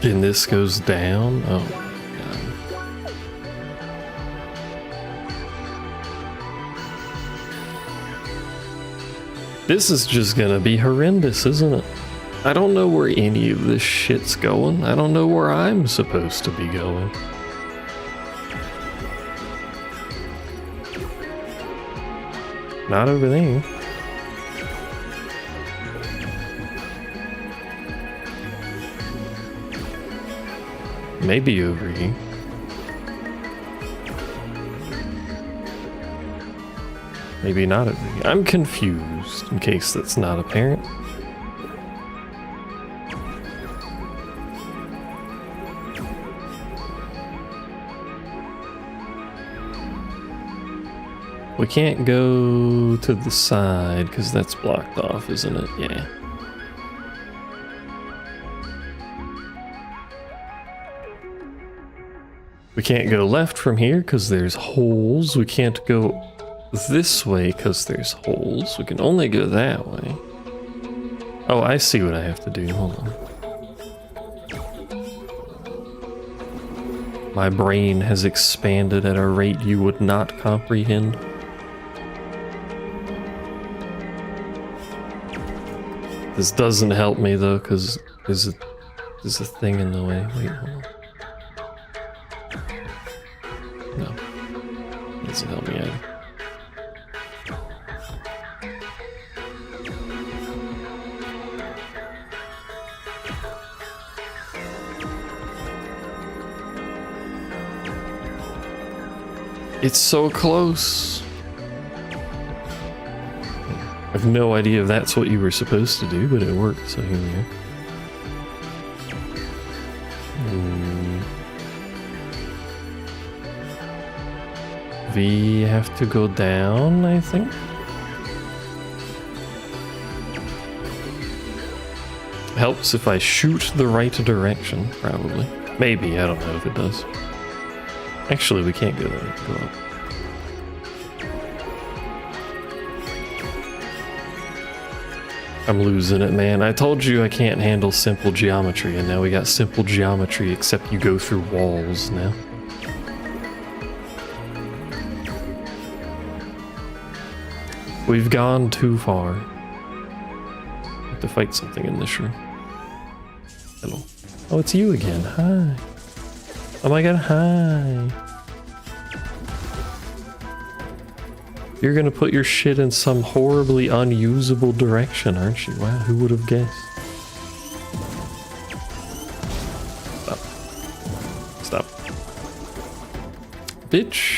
And this goes down? Oh, God. This is just gonna be horrendous, isn't it? I don't know where any of this shit's going. I don't know where I'm supposed to be going. Not over there. Maybe over here. Maybe not over here. I'm confused, in case that's not apparent. We can't go to the side because that's blocked off, isn't it? Yeah. We can't go left from here because there's holes. We can't go this way because there's holes. We can only go that way. Oh, I see what I have to do. Hold on. My brain has expanded at a rate you would not comprehend. This doesn't help me though, because there's a thing in the way. Wait, hold on. No. Doesn't help me either. It's so close. I have no idea if that's what you were supposed to do, but it worked, so here we are. We have to go down, I think. Helps if I shoot the right direction, probably. Maybe, I don't know if it does. Actually, we can't go there. Go up. I'm losing it, man. I told you I can't handle simple geometry, and now we got simple geometry, except you go through walls now. We've gone too far. I have to fight something in this room. Hello. Oh, it's you again. Hi. Oh my god, hi. You're gonna put your shit in some horribly unusable direction, aren't you? Wow, who would have guessed? Stop. Stop. Bitch.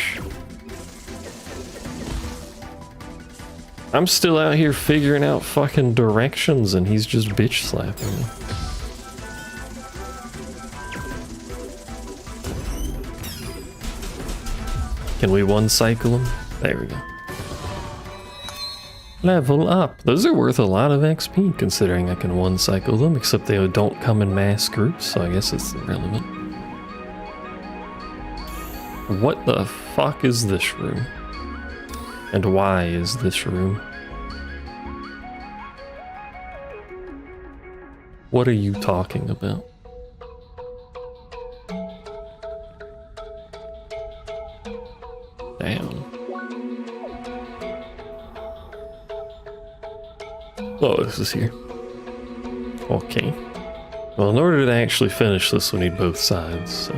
I'm still out here figuring out fucking directions and he's just bitch slapping me. Can we one cycle them? There we go. Level up. Those are worth a lot of XP considering I can one cycle them, except they don't come in mass groups, so I guess it's irrelevant. What the fuck is this room? And why is this room? What are you talking about? Damn. Oh, this is here. Okay. Well, in order to actually finish this, we need both sides, so...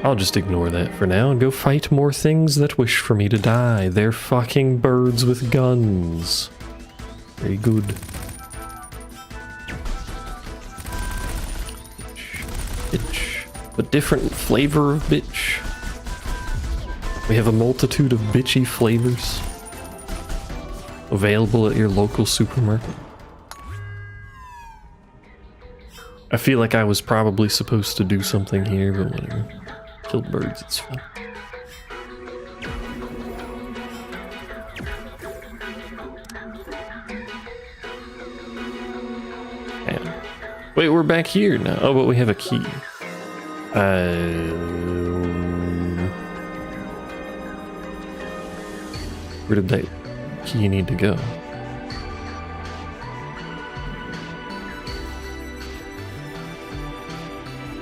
I'll just ignore that for now and go fight more things that wish for me to die. They're fucking birds with guns. Very good. Bitch. A different flavor of bitch. We have a multitude of bitchy flavors available at your local supermarket. I feel like I was probably supposed to do something here, but whatever. Killed birds, it's fine. Damn. Wait, we're back here now. Oh, but we have a key. Where did that key need to go?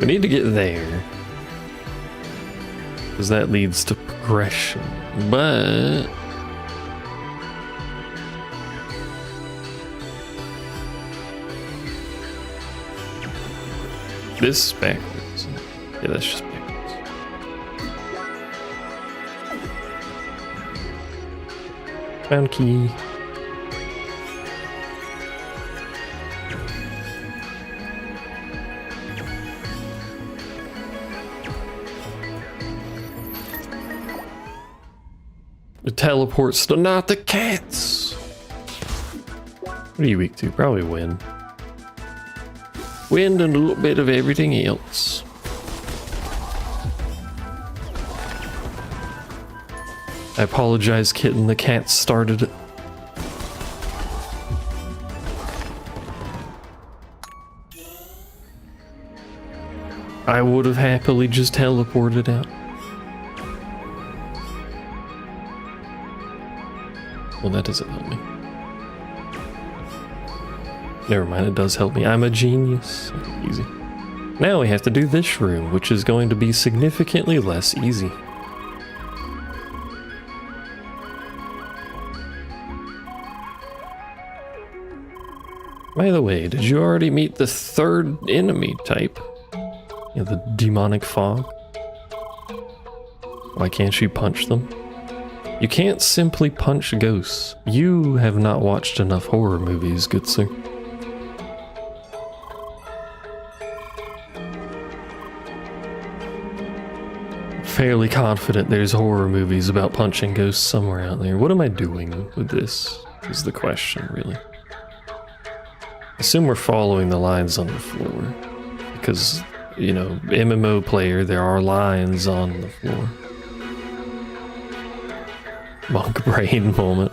We need to get there. Because that leads to progression. But... this is backwards. Yeah, that's just backwards. Found key. It teleports to not the cats. What are you weak to? Probably wind. Wind and a little bit of everything else. I apologize, kitten. The cat started it. I would have happily just teleported out. Well, that doesn't help me. Never mind, it does help me. I'm a genius. Easy. Now we have to do this room, which is going to be significantly less easy. By the way, did you already meet the third enemy type? Yeah, the demonic fog. Why can't you punch them? You can't simply punch ghosts. You have not watched enough horror movies, good sir. Fairly confident there's horror movies about punching ghosts somewhere out there. What am I doing with this? Is the question, really. Assume we're following the lines on the floor. Because, you know, MMO player, there are lines on the floor. Monk brain moment.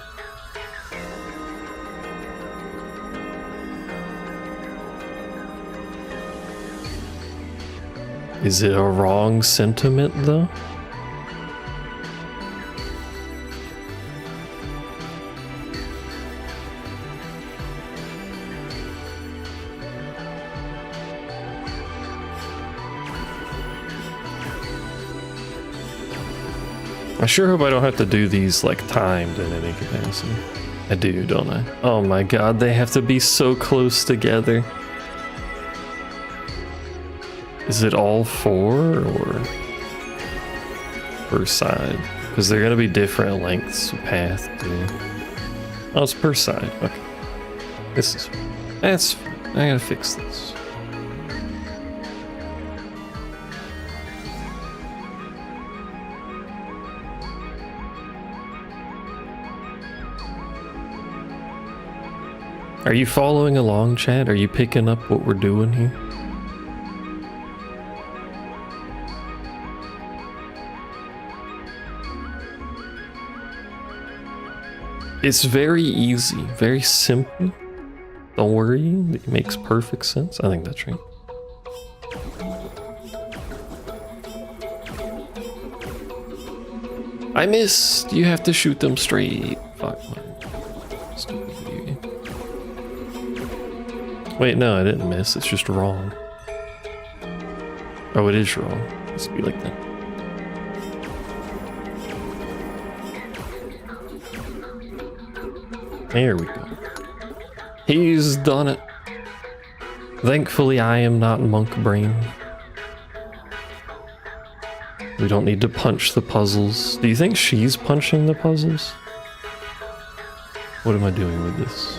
Is it a wrong sentiment, though? I sure hope I don't have to do these, like, timed in any capacity. I do, don't I? Oh my god, they have to be so close together. Is it all four, or per side? Because they're gonna be different lengths of path, too. Oh, it's per side. Okay. This is... that's... I gotta fix this. Are you following along, Chad? Are you picking up what we're doing here? It's very easy, very simple. Don't worry, it makes perfect sense. I think that's right. I missed! You have to shoot them straight. Fuck, man. Stupid video game. Wait, no, I didn't miss. It's just wrong. Oh, it is wrong. Let's be like that. There we go. He's done it. Thankfully, I am not monk brain. We don't need to punch the puzzles. Do you think she's punching the puzzles? What am I doing with this?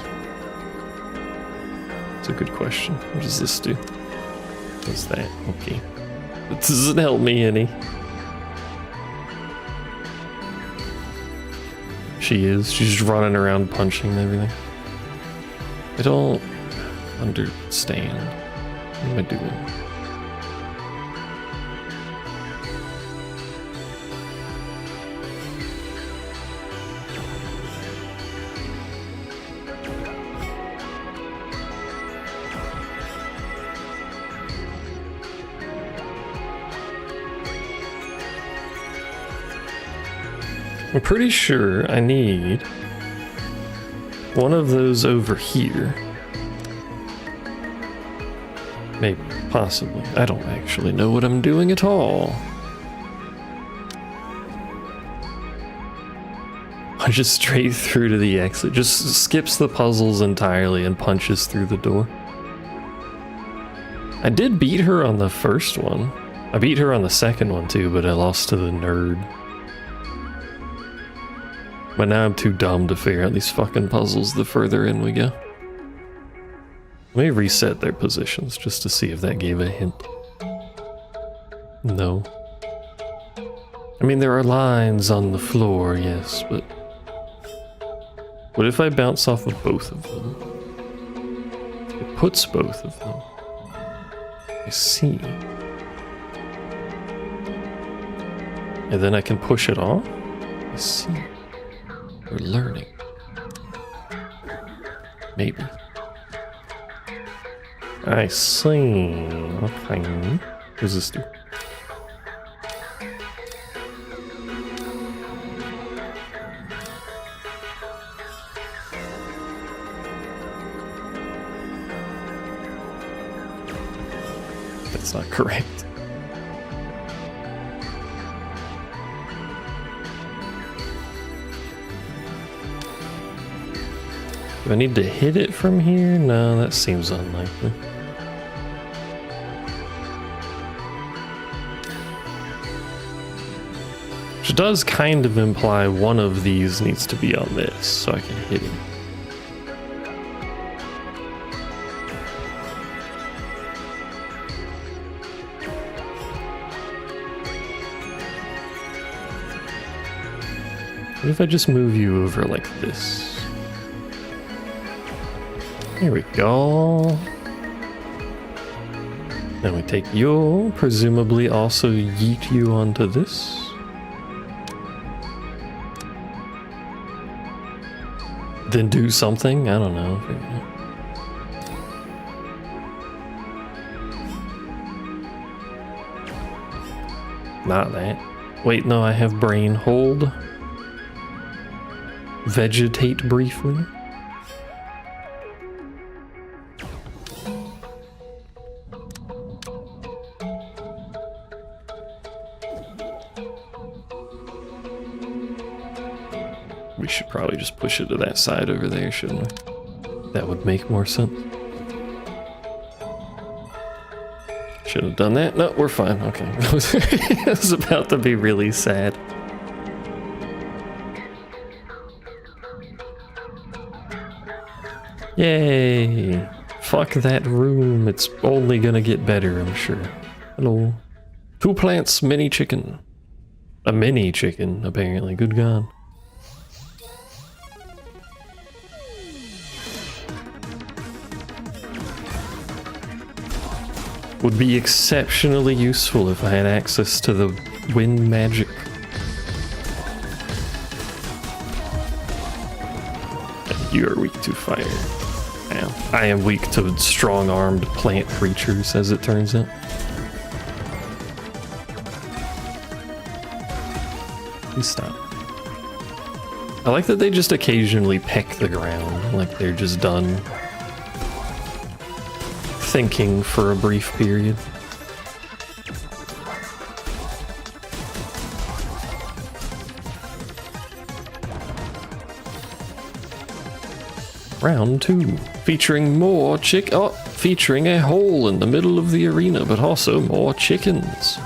It's a good question. What does this do? What's that? Okay. It doesn't help me any. She is. She's just running around punching and everything. I don't understand. What am I doing? I'm pretty sure I need one of those over here. Maybe, Possibly. I don't actually know what I'm doing at all. Punches straight through to the exit. Just skips the puzzles entirely and punches through the door. I did beat her on the first one. I beat her on the second one too, but I lost to the nerd. But now I'm too dumb to figure out these fucking puzzles the further in we go. Let me reset their positions just to see if that gave a hint. No. I mean, there are lines on the floor, yes, but... what if I bounce off of both of them? It puts both of them. I see. And then I can push it off? I see. We're learning. Maybe. I see. Okay. What does this do? That's not correct. Do I need to hit it from here? No, that seems unlikely. Which does kind of imply one of these needs to be on this, so I can hit it. What if I just move you over like this? Here we go. Then we take you, presumably also yeet you onto this. Then do something? I don't know. Not that. Wait, no, I have brain. Hold. Vegetate briefly. We should probably just push it to that side over there, shouldn't we? That would make more sense. Should have done that. No, we're fine. Okay. It was about to be really sad. Yay! Fuck that room. It's only gonna get better, I'm sure. Hello. 2 plants, mini chicken. A mini chicken, apparently. Good God. Would be exceptionally useful if I had access to the wind magic. You are weak to fire. Ow. I am weak to strong-armed plant creatures, as it turns out. Please stop. I like that they just occasionally peck the ground, like they're just done thinking for a brief period. Round 2, featuring more featuring a hole in the middle of the arena, but also more chickens.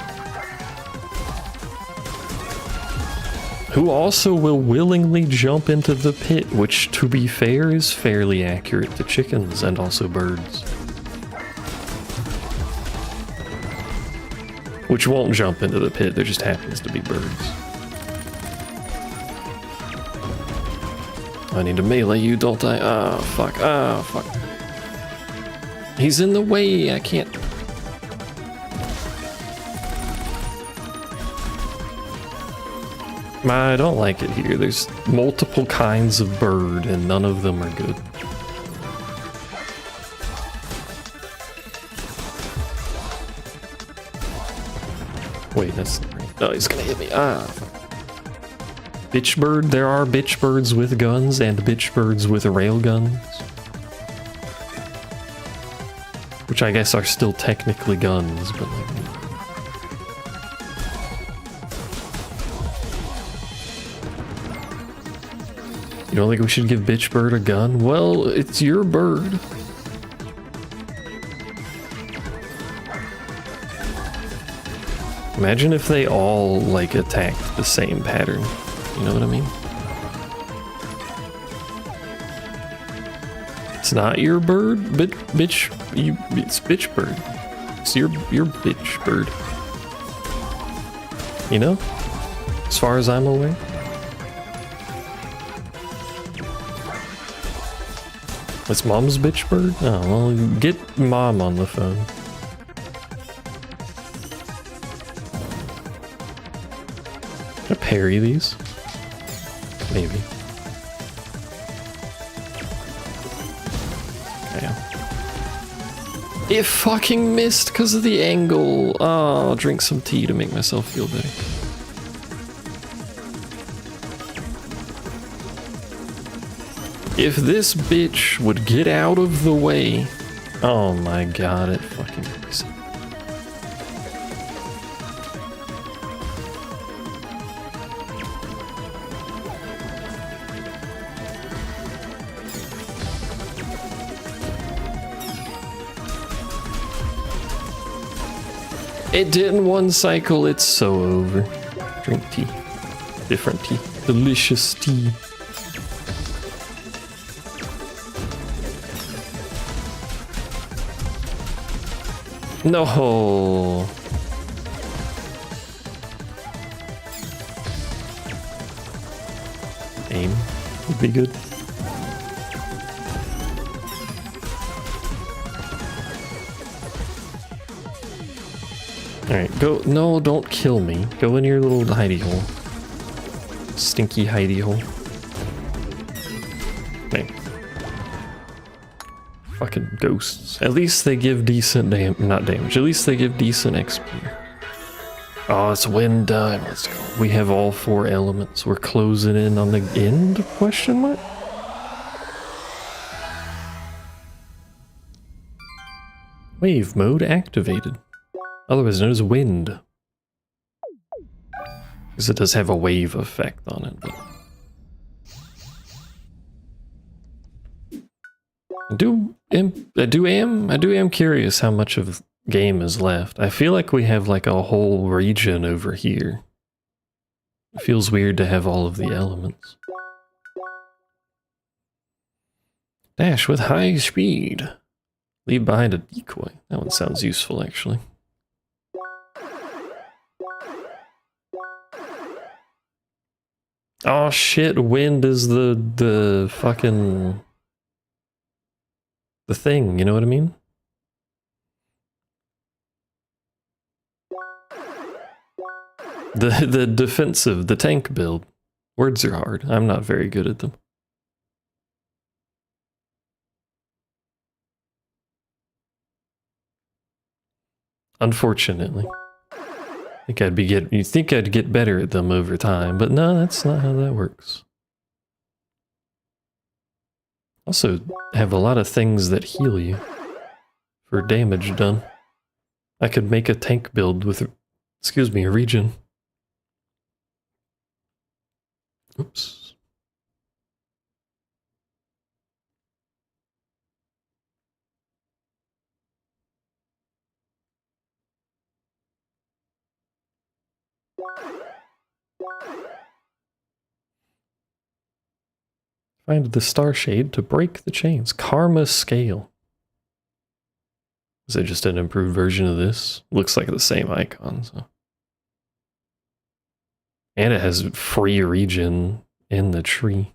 Who also will willingly jump into the pit, which, to be fair, is fairly accurate to chickens and also birds. Which won't jump into the pit, there just happens to be birds. I need to melee you, don't I? Ah, fuck. Ah, fuck. He's in the way, I can't. I don't like it here. There's multiple kinds of bird, and none of them are good. Wait, that's... no, he's gonna hit me. Ah. Bitch bird. There are bitch birds with guns and bitch birds with rail guns. which I guess are still technically guns, but like... You don't think we should give Bitch Bird a gun? Well, it's your bird. Imagine if they all, like, attacked the same pattern. You know what I mean? It's not your bird, but bitch, it's Bitch Bird. It's your Bitch Bird. You know? As far as I'm aware. It's Mom's Bitch Bird? Oh, well, get Mom on the phone. Can I parry these? Maybe. Okay. It fucking missed because of the angle. Oh, I'll drink some tea to make myself feel better. If this bitch would get out of the way. Oh my god, it fucking missed. It did in one cycle, it's so over. Drink tea. Different tea. Delicious tea. No. Aim would be good. Alright, go. No, don't kill me. Go in your little hidey hole. Stinky hidey hole. Okay. Fucking ghosts. At least they give decent not damage. At least they give decent XP. Oh, it's wind time. Let's go. We have all 4 elements. We're closing in on the end? Question mark? Wave mode activated. Otherwise known as wind. Because it does have a wave effect on it. But... I do am curious how much of game is left. I feel like we have like a whole region over here. It feels weird to have all of the elements. Dash with high speed. Leave behind a decoy. That one sounds useful actually. Oh shit, wind is the fucking... the thing, you know what I mean? The defensive, the tank build. Words are hard. I'm not very good at them. Unfortunately. You'd think I'd get better at them over time, but no, that's not how that works. Also have a lot of things that heal you for damage done. I could make a tank build with, excuse me, a regen. Oops. Find the star shade to break the chains. Karma scale. Is it just an improved version of this? Looks like the same icon, so. And it has free regen in the tree.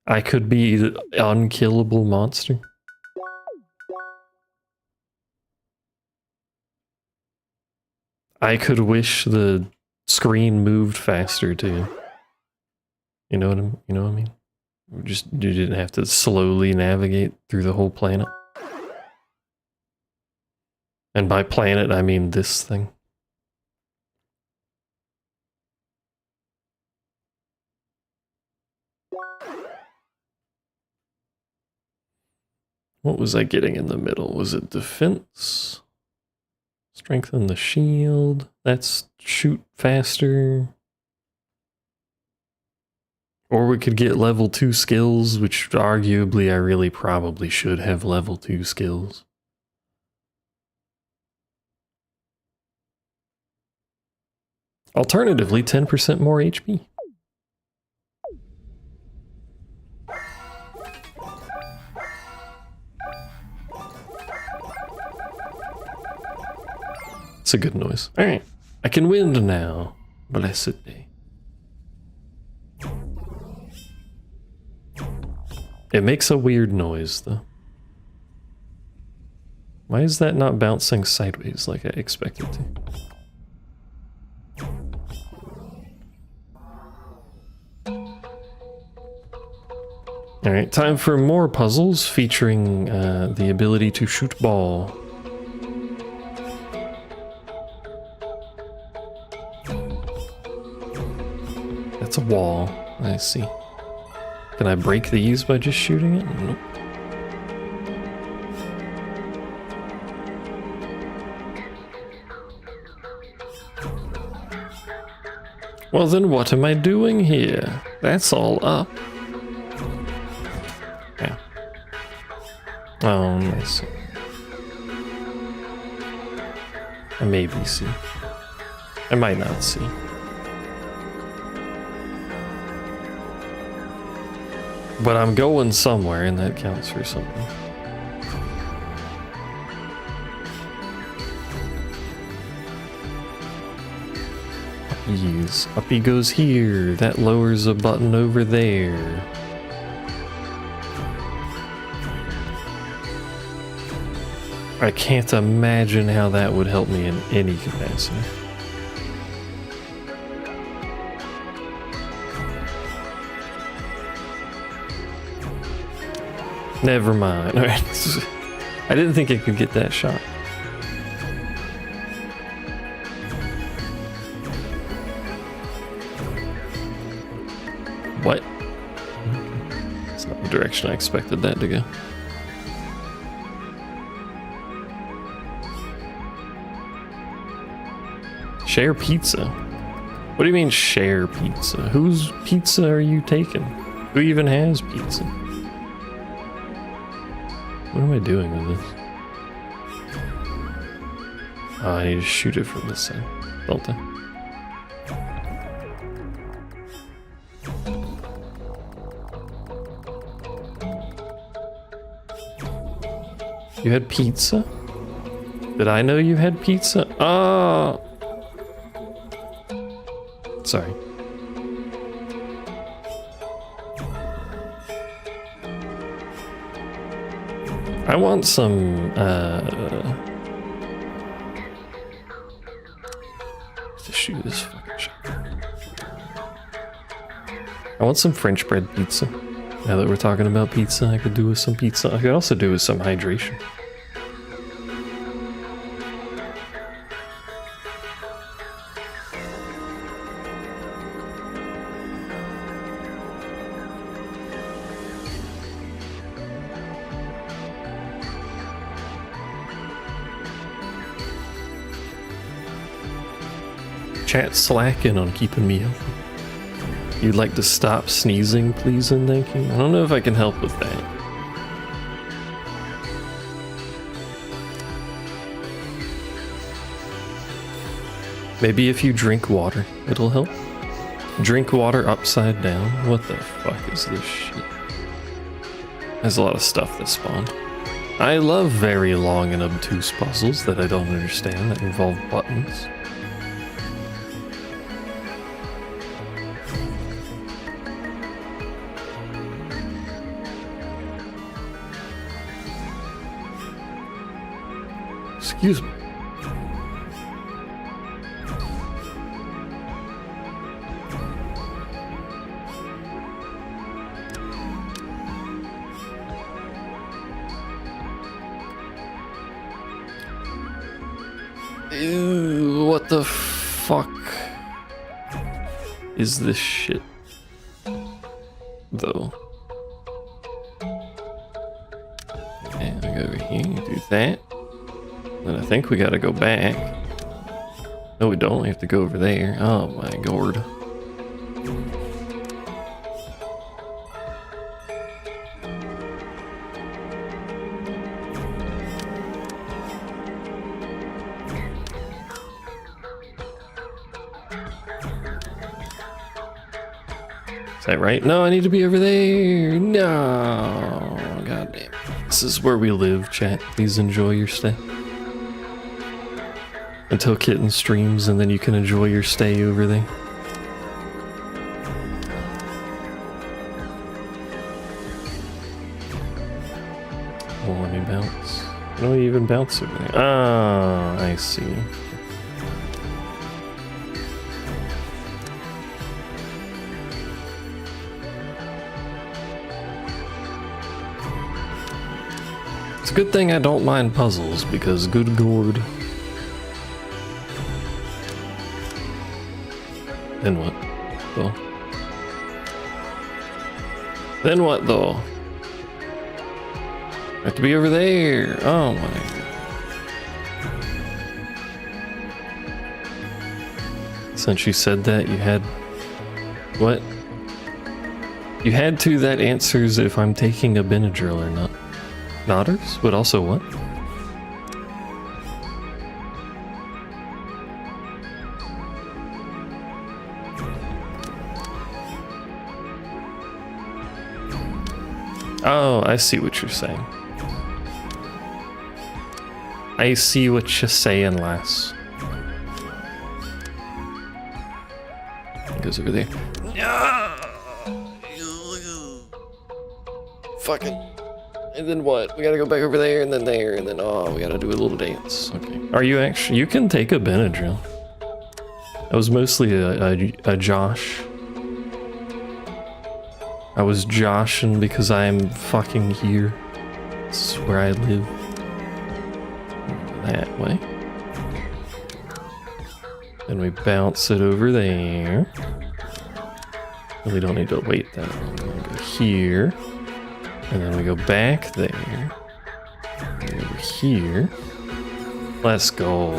I could be the unkillable monster. I could wish the screen moved faster too. You know what I mean? You didn't have to slowly navigate through the whole planet. And by planet, I mean this thing. What was I getting in the middle? Was it defense? Strengthen the shield. That's shoot faster. Or we could get level 2 skills, which arguably I really probably should have level 2 skills. Alternatively, 10% more HP. It's a good noise. Alright, I can wind now. Blessed day. It makes a weird noise, though. Why is that not bouncing sideways like I expected to? Alright, time for more puzzles featuring the ability to shoot ball. That's a wall, I see. Can I break these by just shooting it? Nope. Well then what am I doing here? That's all up. Yeah. Oh, nice. I maybe see. I might not see. But I'm going somewhere, and that counts for something. Uppies. Uppy goes here. That lowers a button over there. I can't imagine how that would help me in any capacity. Never mind. All right. I didn't think I could get that shot. What? It's not the direction I expected that to go. Share pizza? What do you mean share pizza? Whose pizza are you taking? Who even has pizza? What am I doing with this? Oh, I need to shoot it from this side, don't I? You had pizza? Did I know you had pizza? Oh! Sorry. I want some, to shoot this fucking shot. I want some French bread pizza. Now that we're talking about pizza, I could do with some pizza. I could also do with some hydration. Chat slacking on keeping me healthy. You'd like to stop sneezing, please and thank you? I don't know if I can help with that. Maybe if you drink water, it'll help. Drink water upside down? What the fuck is this shit? There's a lot of stuff that spawned. I love very long and obtuse puzzles that I don't understand that involve buttons. Excuse me. Ew, what the fuck is this shit, though? Yeah. here. Do that. Then I think we gotta go back. No, we don't. We have to go over there. Oh my god. Is that right? No, I need to be over there. No. God damn. This is where we live, chat. Please enjoy your stay. Until Kitten streams, and then you can enjoy your stay over there. Oh, let me bounce. No, you even bounce over there. Ah, I see. It's a good thing I don't mind puzzles, because good gourd. Then what, though? Then what, though? I have to be over there. Oh my god. Since you said that, you had... What? You had to that answers if I'm taking a Benadryl or not. Nodders? But also what? Oh, I see what you're saying. I see what you're saying, lass. It goes over there. Fucking. And then what? We gotta go back over there, and then oh, we gotta do a little dance. Okay. Are you actually? You can take a Benadryl. That was mostly a Josh. I was joshing because I am fucking here. This is where I live. That way. Then we bounce it over there. And we don't need to wait that long. We go here. And then we go back there. And over here. Let's go.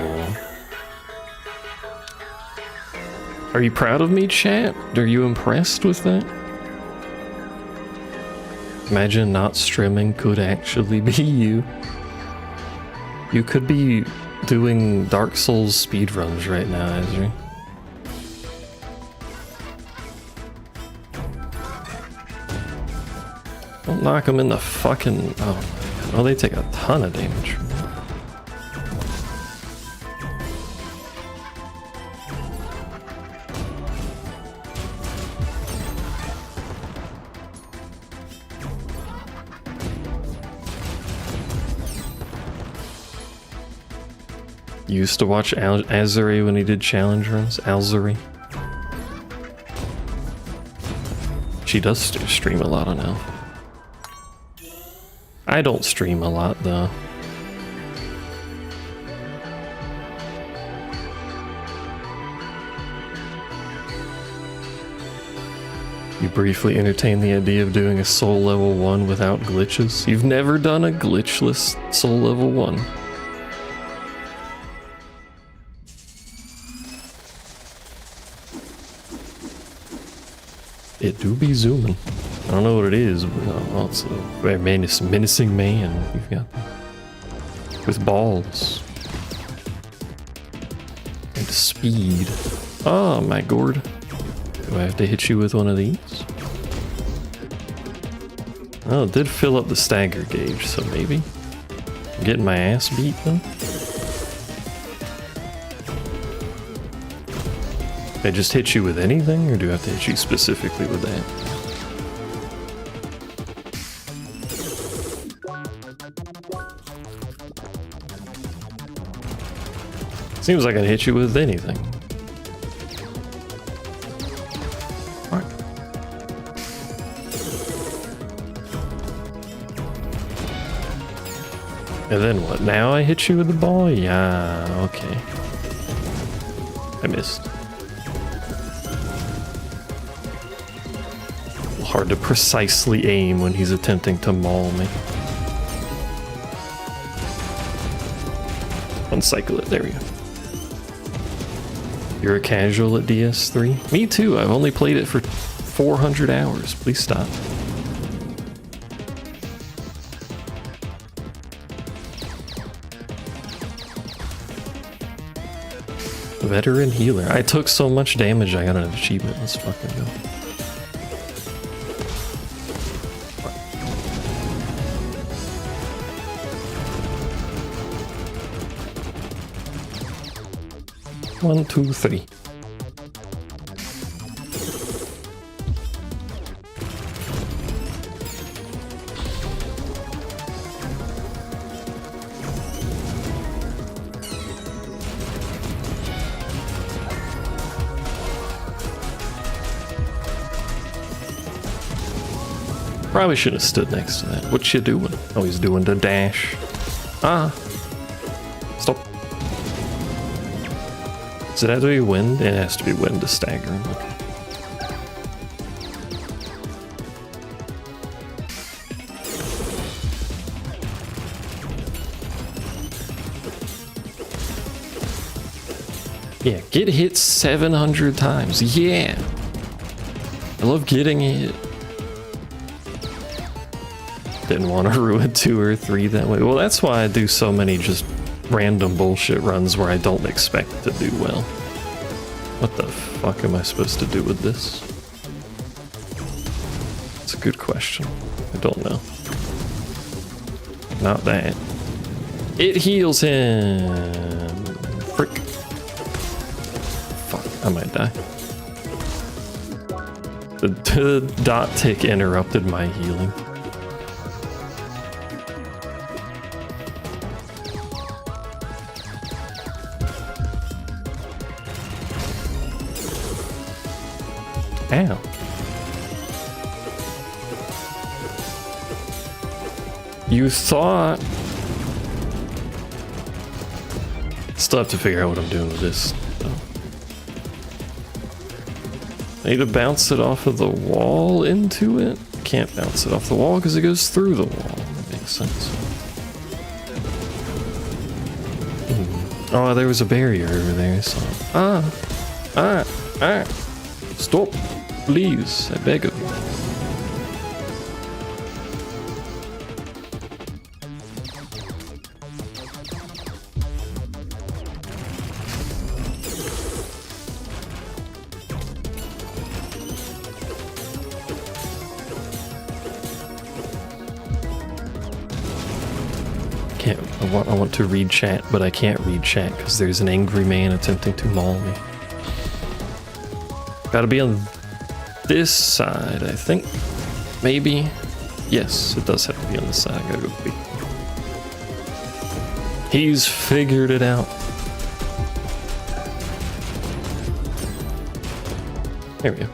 Are you proud of me, chat? Are you impressed with that? Imagine not streaming could actually be you. You could be doing Dark Souls speedruns right now, Ezra. Don't knock them in the fucking... Oh my god. Oh, they take a ton of damage from that. You used to watch Azuri when he did challenge runs? Alzuri. She does stream a lot on Al. I don't stream a lot though. You briefly entertained the idea of doing a soul level 1 without glitches? You've never done a glitchless soul level 1? It do be zooming. I don't know what it is, but it's a very menacing man you've got there. With balls. And speed. Oh my gourd. Do I have to hit you with one of these? Oh, it did fill up the stagger gauge, so maybe. I'm getting my ass beat then? I just hit you with anything, or do I have to hit you specifically with that? Seems like I hit you with anything. What? And then what? Now I hit you with the ball? Yeah, okay. I missed. Hard to precisely aim when he's attempting to maul me. uncycle it. There we go. You're a casual at DS3? Me too. I've only played it for 400 hours. Please stop. Veteran healer. I took so much damage I got an achievement. Let's fucking go. One, two, three. Probably should have stood next to that. What you doing? Oh, he's doing the dash. Ah. Stop. Does it have to be wind? It has to be wind to stagger him. Okay. Yeah, get hit 700 times. Yeah. I love getting hit. Didn't want to ruin 2 or 3 that way. Well, that's why I do so many just random bullshit runs where I don't expect to do well. What the fuck am I supposed to do with this? It's a good question. I don't know. Not that. It heals him. Frick. Fuck, I might die. The dot tick interrupted my healing. Ow. You thought... Still have to figure out what I'm doing with this. I need to bounce it off of the wall into it? Can't bounce it off the wall because it goes through the wall. That makes sense. Oh, there was a barrier over there, so... Stop. Please, I beg of you. I want to read chat, but I can't read chat because there's an angry man attempting to maul me. Gotta be on this side, I think. Maybe. Yes, it does have to be on this side. I gotta go quick. He's figured it out. There we go.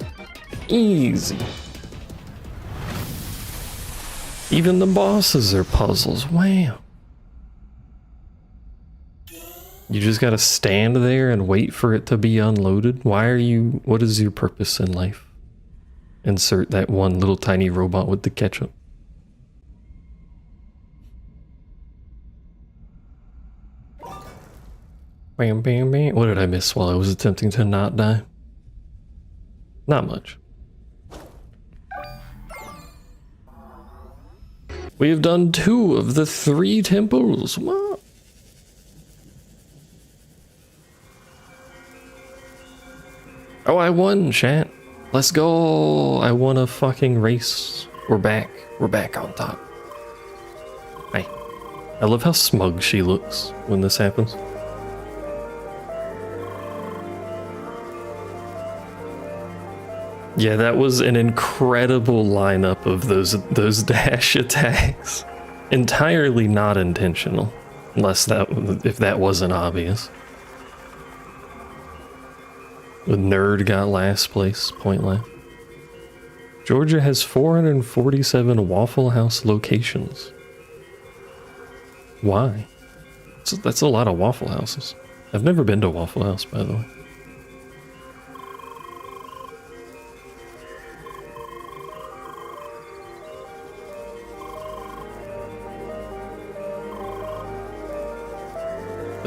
Easy. Even the bosses are puzzles. Wow. You just gotta stand there and wait for it to be unloaded? Why are you... What is your purpose in life? Insert that one little tiny robot with the ketchup. Bam, bam, bam. What did I miss while I was attempting to not die? Not much. We have done 2 of the 3 temples. What? Oh, I won, chat. Let's go. I won a fucking race. We're back. We're back on top. Hey. I love how smug she looks when this happens. Yeah, that was an incredible lineup of those dash attacks. Entirely not intentional. Unless if that wasn't obvious. The nerd got last place, point left. Georgia has 447 Waffle House locations. Why? That's a lot of Waffle Houses. I've never been to Waffle House, by the way.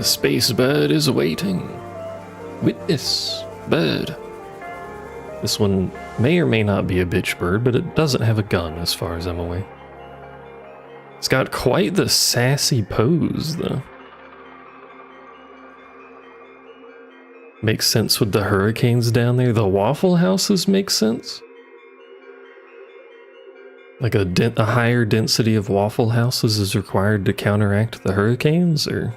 The space bird is waiting. Witness, bird. This one may or may not be a bitch bird, but it doesn't have a gun as far as I'm aware. It's got quite the sassy pose, though. Makes sense with the hurricanes down there. The waffle houses make sense. Like a higher density of waffle houses is required to counteract the hurricanes, or...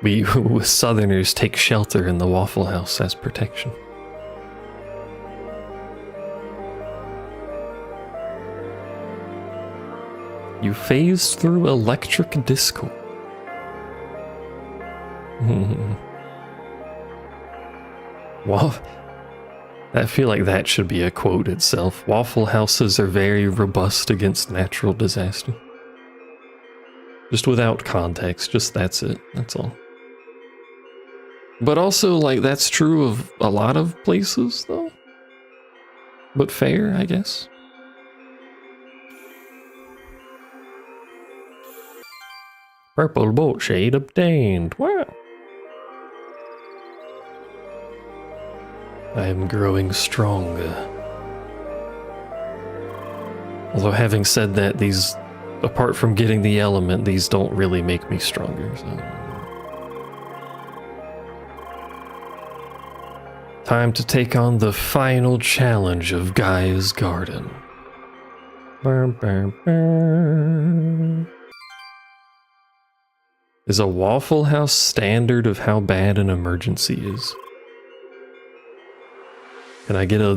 We Southerners take shelter in the Waffle House as protection. You phased through electric discord. Well, I feel like that should be a quote itself. Waffle houses are very robust against natural disaster. Just without context, just that's it, that's all. But also, like, that's true of a lot of places, though. But fair, I guess. Purple boat shade obtained. Wow. I am growing stronger. Although having said that, these, apart from getting the element, these don't really make me stronger, so... Time to take on the final challenge of Gaia's Garden. Is a Waffle House standard of how bad an emergency is? Can I get a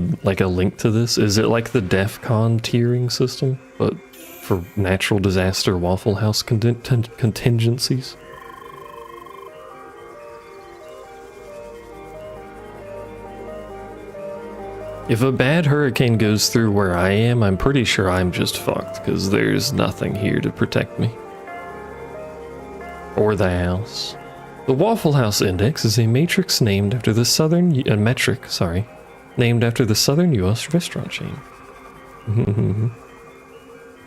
link to this? Is it like the DEF CON tiering system, but for natural disaster Waffle House contingencies? If a bad hurricane goes through where I am, I'm pretty sure I'm just fucked, because there's nothing here to protect me. Or the house. The Waffle House Index is a matrix named after the named after the Southern U.S. restaurant chain.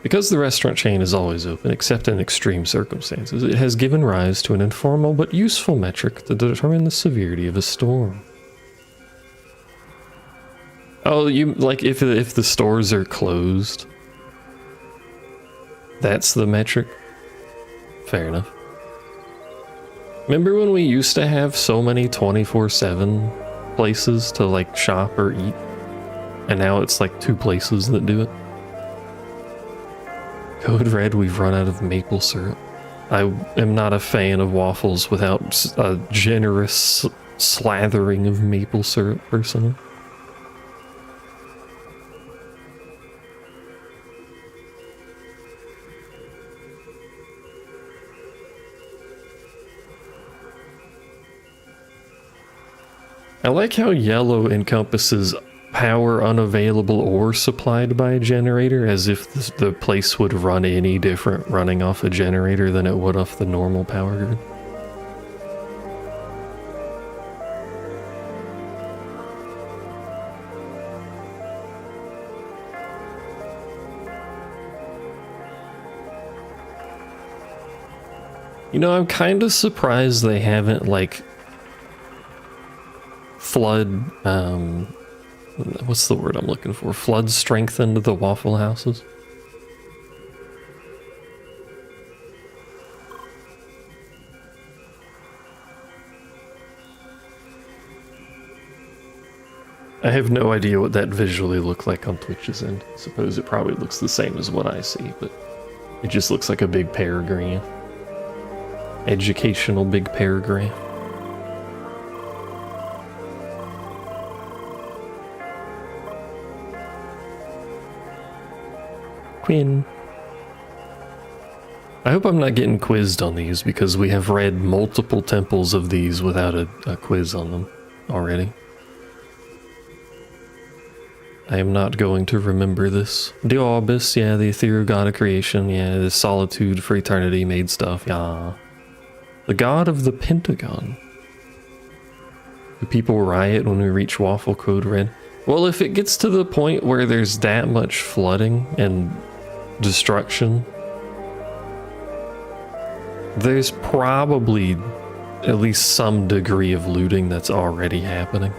Because the restaurant chain is always open, except in extreme circumstances, it has given rise to an informal but useful metric to determine the severity of a storm. Oh, you like if the stores are closed, that's the metric? Fair enough. Remember when we used to have so many 24/7 places to like shop or eat? And now it's like 2 places that do it. Code Red, we've run out of maple syrup. I am not a fan of waffles without a generous slathering of maple syrup, personally. I like how yellow encompasses power unavailable or supplied by a generator, as if the place would run any different running off a generator than it would off the normal power grid. You know, I'm kind of surprised they haven't, like, flood, what's the word I'm looking for? Flood strengthened the Waffle Houses. I have no idea what that visually looked like on Twitch's end. I suppose it probably looks the same as what I see, but it just looks like a big paragraph. Educational big paragraph. Quinn. I hope I'm not getting quizzed on these, because we have read multiple temples of these without a quiz on them already. I am not going to remember this. The Orbis, yeah, the ethereal god of creation, yeah, the solitude for eternity made stuff, yeah. The god of the Pentagon. Do people riot when we reach Waffle Code Red? Well, if it gets to the point where there's that much flooding and destruction, There's probably at least some degree of looting that's already happening.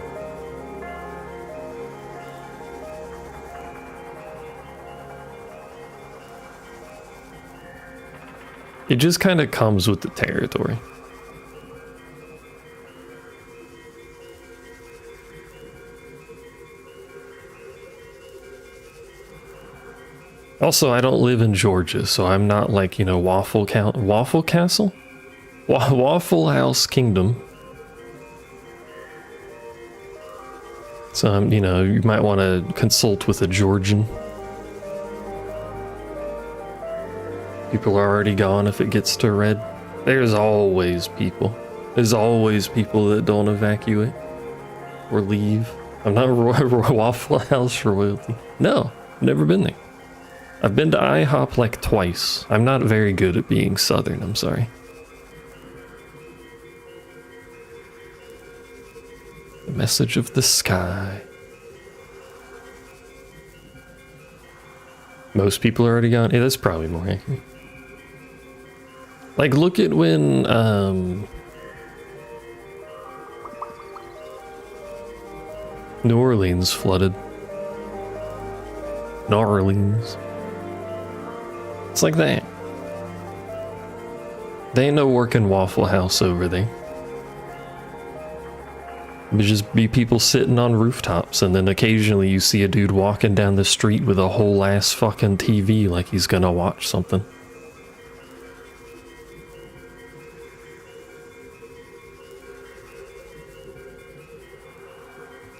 It just kind of comes with the territory. Also, I don't live in Georgia, so I'm not like, you know, Waffle Castle? Waffle House Kingdom. So, you know, you might want to consult with a Georgian. People are already gone if it gets to red. There's always people. There's always people that don't evacuate or leave. I'm not Waffle House royalty. No, never been there. I've been to IHOP like twice. I'm not very good at being Southern, I'm sorry. The message of the sky. Most people are already gone. Yeah, that's probably more accurate. Like, look at when, New Orleans flooded. New Orleans. It's like that. They ain't no working Waffle House over there. It'd just be people sitting on rooftops, and then occasionally you see a dude walking down the street with a whole ass fucking TV like he's gonna watch something.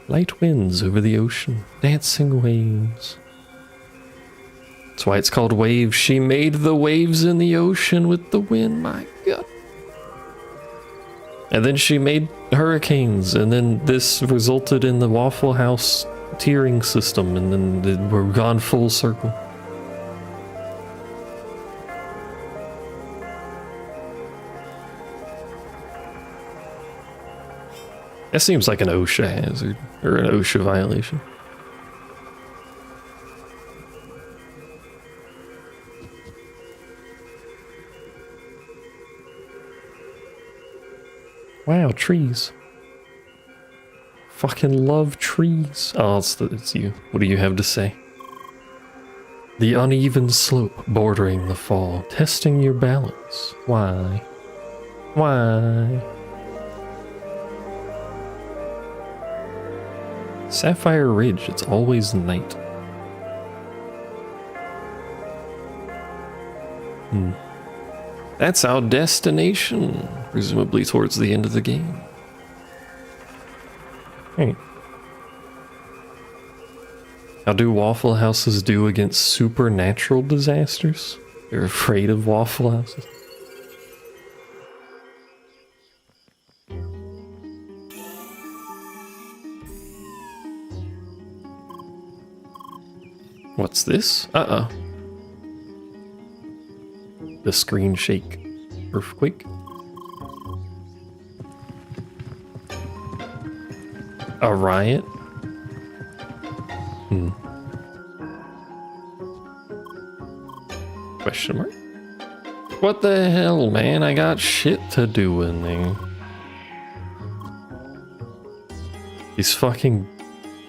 Light winds over the ocean, dancing waves. That's why it's called waves. She made the waves in the ocean with the wind, my god. And then she made hurricanes, and then this resulted in the Waffle House tiering system, and then we're gone full circle. That seems like an OSHA hazard, or an OSHA violation. Wow, trees. Fucking love trees. Oh, it's you. What do you have to say? The uneven slope bordering the fall, testing your balance. Why? Why? Sapphire Ridge, it's always night. That's our destination, presumably towards the end of the game. Hey. How do Waffle Houses do against supernatural disasters? They're afraid of Waffle Houses. What's this? Uh-oh. The screen shake. Earthquake. A riot? Question mark? What the hell, man? I got shit to do in there. These fucking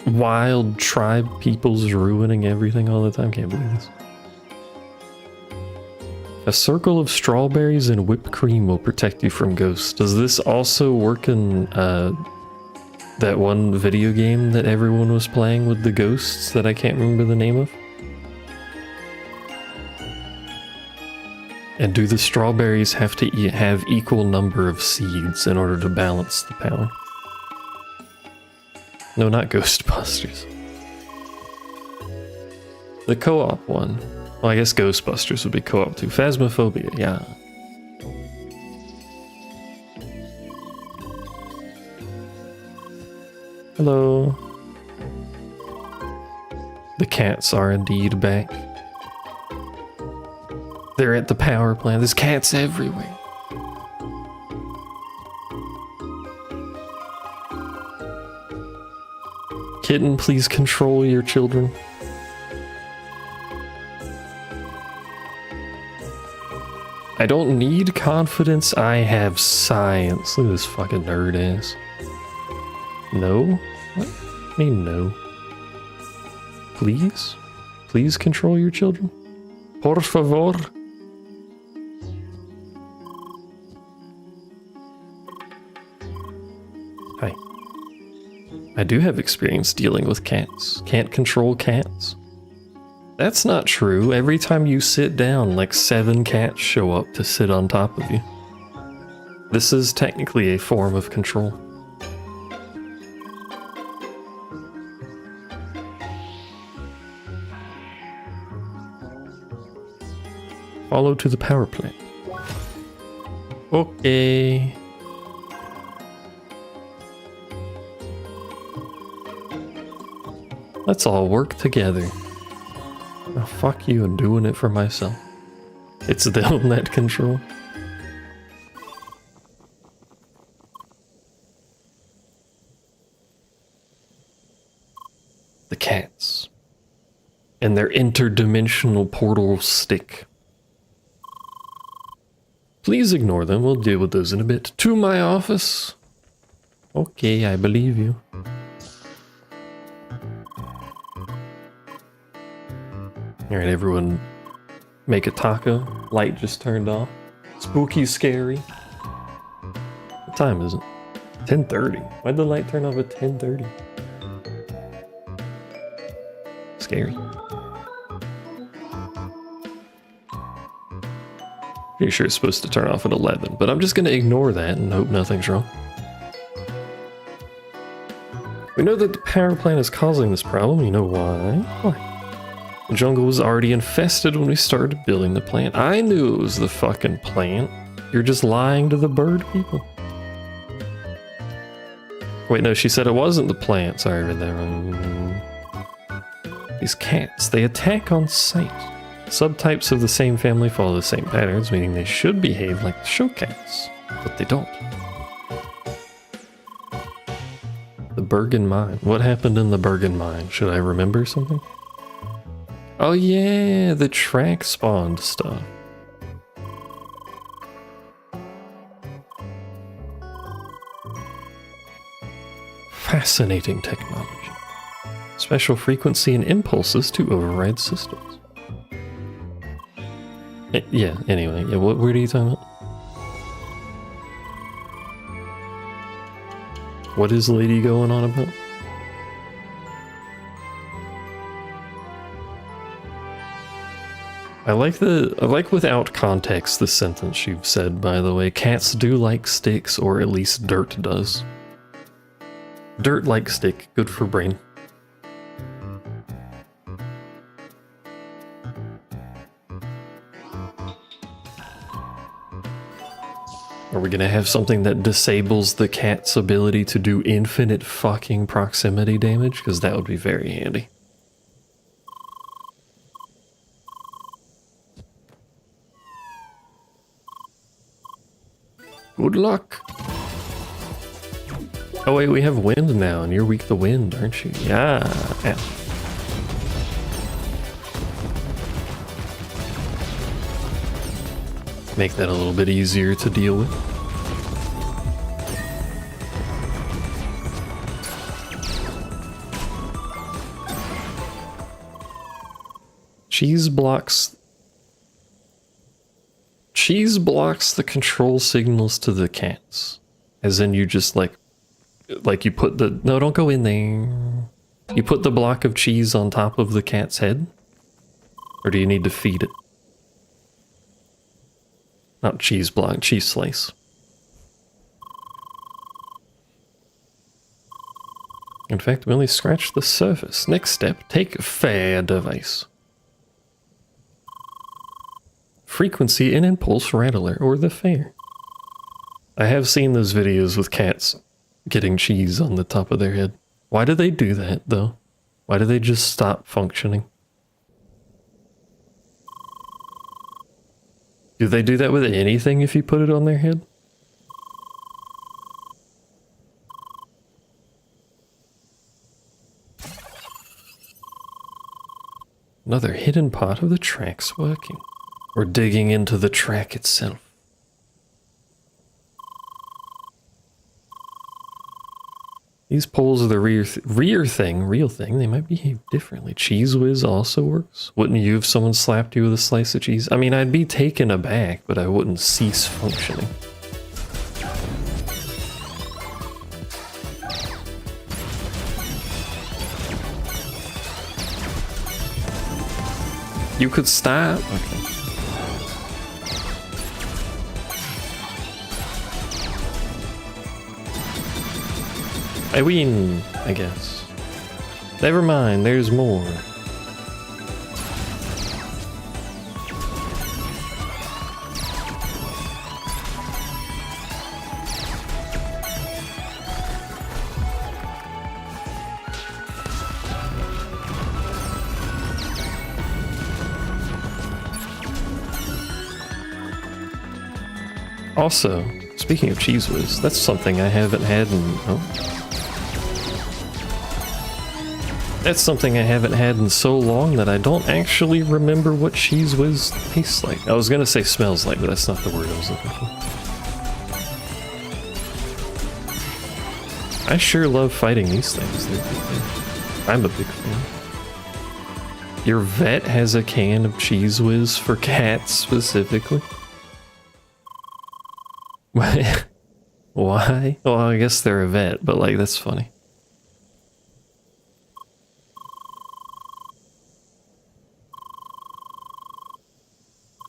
wild tribe peoples ruining everything all the time. Can't believe this. A circle of strawberries and whipped cream will protect you from ghosts. Does this also work in that one video game that everyone was playing with the ghosts that I can't remember the name of? And do the strawberries have to have equal number of seeds in order to balance the power? No, not Ghostbusters. The co-op one. Well, I guess Ghostbusters would be co-op too. Phasmophobia, yeah. Hello. The cats are indeed back. They're at the power plant. There's cats everywhere. Kitten, please control your children. I don't need confidence, I have science. Look at this fucking nerd ass. No? What? I mean no. Please? Please control your children? Por favor? Hi. I do have experience dealing with cats. Can't control cats. That's not true. Every time you sit down, like 7 cats show up to sit on top of you. This is technically a form of control. Follow to the power plant. Okay. Let's all work together. Oh, fuck you, I'm doing it for myself. It's them that control. The cats. And their interdimensional portal stick. Please ignore them, we'll deal with those in a bit. To my office. Okay, I believe you. Alright, everyone make a taco. Light just turned off. Spooky, scary. What time is it? 10:30. Why'd the light turn off at 10:30? Scary. Pretty sure it's supposed to turn off at 11, but I'm just gonna ignore that and hope nothing's wrong. We know that the power plant is causing this problem. You know why? Why? The jungle was already infested when we started building the plant. I knew it was the fucking plant. You're just lying to the bird people. Wait, no, she said it wasn't the plant. Sorry, I read that wrong. These cats, they attack on sight. Subtypes of the same family follow the same patterns, meaning they should behave like the show cats, but they don't. The Bergen Mine. What happened in the Bergen Mine? Should I remember something? Oh yeah, the track spawned stuff. Fascinating technology. Special frequency and impulses to override systems. Yeah, anyway, yeah, what word are you talking about? What is Lady going on about? I like without context the sentence you've said, by the way. Cats do like sticks, or at least dirt does. Dirt like stick, good for brain. Are we gonna have something that disables the cat's ability to do infinite fucking proximity damage? Because that would be very handy. Good luck. Oh wait, we have wind now, and you're weak to wind, aren't you? Yeah. Make that a little bit easier to deal with. Cheese blocks the control signals to the cats. As in you just like you put the... No, don't go in there. You put the block of cheese on top of the cat's head? Or do you need to feed it? Not cheese block, cheese slice. In fact, we only scratched the surface. Next step, take a fair device. Frequency and impulse rattler, or the fair. I have seen those videos with cats getting cheese on the top of their head. Why do they do that, though? Why do they just stop functioning? Do they do that with anything if you put it on their head? Another hidden part of the tracks working. Or digging into the track itself. These poles are the real thing. They might behave differently. Cheese Whiz also works. Wouldn't you if someone slapped you with a slice of cheese? I mean, I'd be taken aback, but I wouldn't cease functioning. You could stop? Okay. I win, I guess. Never mind, there's more. Also, speaking of Cheese Whiz, that's something I haven't had in... Oh. That's something I haven't had in so long that I don't actually remember what Cheese Whiz tastes like. I was gonna say smells like, but that's not the word I was looking for. I sure love fighting these things. I'm a big fan. Your vet has a can of Cheese Whiz for cats specifically? Why? Well, I guess they're a vet, but like, that's funny.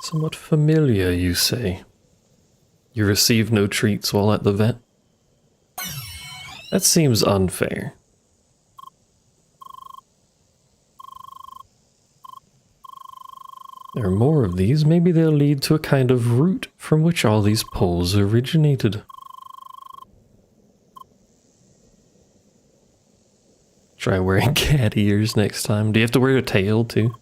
Somewhat familiar, you say. You receive no treats while at the vet? That seems unfair. There are more of these. Maybe they'll lead to a kind of root from which all these poles originated. Try wearing cat ears next time. Do you have to wear a tail too?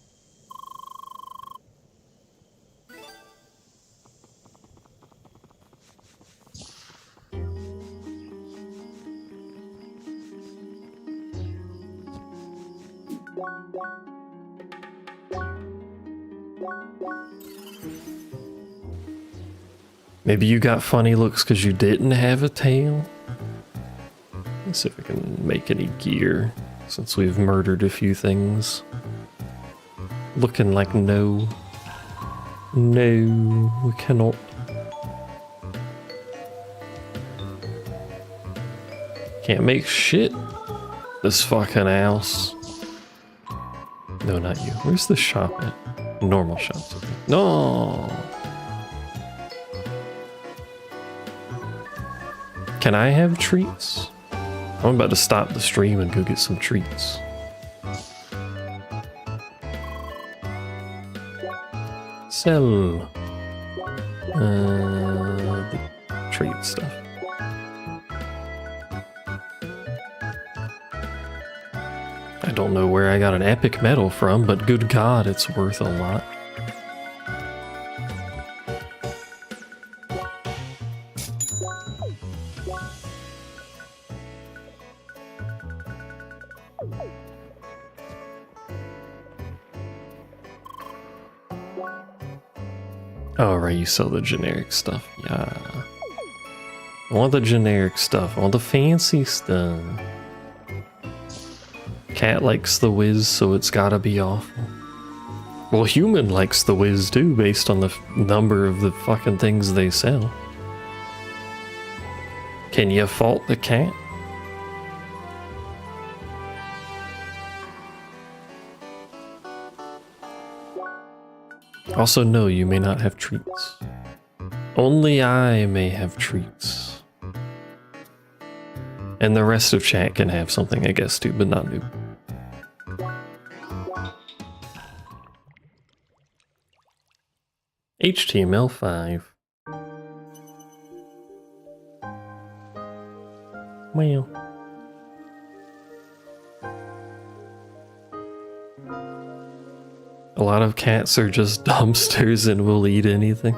Maybe you got funny looks because you didn't have a tail? Let's see if I can make any gear, since we've murdered a few things. Looking like no. No, we cannot. Can't make shit. This fucking house. No, not you. Where's the shop at? Normal shops. Okay. No! Can I have treats? I'm about to stop the stream and go get some treats. Sell. The treat stuff. I don't know where I got an epic medal from, but good God, it's worth a lot. Oh, right, you sell the generic stuff. Yeah. I want the generic stuff. I want the fancy stuff. Cat likes the whiz, so it's gotta be awful. Well, human likes the whiz too, based on the number of the fucking things they sell. Can you fault the cat? Also, no, you may not have treats. Only I may have treats. And the rest of chat can have something, I guess, too, but not noob. HTML5. Well. A lot of cats are just dumpsters and will eat anything.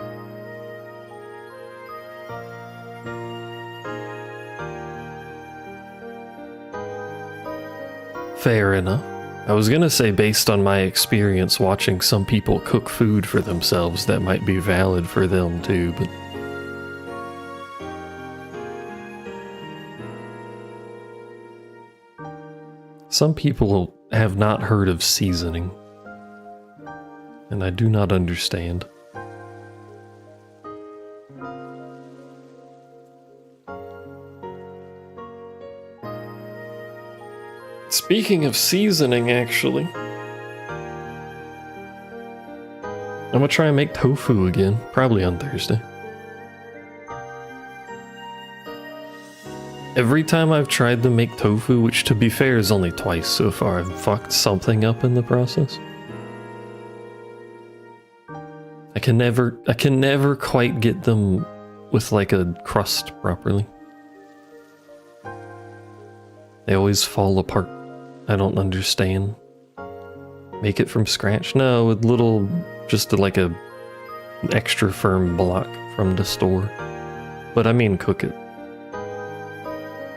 Fair enough. I was gonna say based on my experience watching some people cook food for themselves, that might be valid for them too, but... Some people have not heard of seasoning, and I do not understand. Speaking of seasoning, actually, I'm gonna try and make tofu again, probably on Thursday. Every time I've tried to make tofu, which to be fair is only twice so far, I've fucked something up in the process. I can never quite get them with like a crust properly. They always fall apart. I don't understand. Make it from scratch? No, with little, just like a extra firm block from the store. But I mean cook it.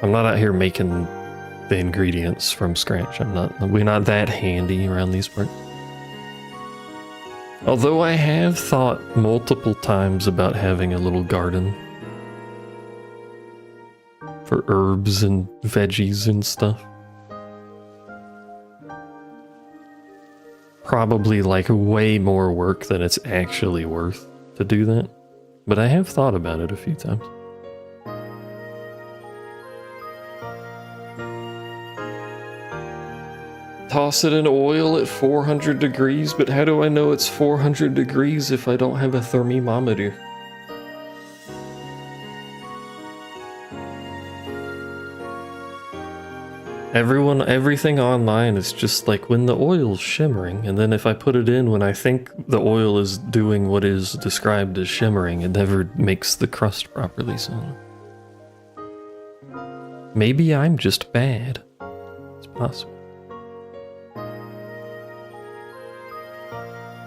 I'm not out here making the ingredients from scratch. We're not that handy around these parts. Although I have thought multiple times about having a little garden for herbs and veggies and stuff. Probably like way more work than it's actually worth to do that, but I have thought about it a few times. Toss it in oil at 400 degrees, but how do I know it's 400 degrees if I don't have a thermometer? Everything online is just like when the oil's shimmering, and then if I put it in when I think the oil is doing what is described as shimmering, it never makes the crust properly, so... Maybe I'm just bad. It's possible.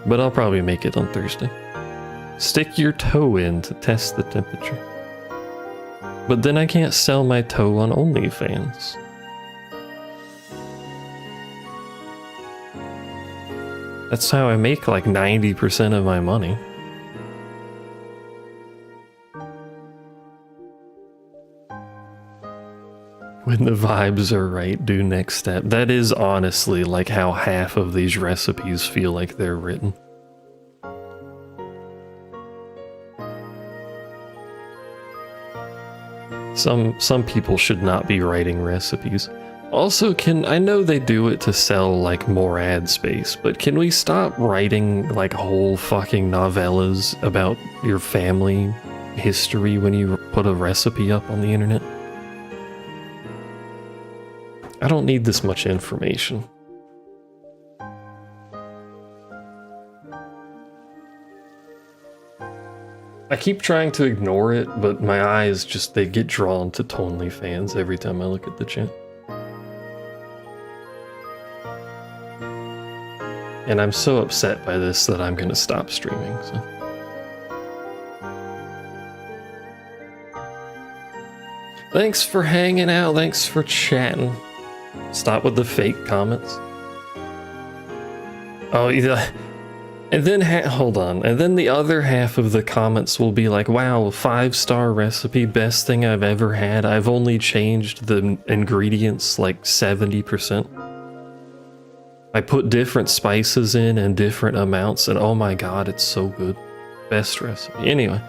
But I'll probably make it on Thursday. Stick your toe in to test the temperature. But then I can't sell my toe on OnlyFans. That's how I make like 90% of my money. When the vibes are right, do next step. That is honestly like how half of these recipes feel like they're written. Some people should not be writing recipes. Also, I know they do it to sell like more ad space, but can we stop writing like whole fucking novellas about your family history when you put a recipe up on the internet? I don't need this much information. I keep trying to ignore it, but my eyes they get drawn to OnlyFans every time I look at the chat. And I'm so upset by this that I'm gonna stop streaming, so. Thanks for hanging out, thanks for chatting. Stop with the fake comments. Oh, yeah. And then, hold on, and then the other half of the comments will be like, wow, 5-star recipe, best thing I've ever had. I've only changed the ingredients like 70%. I put different spices in and different amounts, and oh my god, it's so good. Best recipe. Anyway,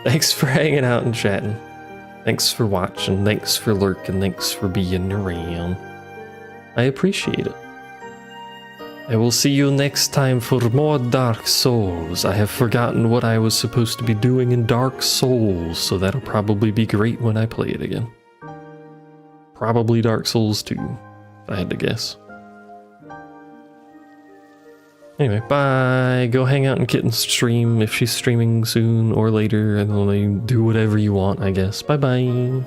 thanks for hanging out and chatting. Thanks for watching, thanks for lurking, thanks for being around. I appreciate it. I will see you next time for more Dark Souls. I have forgotten what I was supposed to be doing in Dark Souls, so that'll probably be great when I play it again. Probably Dark Souls 2, if I had to guess. Anyway, bye. Go hang out in Kitten's stream if she's streaming soon or later, and then do whatever you want, I guess. Bye-bye.